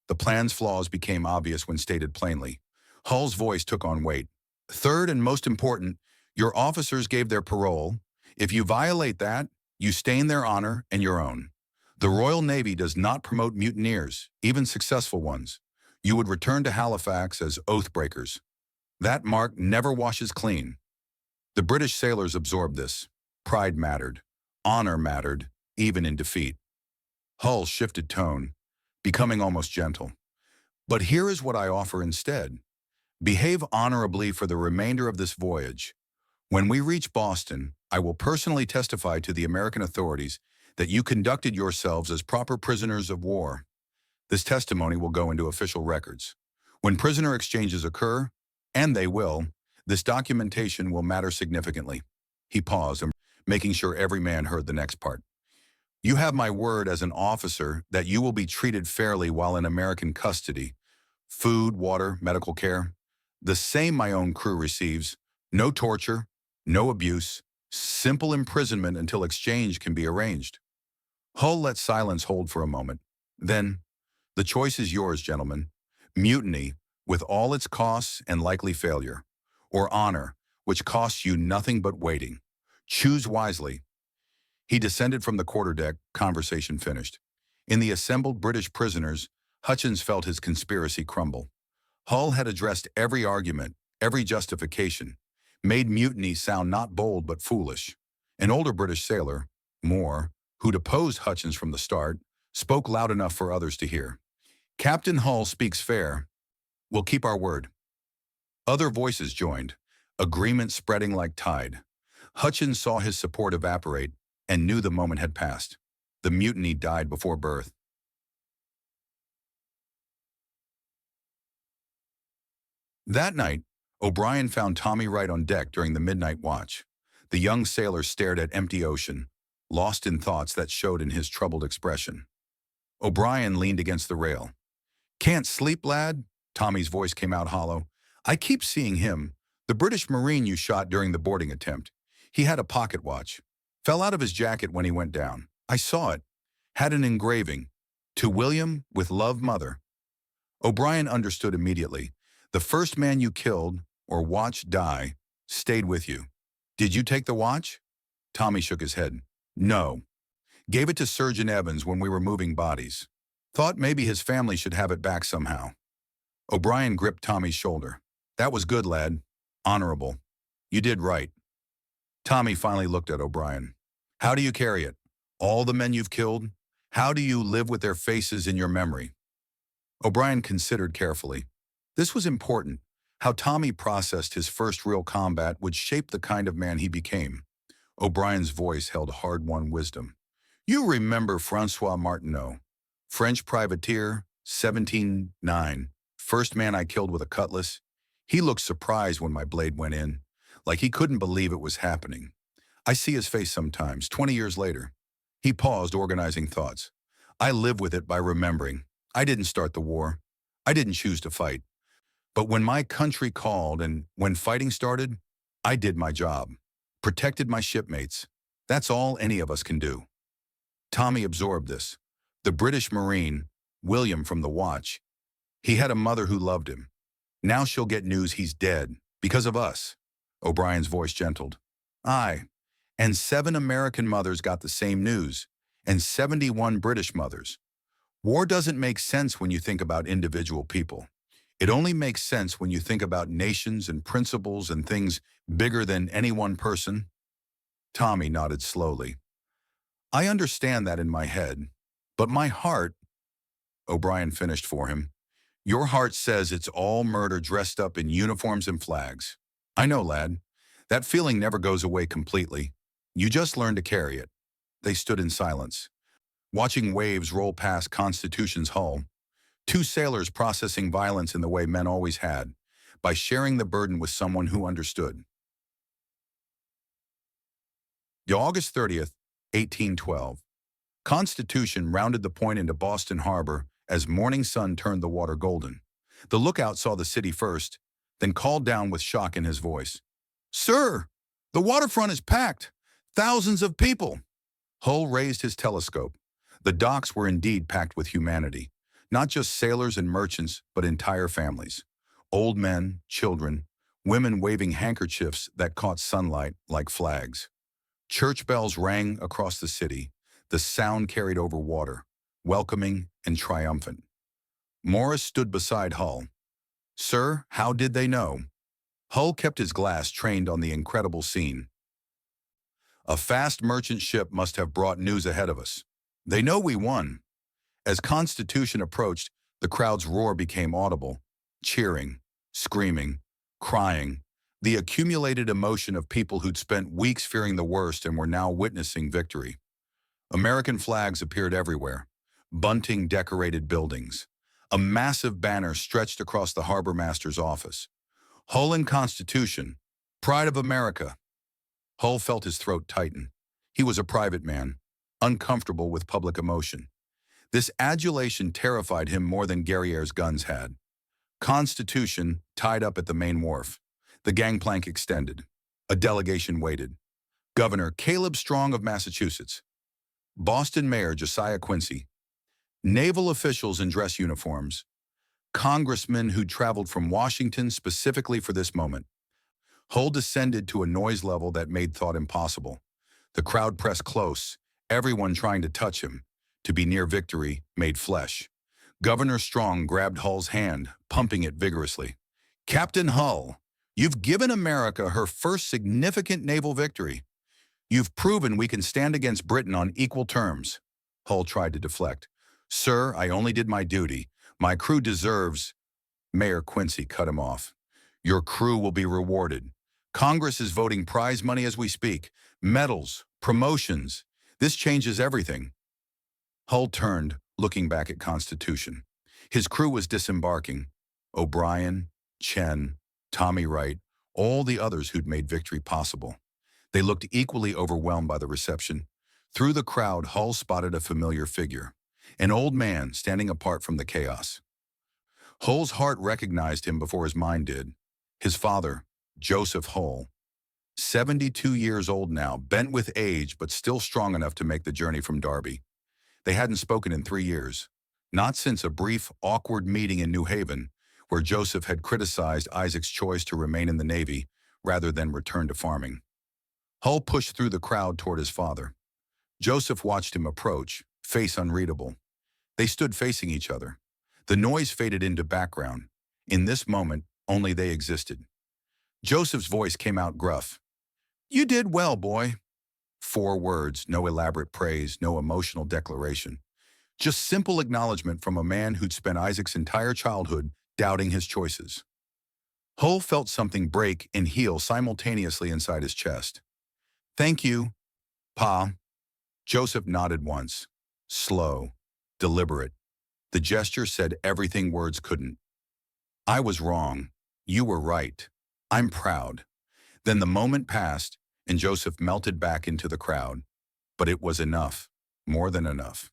The plan's flaws became obvious when stated plainly. Hull's voice took on weight. Third, and most important, your officers gave their parole. If you violate that, you stain their honor and your own. The Royal Navy does not promote mutineers, even successful ones. You would return to Halifax as oath-breakers. That mark never washes clean. The British sailors absorbed this. Pride mattered. Honor mattered, even in defeat. Hull shifted tone, becoming almost gentle. But here is what I offer instead. Behave honorably for the remainder of this voyage. When we reach Boston, I will personally testify to the American authorities that you conducted yourselves as proper prisoners of war. This testimony will go into official records. When prisoner exchanges occur, and they will, this documentation will matter significantly. He paused, making sure every man heard the next part. You have my word as an officer that you will be treated fairly while in American custody. Food, water, medical care. The same my own crew receives. No torture, no abuse, simple imprisonment until exchange can be arranged. Hull let silence hold for a moment. Then, the choice is yours, gentlemen. Mutiny, with all its costs and likely failure. Or honor, which costs you nothing but waiting. Choose wisely. He descended from the quarterdeck, conversation finished. In the assembled British prisoners, Hutchins felt his conspiracy crumble. Hull had addressed every argument, every justification, made mutiny sound not bold but foolish. An older British sailor, Moore, who'd opposed Hutchins from the start, spoke loud enough for others to hear. Captain Hull speaks fair. We'll keep our word. Other voices joined, agreement spreading like tide. Hutchins saw his support evaporate and knew the moment had passed. The mutiny died before birth. That night, O'Brien found Tommy Wright on deck during the midnight watch. The young sailor stared at empty ocean, lost in thoughts that showed in his troubled expression. O'Brien leaned against the rail. Can't sleep, lad? Tommy's voice came out hollow. I keep seeing him, the British Marine you shot during the boarding attempt. He had a pocket watch. Fell out of his jacket when he went down. I saw it. Had an engraving. To William, with love, mother. O'Brien understood immediately. The first man you killed, or watched die, stayed with you. Did you take the watch? Tommy shook his head. No. Gave it to Surgeon Evans when we were moving bodies. Thought maybe his family should have it back somehow. O'Brien gripped Tommy's shoulder. That was good, lad. Honorable. You did right. Tommy finally looked at O'Brien. How do you carry it? All the men you've killed? How do you live with their faces in your memory? O'Brien considered carefully. This was important. How Tommy processed his first real combat would shape the kind of man he became. O'Brien's voice held hard-won wisdom. You remember Francois Martineau, French privateer, 1709, first man I killed with a cutlass. He looked surprised when my blade went in, like he couldn't believe it was happening. I see his face sometimes, 20 years later. He paused, organizing thoughts. I live with it by remembering. I didn't start the war. I didn't choose to fight. But when my country called and when fighting started, I did my job. Protected my shipmates. That's all any of us can do. Tommy absorbed this. The British Marine, William from the watch, he had a mother who loved him. Now she'll get news he's dead, because of us. O'Brien's voice gentled. Aye, and 7 American mothers got the same news, and 71 British mothers. War doesn't make sense when you think about individual people. It only makes sense when you think about nations and principles and things bigger than any one person. Tommy nodded slowly. I understand that in my head, but my heart, O'Brien finished for him. Your heart says it's all murder dressed up in uniforms and flags. I know, lad. That feeling never goes away completely. You just learn to carry it. They stood in silence, watching waves roll past Constitution's hull. 2 sailors processing violence in the way men always had, by sharing the burden with someone who understood. August 30th, 1812. Constitution rounded the point into Boston Harbor as morning sun turned the water golden. The lookout saw the city first, then called down with shock in his voice. Sir, the waterfront is packed. Thousands of people. Hull raised his telescope. The docks were indeed packed with humanity. Not just sailors and merchants, but entire families. Old men, children, women waving handkerchiefs that caught sunlight like flags. Church bells rang across the city. The sound carried over water, welcoming and triumphant. Morris stood beside Hull. Sir, how did they know? Hull kept his glass trained on the incredible scene. A fast merchant ship must have brought news ahead of us. They know we won. As Constitution approached, the crowd's roar became audible. Cheering, screaming, crying. The accumulated emotion of people who'd spent weeks fearing the worst and were now witnessing victory. American flags appeared everywhere. Bunting decorated buildings. A massive banner stretched across the harbor master's office. Hull and Constitution, pride of America. Hull felt his throat tighten. He was a private man, uncomfortable with public emotion. This adulation terrified him more than Guerrière's guns had. Constitution tied up at the main wharf. The gangplank extended. A delegation waited. Governor Caleb Strong of Massachusetts. Boston Mayor Josiah Quincy. Naval officials in dress uniforms. Congressmen who'd traveled from Washington specifically for this moment. Hull descended to a noise level that made thought impossible. The crowd pressed close, everyone trying to touch him. To be near victory made flesh. Governor Strong grabbed Hull's hand, pumping it vigorously. Captain Hull, you've given America her first significant naval victory. You've proven we can stand against Britain on equal terms. Hull tried to deflect. Sir, I only did my duty. My crew deserves... Mayor Quincy cut him off. Your crew will be rewarded. Congress is voting prize money as we speak. Medals, promotions. This changes everything. Hull turned, looking back at Constitution. His crew was disembarking. O'Brien, Chen, Tommy Wright, all the others who'd made victory possible. They looked equally overwhelmed by the reception. Through the crowd, Hull spotted a familiar figure. An old man standing apart from the chaos. Hull's heart recognized him before his mind did. His father, Joseph Hull. 72 years old now, bent with age but still strong enough to make the journey from Derby. They hadn't spoken in 3 years, not since a brief, awkward meeting in New Haven, where Joseph had criticized Isaac's choice to remain in the Navy rather than return to farming. Hull pushed through the crowd toward his father. Joseph watched him approach, face unreadable. They stood facing each other. The noise faded into background. In this moment, only they existed. Joseph's voice came out gruff. You did well, boy. 4 words, no elaborate praise, no emotional declaration. Just simple acknowledgement from a man who'd spent Isaac's entire childhood doubting his choices. Hull felt something break and heal simultaneously inside his chest. Thank you, Pa. Joseph nodded once. Slow, deliberate. The gesture said everything words couldn't. I was wrong. You were right. I'm proud. Then the moment passed, and Joseph melted back into the crowd. But it was enough, more than enough.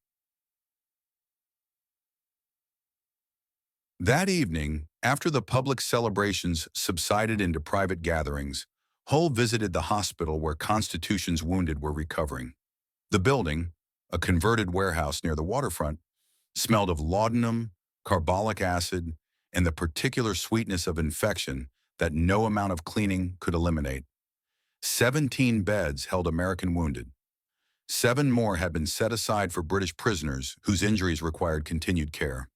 That evening, after the public celebrations subsided into private gatherings, Hull visited the hospital where Constitution's wounded were recovering. The building, a converted warehouse near the waterfront, smelled of laudanum, carbolic acid, and the particular sweetness of infection that no amount of cleaning could eliminate. 17 beds held American wounded. 7 more had been set aside for British prisoners whose injuries required continued care.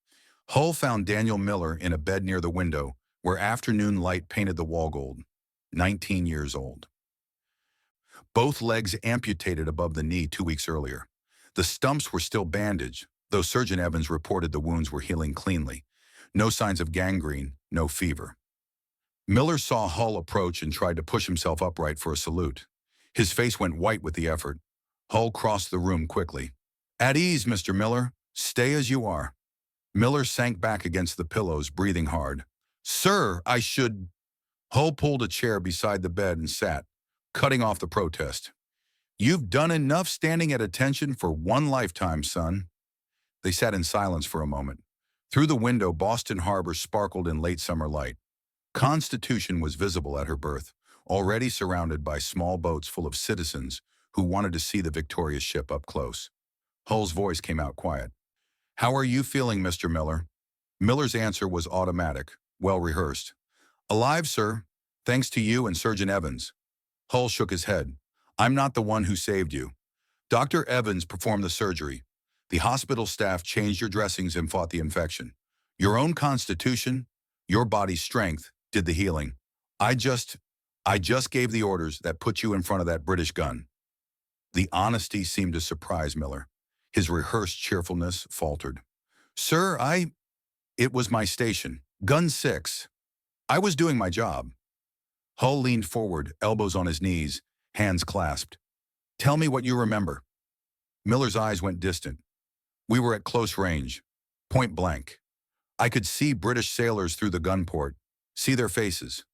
Hull found Daniel Miller in a bed near the window where afternoon light painted the wall gold, 19 years old. Both legs amputated above the knee 2 weeks earlier. The stumps were still bandaged, though Surgeon Evans reported the wounds were healing cleanly. No signs of gangrene, no fever. Miller saw Hull approach and tried to push himself upright for a salute. His face went white with the effort. Hull crossed the room quickly. "At ease, Mr. Miller. Stay as you are." Miller sank back against the pillows, breathing hard. "Sir, I should—" Hull pulled a chair beside the bed and sat, cutting off the protest. "You've done enough standing at attention for one lifetime, son." They sat in silence for a moment. Through the window, Boston Harbor sparkled in late summer light. Constitution was visible at her berth, already surrounded by small boats full of citizens who wanted to see the victorious ship up close. Hull's voice came out quiet. "How are you feeling, Mr. Miller?" Miller's answer was automatic, well-rehearsed. "Alive, sir, thanks to you and Surgeon Evans." Hull shook his head. "I'm not the one who saved you. Dr. Evans performed the surgery. The hospital staff changed your dressings and fought the infection. Your own constitution, your body's strength, did the healing. I just gave the orders that put you in front of that British gun." The honesty seemed to surprise Miller. His rehearsed cheerfulness faltered. "Sir, it was my station. Gun 6. I was doing my job." Hull leaned forward, elbows on his knees, hands clasped. "Tell me what you remember." Miller's eyes went distant. "We were at close range, point blank. I could see British sailors through the gun port, see their faces.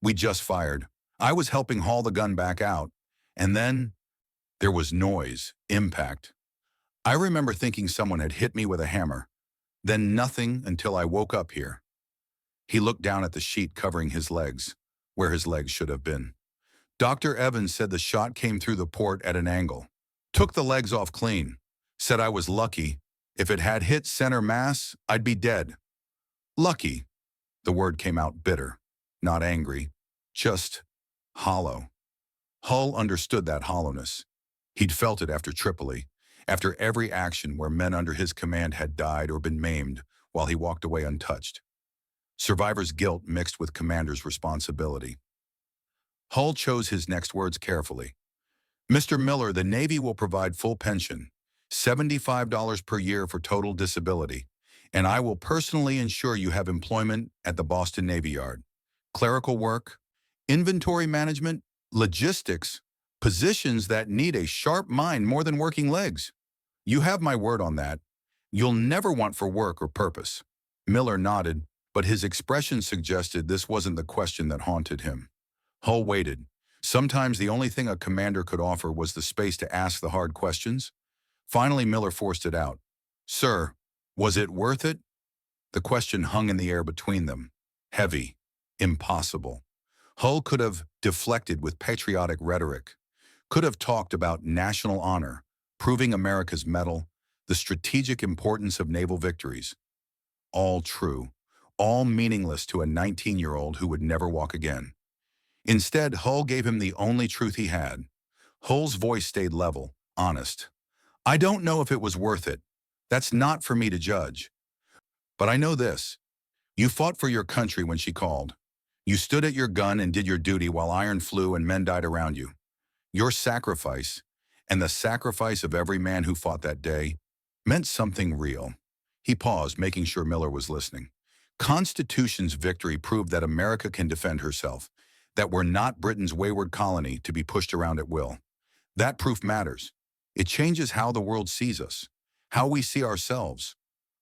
We just fired. I was helping haul the gun back out, and then there was noise, impact. I remember thinking someone had hit me with a hammer, then nothing until I woke up here." He looked down at the sheet covering his legs, where his legs should have been. "Dr. Evans said the shot came through the port at an angle. Took the legs off clean. Said I was lucky. If it had hit center mass, I'd be dead." "Lucky." The word came out bitter, not angry, just hollow. Hull understood that hollowness. He'd felt it after Tripoli, after every action where men under his command had died or been maimed while he walked away untouched. Survivor's guilt mixed with commander's responsibility. Hull chose his next words carefully. "Mr. Miller, the Navy will provide full pension, $75 per year for total disability, and I will personally ensure you have employment at the Boston Navy Yard. Clerical work, inventory management, logistics, positions that need a sharp mind more than working legs. You have my word on that. You'll never want for work or purpose." Miller nodded, but his expression suggested this wasn't the question that haunted him. Hull waited. Sometimes the only thing a commander could offer was the space to ask the hard questions. Finally, Miller forced it out. "Sir, was it worth it?" The question hung in the air between them. Heavy. Impossible. Hull could have deflected with patriotic rhetoric, could have talked about national honor, proving America's mettle, the strategic importance of naval victories. All true, all meaningless to a 19-year-old who would never walk again. Instead, Hull gave him the only truth he had. Hull's voice stayed level, honest. "I don't know if it was worth it. That's not for me to judge. But I know this. You fought for your country when she called. You stood at your gun and did your duty while iron flew and men died around you. Your sacrifice, and the sacrifice of every man who fought that day, meant something real." He paused, making sure Miller was listening. "Constitution's victory proved that America can defend herself, that we're not Britain's wayward colony to be pushed around at will. That proof matters. It changes how the world sees us, how we see ourselves."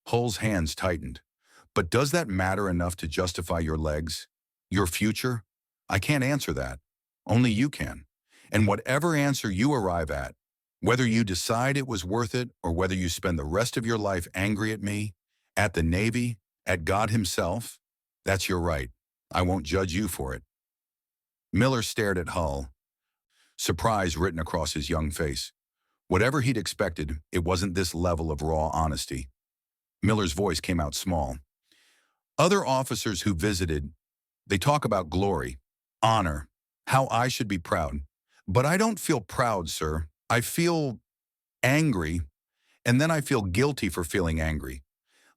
Hull's hands tightened. "But does that matter enough to justify your legs? Your future? I can't answer that. Only you can. And whatever answer you arrive at, whether you decide it was worth it or whether you spend the rest of your life angry at me, at the Navy, at God himself, that's your right. I won't judge you for it." Miller stared at Hull, surprise written across his young face. Whatever he'd expected, it wasn't this level of raw honesty. Miller's voice came out small. Other officers who visited, they talk about glory, honor, how I should be proud. But I don't feel proud, sir. I feel angry, and then I feel guilty for feeling angry.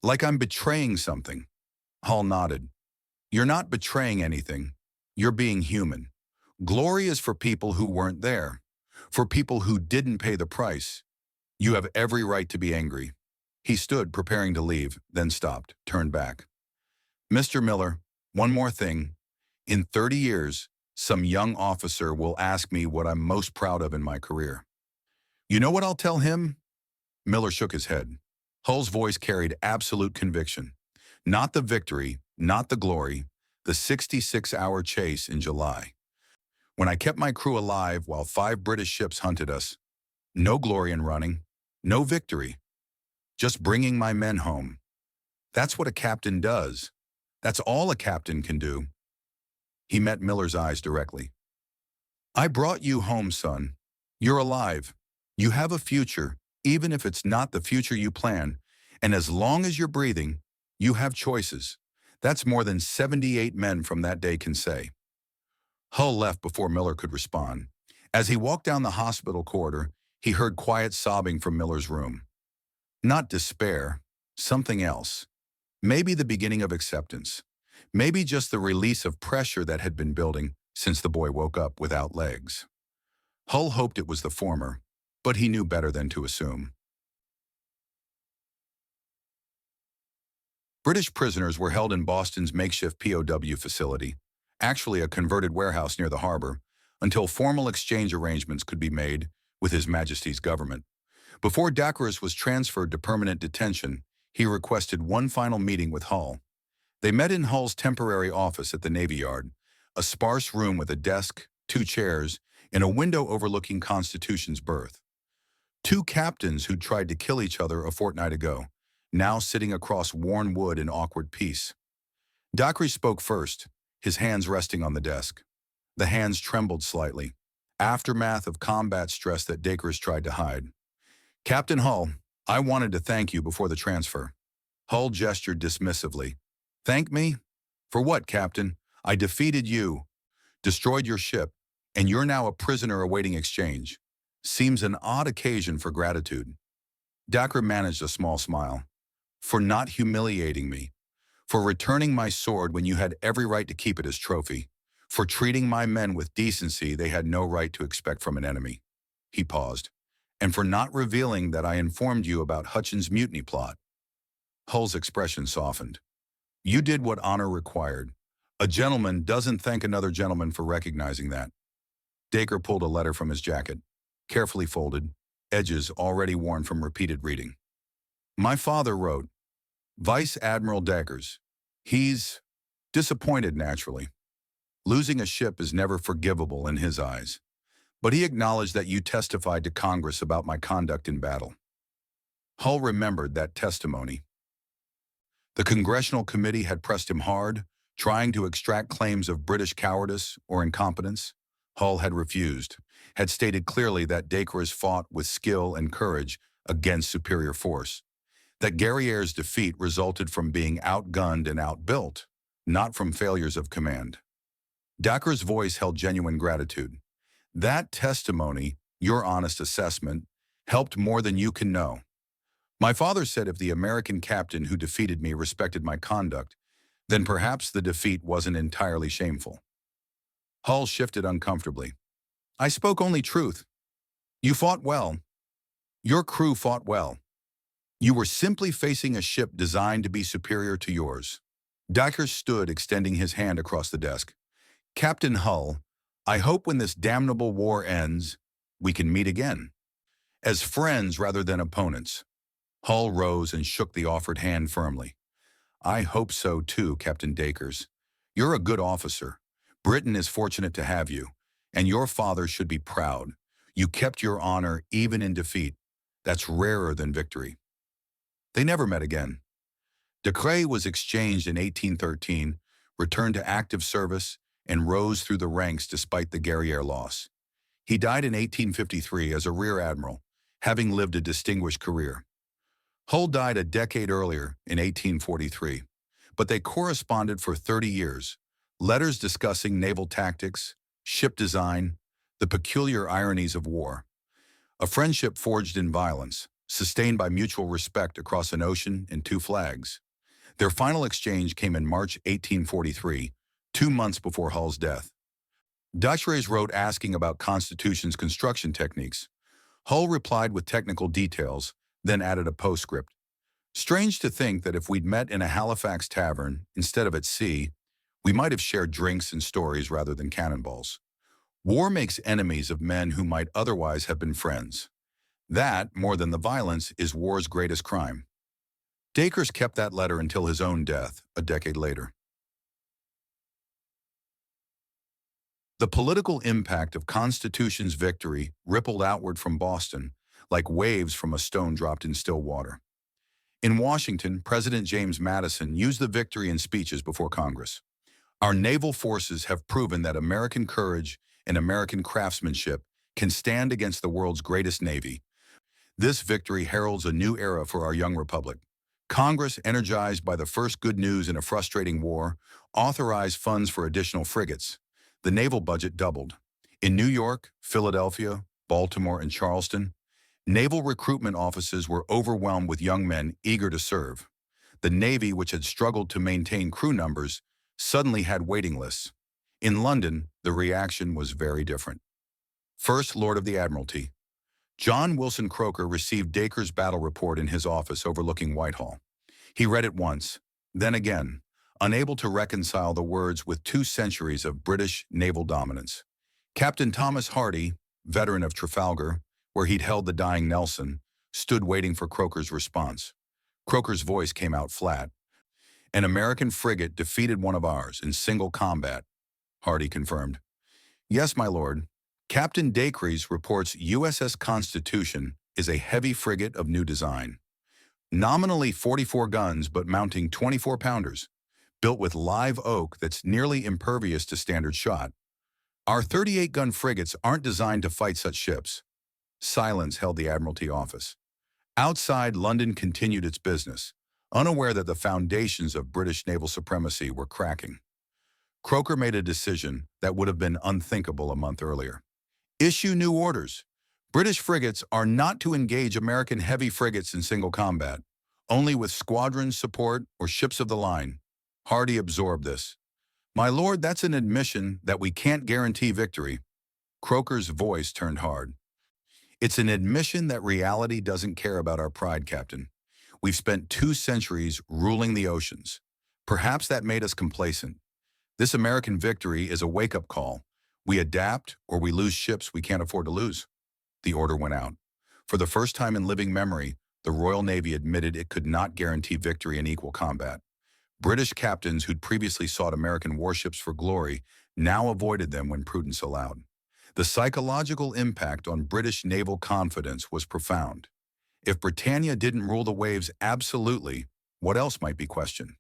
Like I'm betraying something. Hull nodded. You're not betraying anything. You're being human. Glory is for people who weren't there, for people who didn't pay the price. You have every right to be angry. He stood, preparing to leave, then stopped, turned back. Mr. Miller, one more thing. In 30 years, some young officer will ask me what I'm most proud of in my career. You know what I'll tell him? Miller shook his head. Hull's voice carried absolute conviction. Not the victory, not the glory, the 66-hour chase in July. When I kept my crew alive while 5 British ships hunted us. No glory in running, no victory. Just bringing my men home. That's what a captain does. That's all a captain can do. He met Miller's eyes directly. I brought you home, son. You're alive. You have a future, even if it's not the future you plan. And as long as you're breathing, you have choices. That's more than 78 men from that day can say. Hull left before Miller could respond. As he walked down the hospital corridor, he heard quiet sobbing from Miller's room. Not despair, something else. Maybe the beginning of acceptance. Maybe just the release of pressure that had been building since the boy woke up without legs. Hull hoped it was the former, but he knew better than to assume. British prisoners were held in Boston's makeshift POW facility, actually a converted warehouse near the harbor, until formal exchange arrangements could be made with His Majesty's government. Before Dacres was transferred to permanent detention, he requested one final meeting with Hull. They met in Hull's temporary office at the Navy Yard, a sparse room with a desk, 2 chairs, and a window overlooking Constitution's berth. 2 captains who'd tried to kill each other a fortnight ago, now sitting across worn wood in awkward peace. Dacres spoke first, his hands resting on the desk. The hands trembled slightly, aftermath of combat stress that Dacres tried to hide. Captain Hull, I wanted to thank you before the transfer. Hull gestured dismissively. Thank me? For what, Captain? I defeated you, destroyed your ship, and you're now a prisoner awaiting exchange. Seems an odd occasion for gratitude. Dacre managed a small smile. For not humiliating me. For returning my sword when you had every right to keep it as trophy. For treating my men with decency they had no right to expect from an enemy. He paused. And for not revealing that I informed you about Hutchins' mutiny plot. Hull's expression softened. You did what honor required. A gentleman doesn't thank another gentleman for recognizing that. Dacre pulled a letter from his jacket, carefully folded, edges already worn from repeated reading. My father wrote, Vice Admiral Dacres. He's disappointed, naturally. Losing a ship is never forgivable in his eyes. But he acknowledged that you testified to Congress about my conduct in battle. Hull remembered that testimony. The Congressional Committee had pressed him hard, trying to extract claims of British cowardice or incompetence. Hull had refused, had stated clearly that Dacres fought with skill and courage against superior force, that Guerrière's defeat resulted from being outgunned and outbuilt, not from failures of command. Dacre's voice held genuine gratitude. That testimony, your honest assessment, helped more than you can know. My father said if the American captain who defeated me respected my conduct, then perhaps the defeat wasn't entirely shameful. Hull shifted uncomfortably. I spoke only truth. You fought well. Your crew fought well. You were simply facing a ship designed to be superior to yours. Dacre stood, extending his hand across the desk. Captain Hull, I hope when this damnable war ends, we can meet again. As friends rather than opponents. Hull rose and shook the offered hand firmly. I hope so too, Captain Dacres. You're a good officer. Britain is fortunate to have you, and your father should be proud. You kept your honor even in defeat. That's rarer than victory. They never met again. Dacres was exchanged in 1813, returned to active service, and rose through the ranks despite the Guerrière loss. He died in 1853 as a rear admiral, having lived a distinguished career. Hull died a decade earlier in 1843, but they corresponded for 30 years, letters discussing naval tactics, ship design, the peculiar ironies of war. A friendship forged in violence, sustained by mutual respect across an ocean and two flags. Their final exchange came in March 1843, 2 months before Hull's death. Duchrays wrote asking about Constitution's construction techniques. Hull replied with technical details, then added a postscript. Strange to think that if we'd met in a Halifax tavern instead of at sea, we might have shared drinks and stories rather than cannonballs. War makes enemies of men who might otherwise have been friends. That, more than the violence, is war's greatest crime. Dacres kept that letter until his own death, a decade later. The political impact of Constitution's victory rippled outward from Boston, like waves from a stone dropped in still water. In Washington, President James Madison used the victory in speeches before Congress. Our naval forces have proven that American courage and American craftsmanship can stand against the world's greatest navy. This victory heralds a new era for our young republic. Congress, energized by the first good news in a frustrating war, authorized funds for additional frigates. The naval budget doubled. In New York, Philadelphia, Baltimore, and Charleston, naval recruitment offices were overwhelmed with young men eager to serve. The Navy, which had struggled to maintain crew numbers, suddenly had waiting lists. In London, the reaction was very different. First Lord of the Admiralty, John Wilson Croker received Dacres' battle report in his office overlooking Whitehall. He read it once, then again, unable to reconcile the words with 2 centuries of British naval dominance. Captain Thomas Hardy, veteran of Trafalgar, where he'd held the dying Nelson, stood waiting for Croker's response. Croker's voice came out flat. An American frigate defeated one of ours in single combat, Hardy confirmed. Yes, my lord. Captain Dacres reports USS Constitution is a heavy frigate of new design. Nominally 44 guns but mounting 24-pounders, built with live oak that's nearly impervious to standard shot. Our 38-gun frigates aren't designed to fight such ships. Silence held the Admiralty office. Outside, London continued its business, unaware that the foundations of British naval supremacy were cracking. Croker made a decision that would have been unthinkable a month earlier. Issue new orders. British frigates are not to engage American heavy frigates in single combat, only with squadron support or ships of the line. Hardy absorbed this. My lord, that's an admission that we can't guarantee victory. Croker's voice turned hard. It's an admission that reality doesn't care about our pride, Captain. We've spent 2 centuries ruling the oceans. Perhaps that made us complacent. This American victory is a wake-up call. We adapt or we lose ships we can't afford to lose. The order went out. For the first time in living memory, the Royal Navy admitted it could not guarantee victory in equal combat. British captains who'd previously sought American warships for glory now avoided them when prudence allowed. The psychological impact on British naval confidence was profound. If Britannia didn't rule the waves absolutely, what else might be questioned?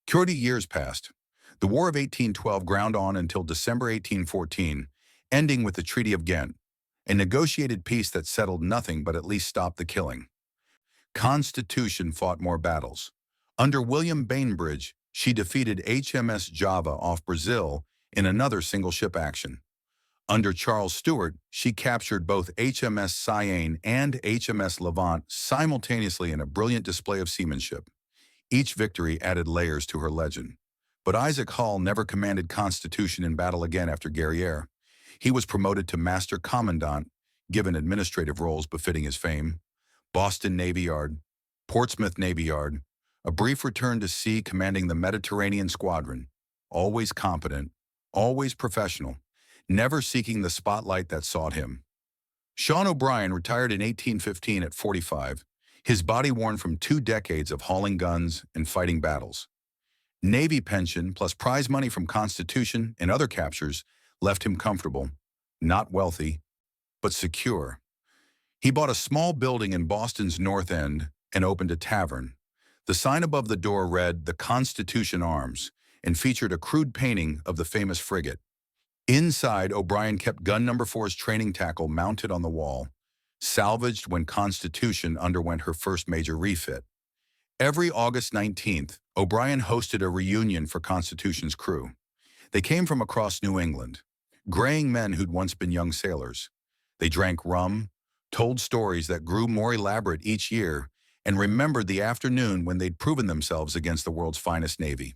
30 years passed. The War of 1812 ground on until December 1814, ending with the Treaty of Ghent, a negotiated peace that settled nothing but at least stopped the killing. Constitution fought more battles. Under William Bainbridge, she defeated HMS Java off Brazil in another single-ship action. Under Charles Stuart, she captured both HMS Cyane and HMS Levant simultaneously in a brilliant display of seamanship. Each victory added layers to her legend. But Isaac Hull never commanded Constitution in battle again after Guerrière. He was promoted to Master Commandant, given administrative roles befitting his fame. Boston Navy Yard, Portsmouth Navy Yard, a brief return to sea commanding the Mediterranean Squadron, always competent, always professional, never seeking the spotlight that sought him. Sean O'Brien retired in 1815 at 45, his body worn from 2 decades of hauling guns and fighting battles. Navy pension plus prize money from Constitution and other captures left him comfortable, not wealthy, but secure. He bought a small building in Boston's North End and opened a tavern. The sign above the door read "The Constitution Arms" and featured a crude painting of the famous frigate. Inside, O'Brien kept gun number 4's training tackle mounted on the wall, salvaged when Constitution underwent her first major refit. Every August 19th, O'Brien hosted a reunion for Constitution's crew. They came from across New England, graying men who'd once been young sailors. They drank rum, told stories that grew more elaborate each year, and remembered the afternoon when they'd proven themselves against the world's finest navy.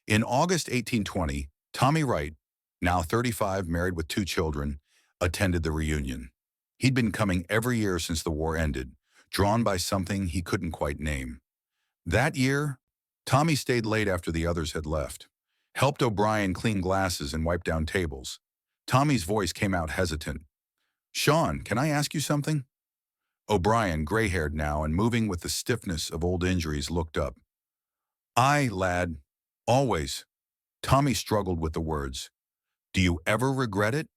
In August 1820, Tommy Wright, now 35, married with 2 children, attended the reunion. He'd been coming every year since the war ended, drawn by something he couldn't quite name. That year, Tommy stayed late after the others had left, helped O'Brien clean glasses and wipe down tables. Tommy's voice came out hesitant. "Sean, can I ask you something?" O'Brien, gray-haired now and moving with the stiffness of old injuries, looked up. "Aye, lad. Always." Tommy struggled with the words. "Do you ever regret it?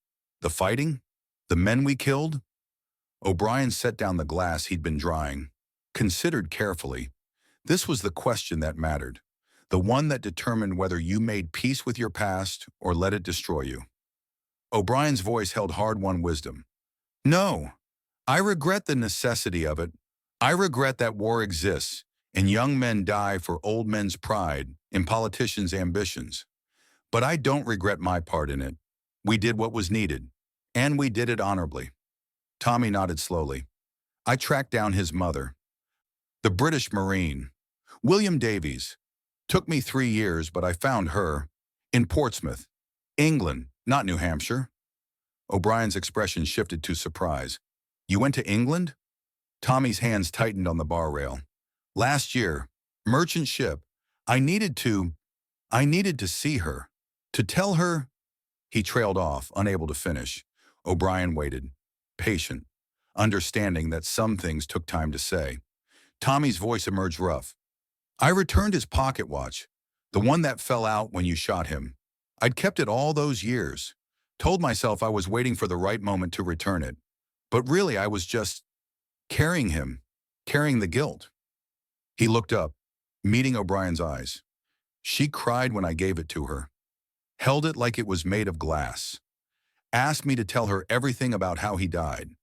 The fighting? The men we killed?" O'Brien set down the glass he'd been drying, considered carefully. This was the question that mattered, the one that determined whether you made peace with your past or let it destroy you. O'Brien's voice held hard-won wisdom. "No, I regret the necessity of it. I regret that war exists, and young men die for old men's pride and politicians' ambitions. But I don't regret my part in it. We did what was needed, and we did it honorably." Tommy nodded slowly. "I tracked down his mother. The British Marine, William Davies. Took me 3 years, but I found her in Portsmouth, England, not New Hampshire." O'Brien's expression shifted to surprise. "You went to England?" Tommy's hands tightened on the bar rail. "Last year, merchant ship. I needed to see her, to tell her." He trailed off, unable to finish. O'Brien waited, patient, understanding that some things took time to say. Tommy's voice emerged rough. "I returned his pocket watch, the one that fell out when you shot him. I'd kept it all those years. Told myself I was waiting for the right moment to return it. But really I was just carrying him, carrying the guilt." He looked up, meeting O'Brien's eyes. "She cried when I gave it to her. Held it like it was made of glass. Asked me to tell her everything about how he died.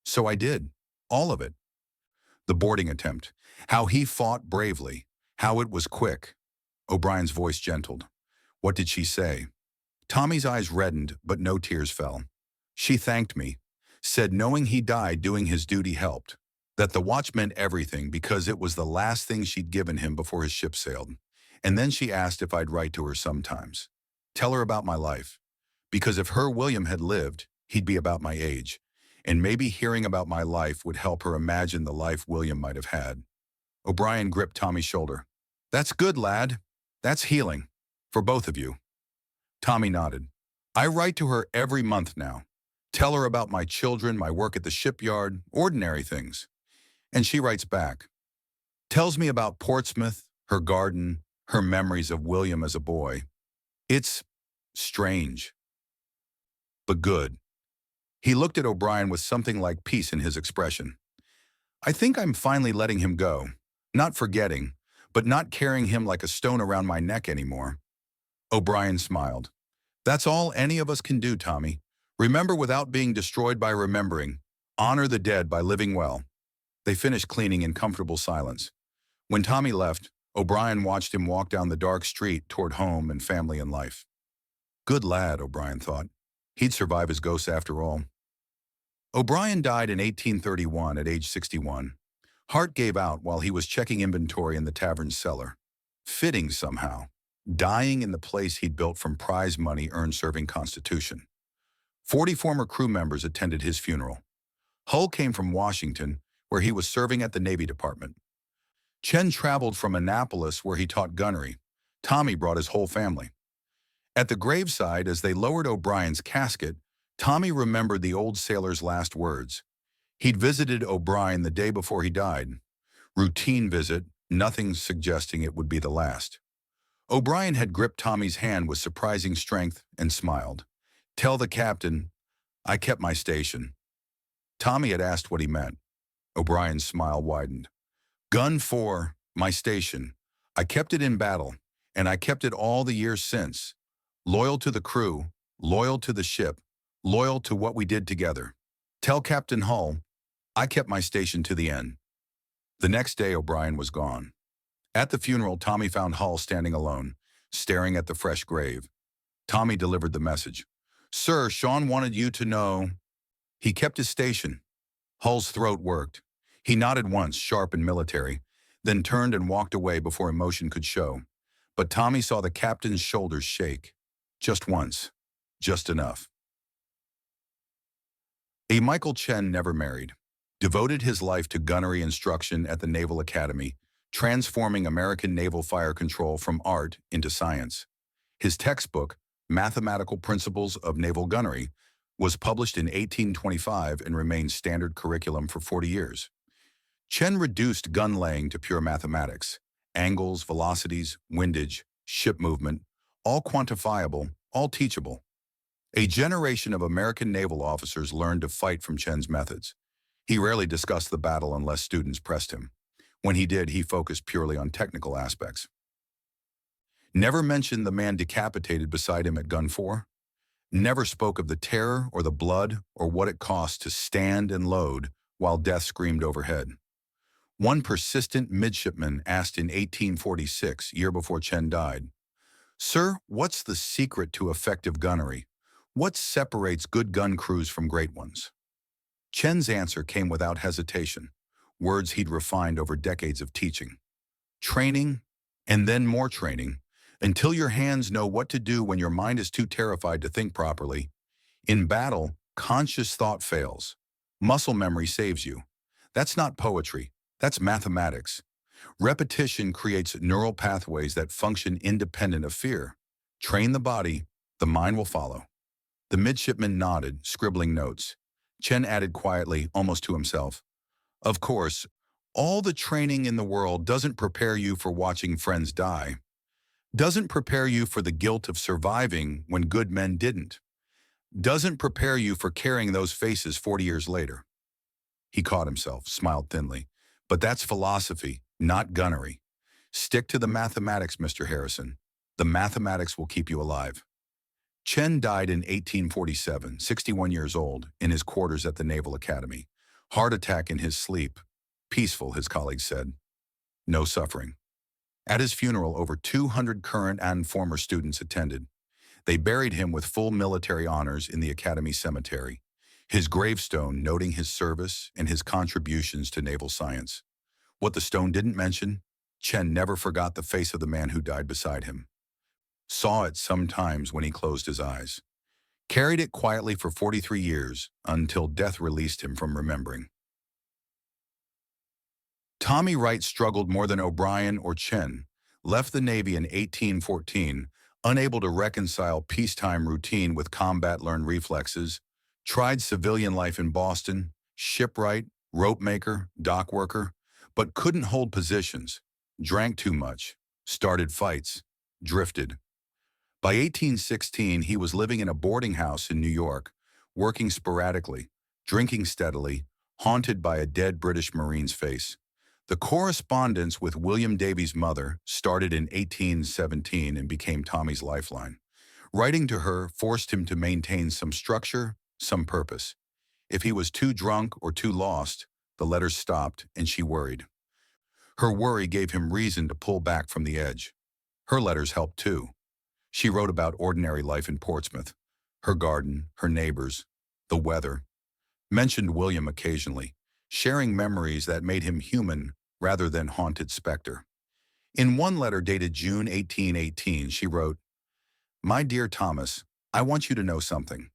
So I did, all of it. The boarding attempt, how he fought bravely, how it was quick." O'Brien's voice gentled. "What did she say?" Tommy's eyes reddened, but no tears fell. "She thanked me, said knowing he died doing his duty helped, that the watch meant everything because it was the last thing she'd given him before his ship sailed. And then she asked if I'd write to her sometimes. Tell her about my life. Because if her William had lived, he'd be about my age. And maybe hearing about my life would help her imagine the life William might have had." O'Brien gripped Tommy's shoulder. "That's good, lad. That's healing. For both of you." Tommy nodded. "I write to her every month now. Tell her about my children, my work at the shipyard, ordinary things. And she writes back. Tells me about Portsmouth, her garden, her memories of William as a boy. It's strange, but good." He looked at O'Brien with something like peace in his expression. "I think I'm finally letting him go. Not forgetting, but not carrying him like a stone around my neck anymore." O'Brien smiled. "That's all any of us can do, Tommy. Remember without being destroyed by remembering. Honor the dead by living well." They finished cleaning in comfortable silence. When Tommy left, O'Brien watched him walk down the dark street toward home and family and life. Good lad, O'Brien thought. He'd survive his ghosts after all. O'Brien died in 1831 at age 61. Heart gave out while he was checking inventory in the tavern's cellar. Fitting somehow. Dying in the place he'd built from prize money earned serving Constitution. 40 former crew members attended his funeral. Hull came from Washington, where he was serving at the Navy Department. Chen traveled from Annapolis, where he taught gunnery. Tommy brought his whole family. At the graveside, as they lowered O'Brien's casket, Tommy remembered the old sailor's last words. He'd visited O'Brien the day before he died. Routine visit, nothing suggesting it would be the last. O'Brien had gripped Tommy's hand with surprising strength and smiled. Tell the captain, I kept my station. Tommy had asked what he meant. O'Brien's smile widened. Gun 4, My station. I kept it in battle, and I kept it all the years since. Loyal to the crew, loyal to the ship, loyal to what we did together. Tell Captain Hull, I kept my station to the end. The next day, O'Brien was gone. At the funeral, Tommy found Hull standing alone, staring at the fresh grave. Tommy delivered the message. Sir, Sean wanted you to know. He kept his station. Hull's throat worked. He nodded once, sharp and military, then turned and walked away before emotion could show. But Tommy saw the captain's shoulders shake. Just once. Just enough. A. Michael Chen never married. Devoted his life to gunnery instruction at the Naval Academy, transforming American naval fire control from art into science. His textbook, Mathematical Principles of Naval Gunnery, was published in 1825 and remained standard curriculum for 40 years. Chen reduced gun laying to pure mathematics. Angles, velocities, windage, ship movement, all quantifiable, all teachable. A generation of American naval officers learned to fight from Chen's methods. He rarely discussed the battle unless students pressed him. When he did, he focused purely on technical aspects. Never mentioned the man decapitated beside him at Gun 4. Never spoke of the terror or the blood or what it cost to stand and load while death screamed overhead. One persistent midshipman asked in 1846, year before Chen died, Sir, what's the secret to effective gunnery? What separates good gun crews from great ones? Chen's answer came without hesitation, words he'd refined over decades of teaching. Training, and then more training, until your hands know what to do when your mind is too terrified to think properly. In battle, conscious thought fails. Muscle memory saves you. That's not poetry. That's mathematics. Repetition creates neural pathways that function independent of fear. Train the body, the mind will follow. The midshipman nodded, scribbling notes. Chen added quietly, almost to himself, Of course, all the training in the world doesn't prepare you for watching friends die. Doesn't prepare you for the guilt of surviving when good men didn't. Doesn't prepare you for carrying those faces 40 years later. He caught himself, smiled thinly. But that's philosophy, not gunnery. Stick to the mathematics, Mr. Harrison. The mathematics will keep you alive. Chen died in 1847, 61 years old, in his quarters at the Naval Academy. Heart attack in his sleep. Peaceful, his colleagues said. No suffering. At his funeral, over 200 current and former students attended. They buried him with full military honors in the Academy Cemetery, his gravestone noting his service and his contributions to naval science. What the stone didn't mention, Chen never forgot the face of the man who died beside him. Saw it sometimes when he closed his eyes. Carried it quietly for 43 years until death released him from remembering. Tommy Wright struggled more than O'Brien or Chen, left the Navy in 1814, unable to reconcile peacetime routine with combat-learned reflexes, tried civilian life in Boston, shipwright, rope maker, dock worker, but couldn't hold positions, drank too much, started fights, drifted. By 1816, he was living in a boarding house in New York, working sporadically, drinking steadily, haunted by a dead British Marine's face. The correspondence with William Davy's mother started in 1817 and became Tommy's lifeline. Writing to her forced him to maintain some structure, some purpose. If he was too drunk or too lost, the letters stopped and she worried. Her worry gave him reason to pull back from the edge. Her letters helped too. She wrote about ordinary life in Portsmouth, her garden, her neighbors, the weather. Mentioned William occasionally, sharing memories that made him human rather than haunted specter. In one letter dated June 1818, she wrote, My dear Thomas, I want you to know something.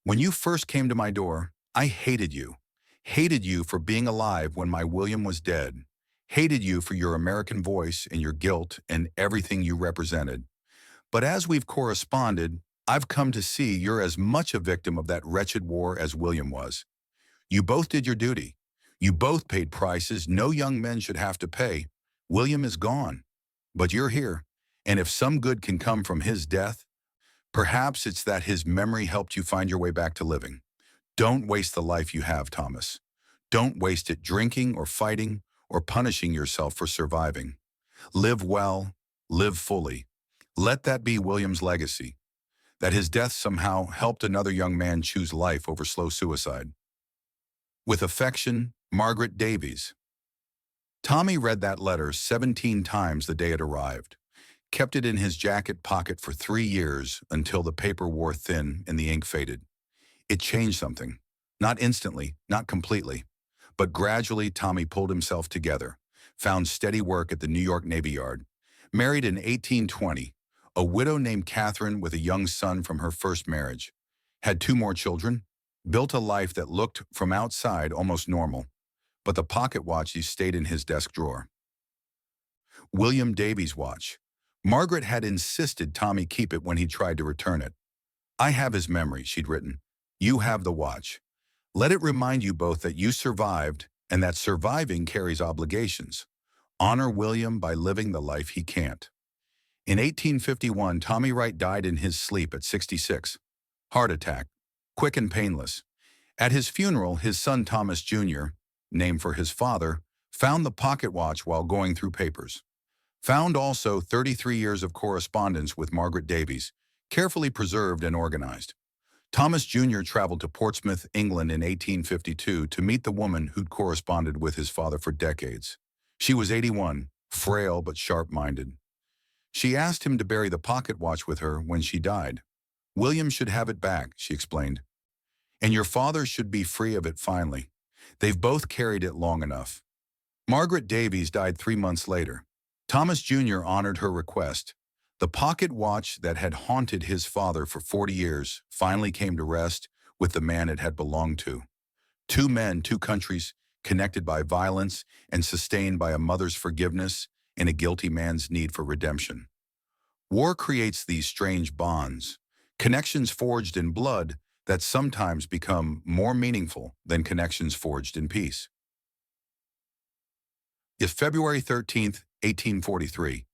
When you first came to my door, I hated you for being alive when my William was dead, hated you for your American voice and your guilt and everything you represented. But as we've corresponded, I've come to see you're as much a victim of that wretched war as William was. You both did your duty. You both paid prices no young men should have to pay. William is gone, but you're here. And if some good can come from his death, perhaps it's that his memory helped you find your way back to living. Don't waste the life you have, Thomas. Don't waste it drinking or fighting or punishing yourself for surviving. Live well, live fully. Let that be William's legacy, that his death somehow helped another young man choose life over slow suicide. With affection, Margaret Davies. Tommy read that letter 17 times the day it arrived, kept it in his jacket pocket for 3 years until the paper wore thin and the ink faded. It changed something. Not instantly, not completely, but gradually Tommy pulled himself together, found steady work at the New York Navy Yard, married in 1820, a widow named Catherine with a young son from her first marriage, had 2 more children, built a life that looked from outside almost normal, but the pocket watch he stayed in his desk drawer. William Davies' watch. Margaret had insisted Tommy keep it when he tried to return it. I have his memory, she'd written. You have the watch. Let it remind you both that you survived and that surviving carries obligations. Honor William by living the life he can't. In 1851, Tommy Wright died in his sleep at 66. Heart attack, quick and painless. At his funeral, his son Thomas Jr., named for his father, found the pocket watch while going through papers. Found also 33 years of correspondence with Margaret Davies, carefully preserved and organized. Thomas Jr. traveled to Portsmouth, England in 1852 to meet the woman who'd corresponded with his father for decades. She was 81, frail but sharp-minded. She asked him to bury the pocket watch with her when she died. William should have it back, she explained. And your father should be free of it finally. They've both carried it long enough. Margaret Davies died 3 months later. Thomas Jr. honored her request. The pocket watch that had haunted his father for 40 years finally came to rest with the man it had belonged to. 2 men, 2 countries, connected by violence and sustained by a mother's forgiveness and a guilty man's need for redemption. War creates these strange bonds, connections forged in blood that sometimes become more meaningful than connections forged in peace. If February 13th, 1843,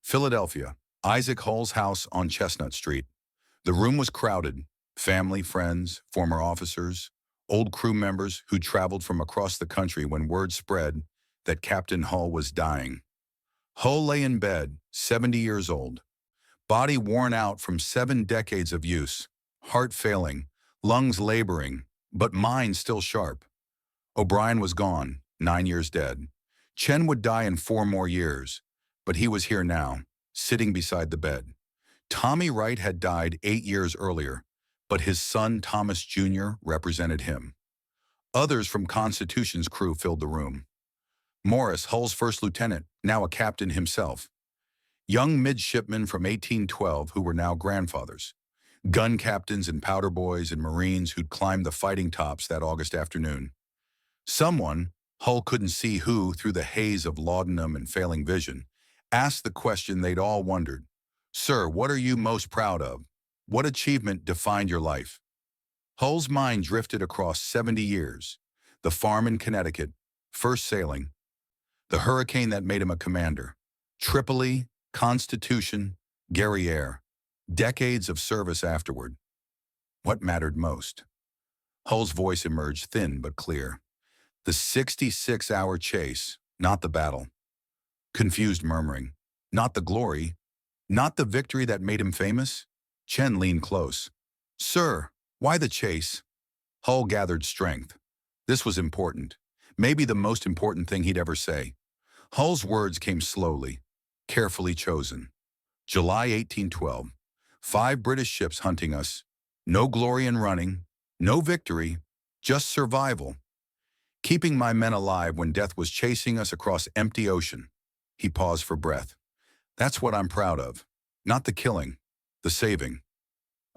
Philadelphia, Isaac Hull's house on Chestnut Street. The room was crowded, family, friends, former officers, old crew members who traveled from across the country when word spread that Captain Hull was dying. Hull lay in bed, 70 years old, body worn out from 7 decades of use, heart failing, lungs laboring, but mind still sharp. O'Brien was gone, 9 years dead. Chen would die in 4 more years, but he was here now, sitting beside the bed. Tommy Wright had died 8 years earlier, but his son Thomas Jr. represented him. Others from Constitution's crew filled the room. Morris, Hull's first lieutenant, now a captain himself. Young midshipmen from 1812 who were now grandfathers. Gun captains and powder boys and Marines who'd climbed the fighting tops that August afternoon. Someone, Hull couldn't see who through the haze of laudanum and failing vision, asked the question they'd all wondered. Sir, what are you most proud of? What achievement defined your life? Hull's mind drifted across 70 years. The farm in Connecticut, first sailing. The hurricane that made him a commander. Tripoli, Constitution, Guerrière. Decades of service afterward. What mattered most? Hull's voice emerged thin but clear. The 66-hour chase, not the battle. Confused murmuring. Not the glory. Not the victory that made him famous. Chen leaned close. Sir, why the chase? Hull gathered strength. This was important. Maybe the most important thing he'd ever say. Hull's words came slowly, carefully chosen. July 1812. 5 British ships hunting us. No glory in running. No victory. Just survival. Keeping my men alive when death was chasing us across empty ocean. He paused for breath. That's what I'm proud of. Not the killing, the saving.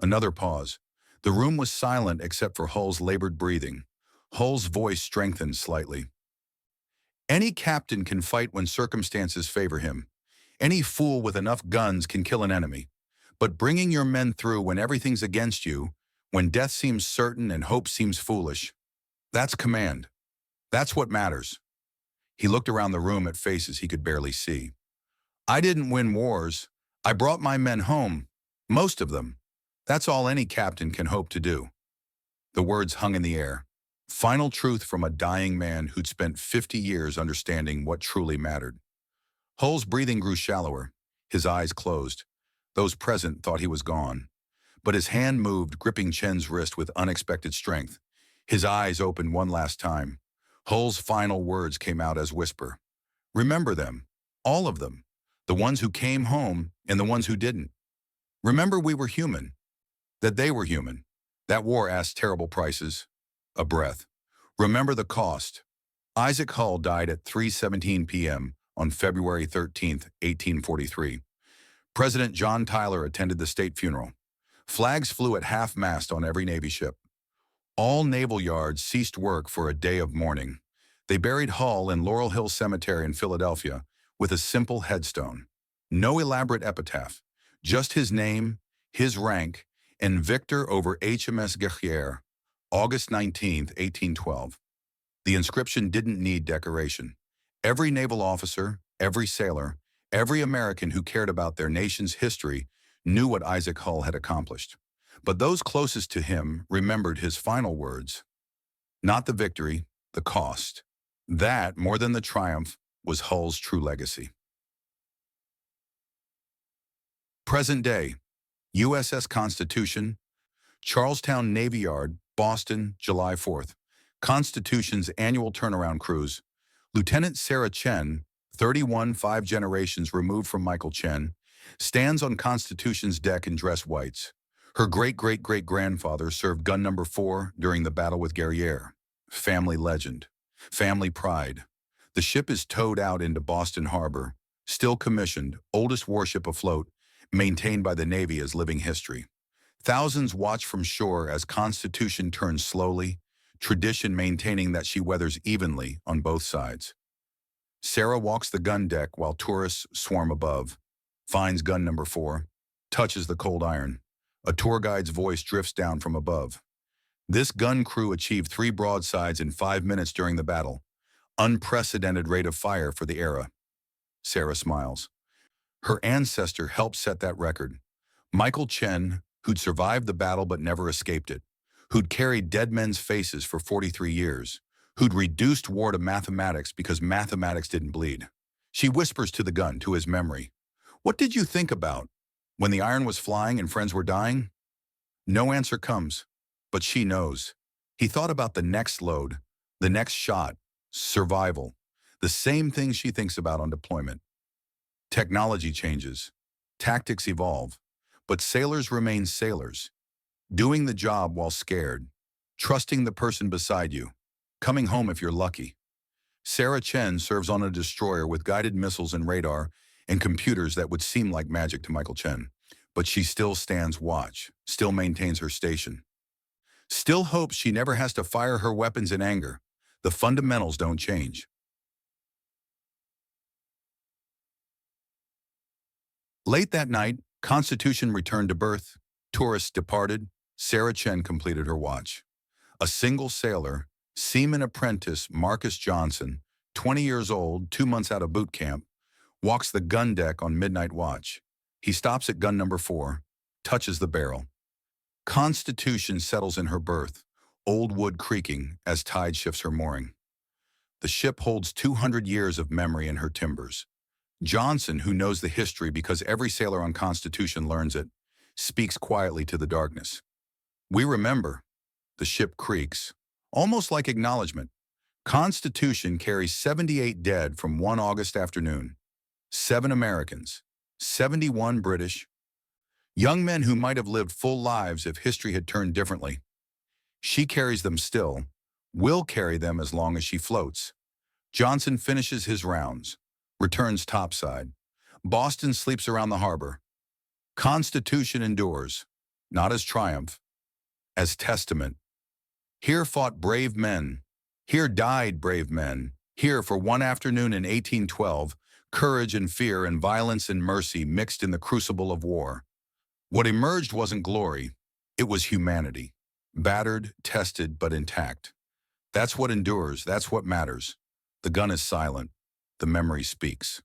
Another pause. The room was silent except for Hull's labored breathing. Hull's voice strengthened slightly. Any captain can fight when circumstances favor him. Any fool with enough guns can kill an enemy. But bringing your men through when everything's against you, when death seems certain and hope seems foolish, that's command. That's what matters. He looked around the room at faces he could barely see. I didn't win wars. I brought my men home. Most of them. That's all any captain can hope to do. The words hung in the air. Final truth from a dying man who'd spent 50 years understanding what truly mattered. Hull's breathing grew shallower. His eyes closed. Those present thought he was gone. But his hand moved, gripping Chen's wrist with unexpected strength. His eyes opened one last time. Hull's final words came out as whisper. Remember them. All of them. The ones who came home and the ones who didn't. Remember we were human. That they were human. That war asked terrible prices. A breath. Remember the cost. Isaac Hull died at 3:17 p.m. on February 13, 1843. President John Tyler attended the state funeral. Flags flew at half-mast on every Navy ship. All naval yards ceased work for a day of mourning. They buried Hull in Laurel Hill Cemetery in Philadelphia with a simple headstone. No elaborate epitaph, just his name, his rank, and victor over HMS Guerrière, August 19, 1812. The inscription didn't need decoration. Every naval officer, every sailor, every American who cared about their nation's history knew what Isaac Hull had accomplished. But those closest to him remembered his final words. Not the victory, the cost. That, more than the triumph, was Hull's true legacy. Present day, USS Constitution, Charlestown Navy Yard, Boston, July 4th. Constitution's annual turnaround cruise. Lieutenant Sarah Chen, 31 5 generations removed from Michael Chen, stands on Constitution's deck in dress whites. Her great-great-great-grandfather served gun number 4 during the battle with Guerrière. Family legend. Family pride. The ship is towed out into Boston Harbor, still commissioned, oldest warship afloat, maintained by the Navy as living history. Thousands watch from shore as Constitution turns slowly, tradition maintaining that she weathers evenly on both sides. Sarah walks the gun deck while tourists swarm above, finds gun number 4, touches the cold iron. A tour guide's voice drifts down from above. This gun crew achieved 3 broadsides in 5 minutes during the battle. Unprecedented rate of fire for the era. Sarah smiles. Her ancestor helped set that record. Michael Chen, who'd survived the battle but never escaped it, who'd carried dead men's faces for 43 years, who'd reduced war to mathematics because mathematics didn't bleed. She whispers to the gun, to his memory. What did you think about when the iron was flying and friends were dying? No answer comes, but she knows. He thought about the next load, the next shot, survival, the same thing she thinks about on deployment. Technology changes, tactics evolve, but sailors remain sailors, doing the job while scared, trusting the person beside you, coming home if you're lucky. Sarah Chen serves on a destroyer with guided missiles and radar and computers that would seem like magic to Michael Chen, but she still stands watch, still maintains her station, still hopes she never has to fire her weapons in anger. The fundamentals don't change. Late that night, Constitution returned to berth, tourists departed, Sarah Chen completed her watch. A single sailor, seaman apprentice Marcus Johnson, 20 years old, 2 months out of boot camp, walks the gun deck on midnight watch. He stops at gun number 4, touches the barrel. Constitution settles in her berth, old wood creaking as tide shifts her mooring. The ship holds 200 years of memory in her timbers. Johnson, who knows the history because every sailor on Constitution learns it, speaks quietly to the darkness. We remember. The ship creaks, almost like acknowledgement. Constitution carries 78 dead from one August afternoon. 7 Americans, 71 British. Young men who might have lived full lives if history had turned differently. She carries them still, will carry them as long as she floats. Johnson finishes his rounds, returns topside. Boston sleeps around the harbor. Constitution endures, not as triumph, as testament. Here fought brave men. Here died brave men. Here, for one afternoon in 1812, courage and fear and violence and mercy mixed in the crucible of war. What emerged wasn't glory, it was humanity. Battered, tested, but intact. That's what endures, that's what matters. The gun is silent. The memory speaks.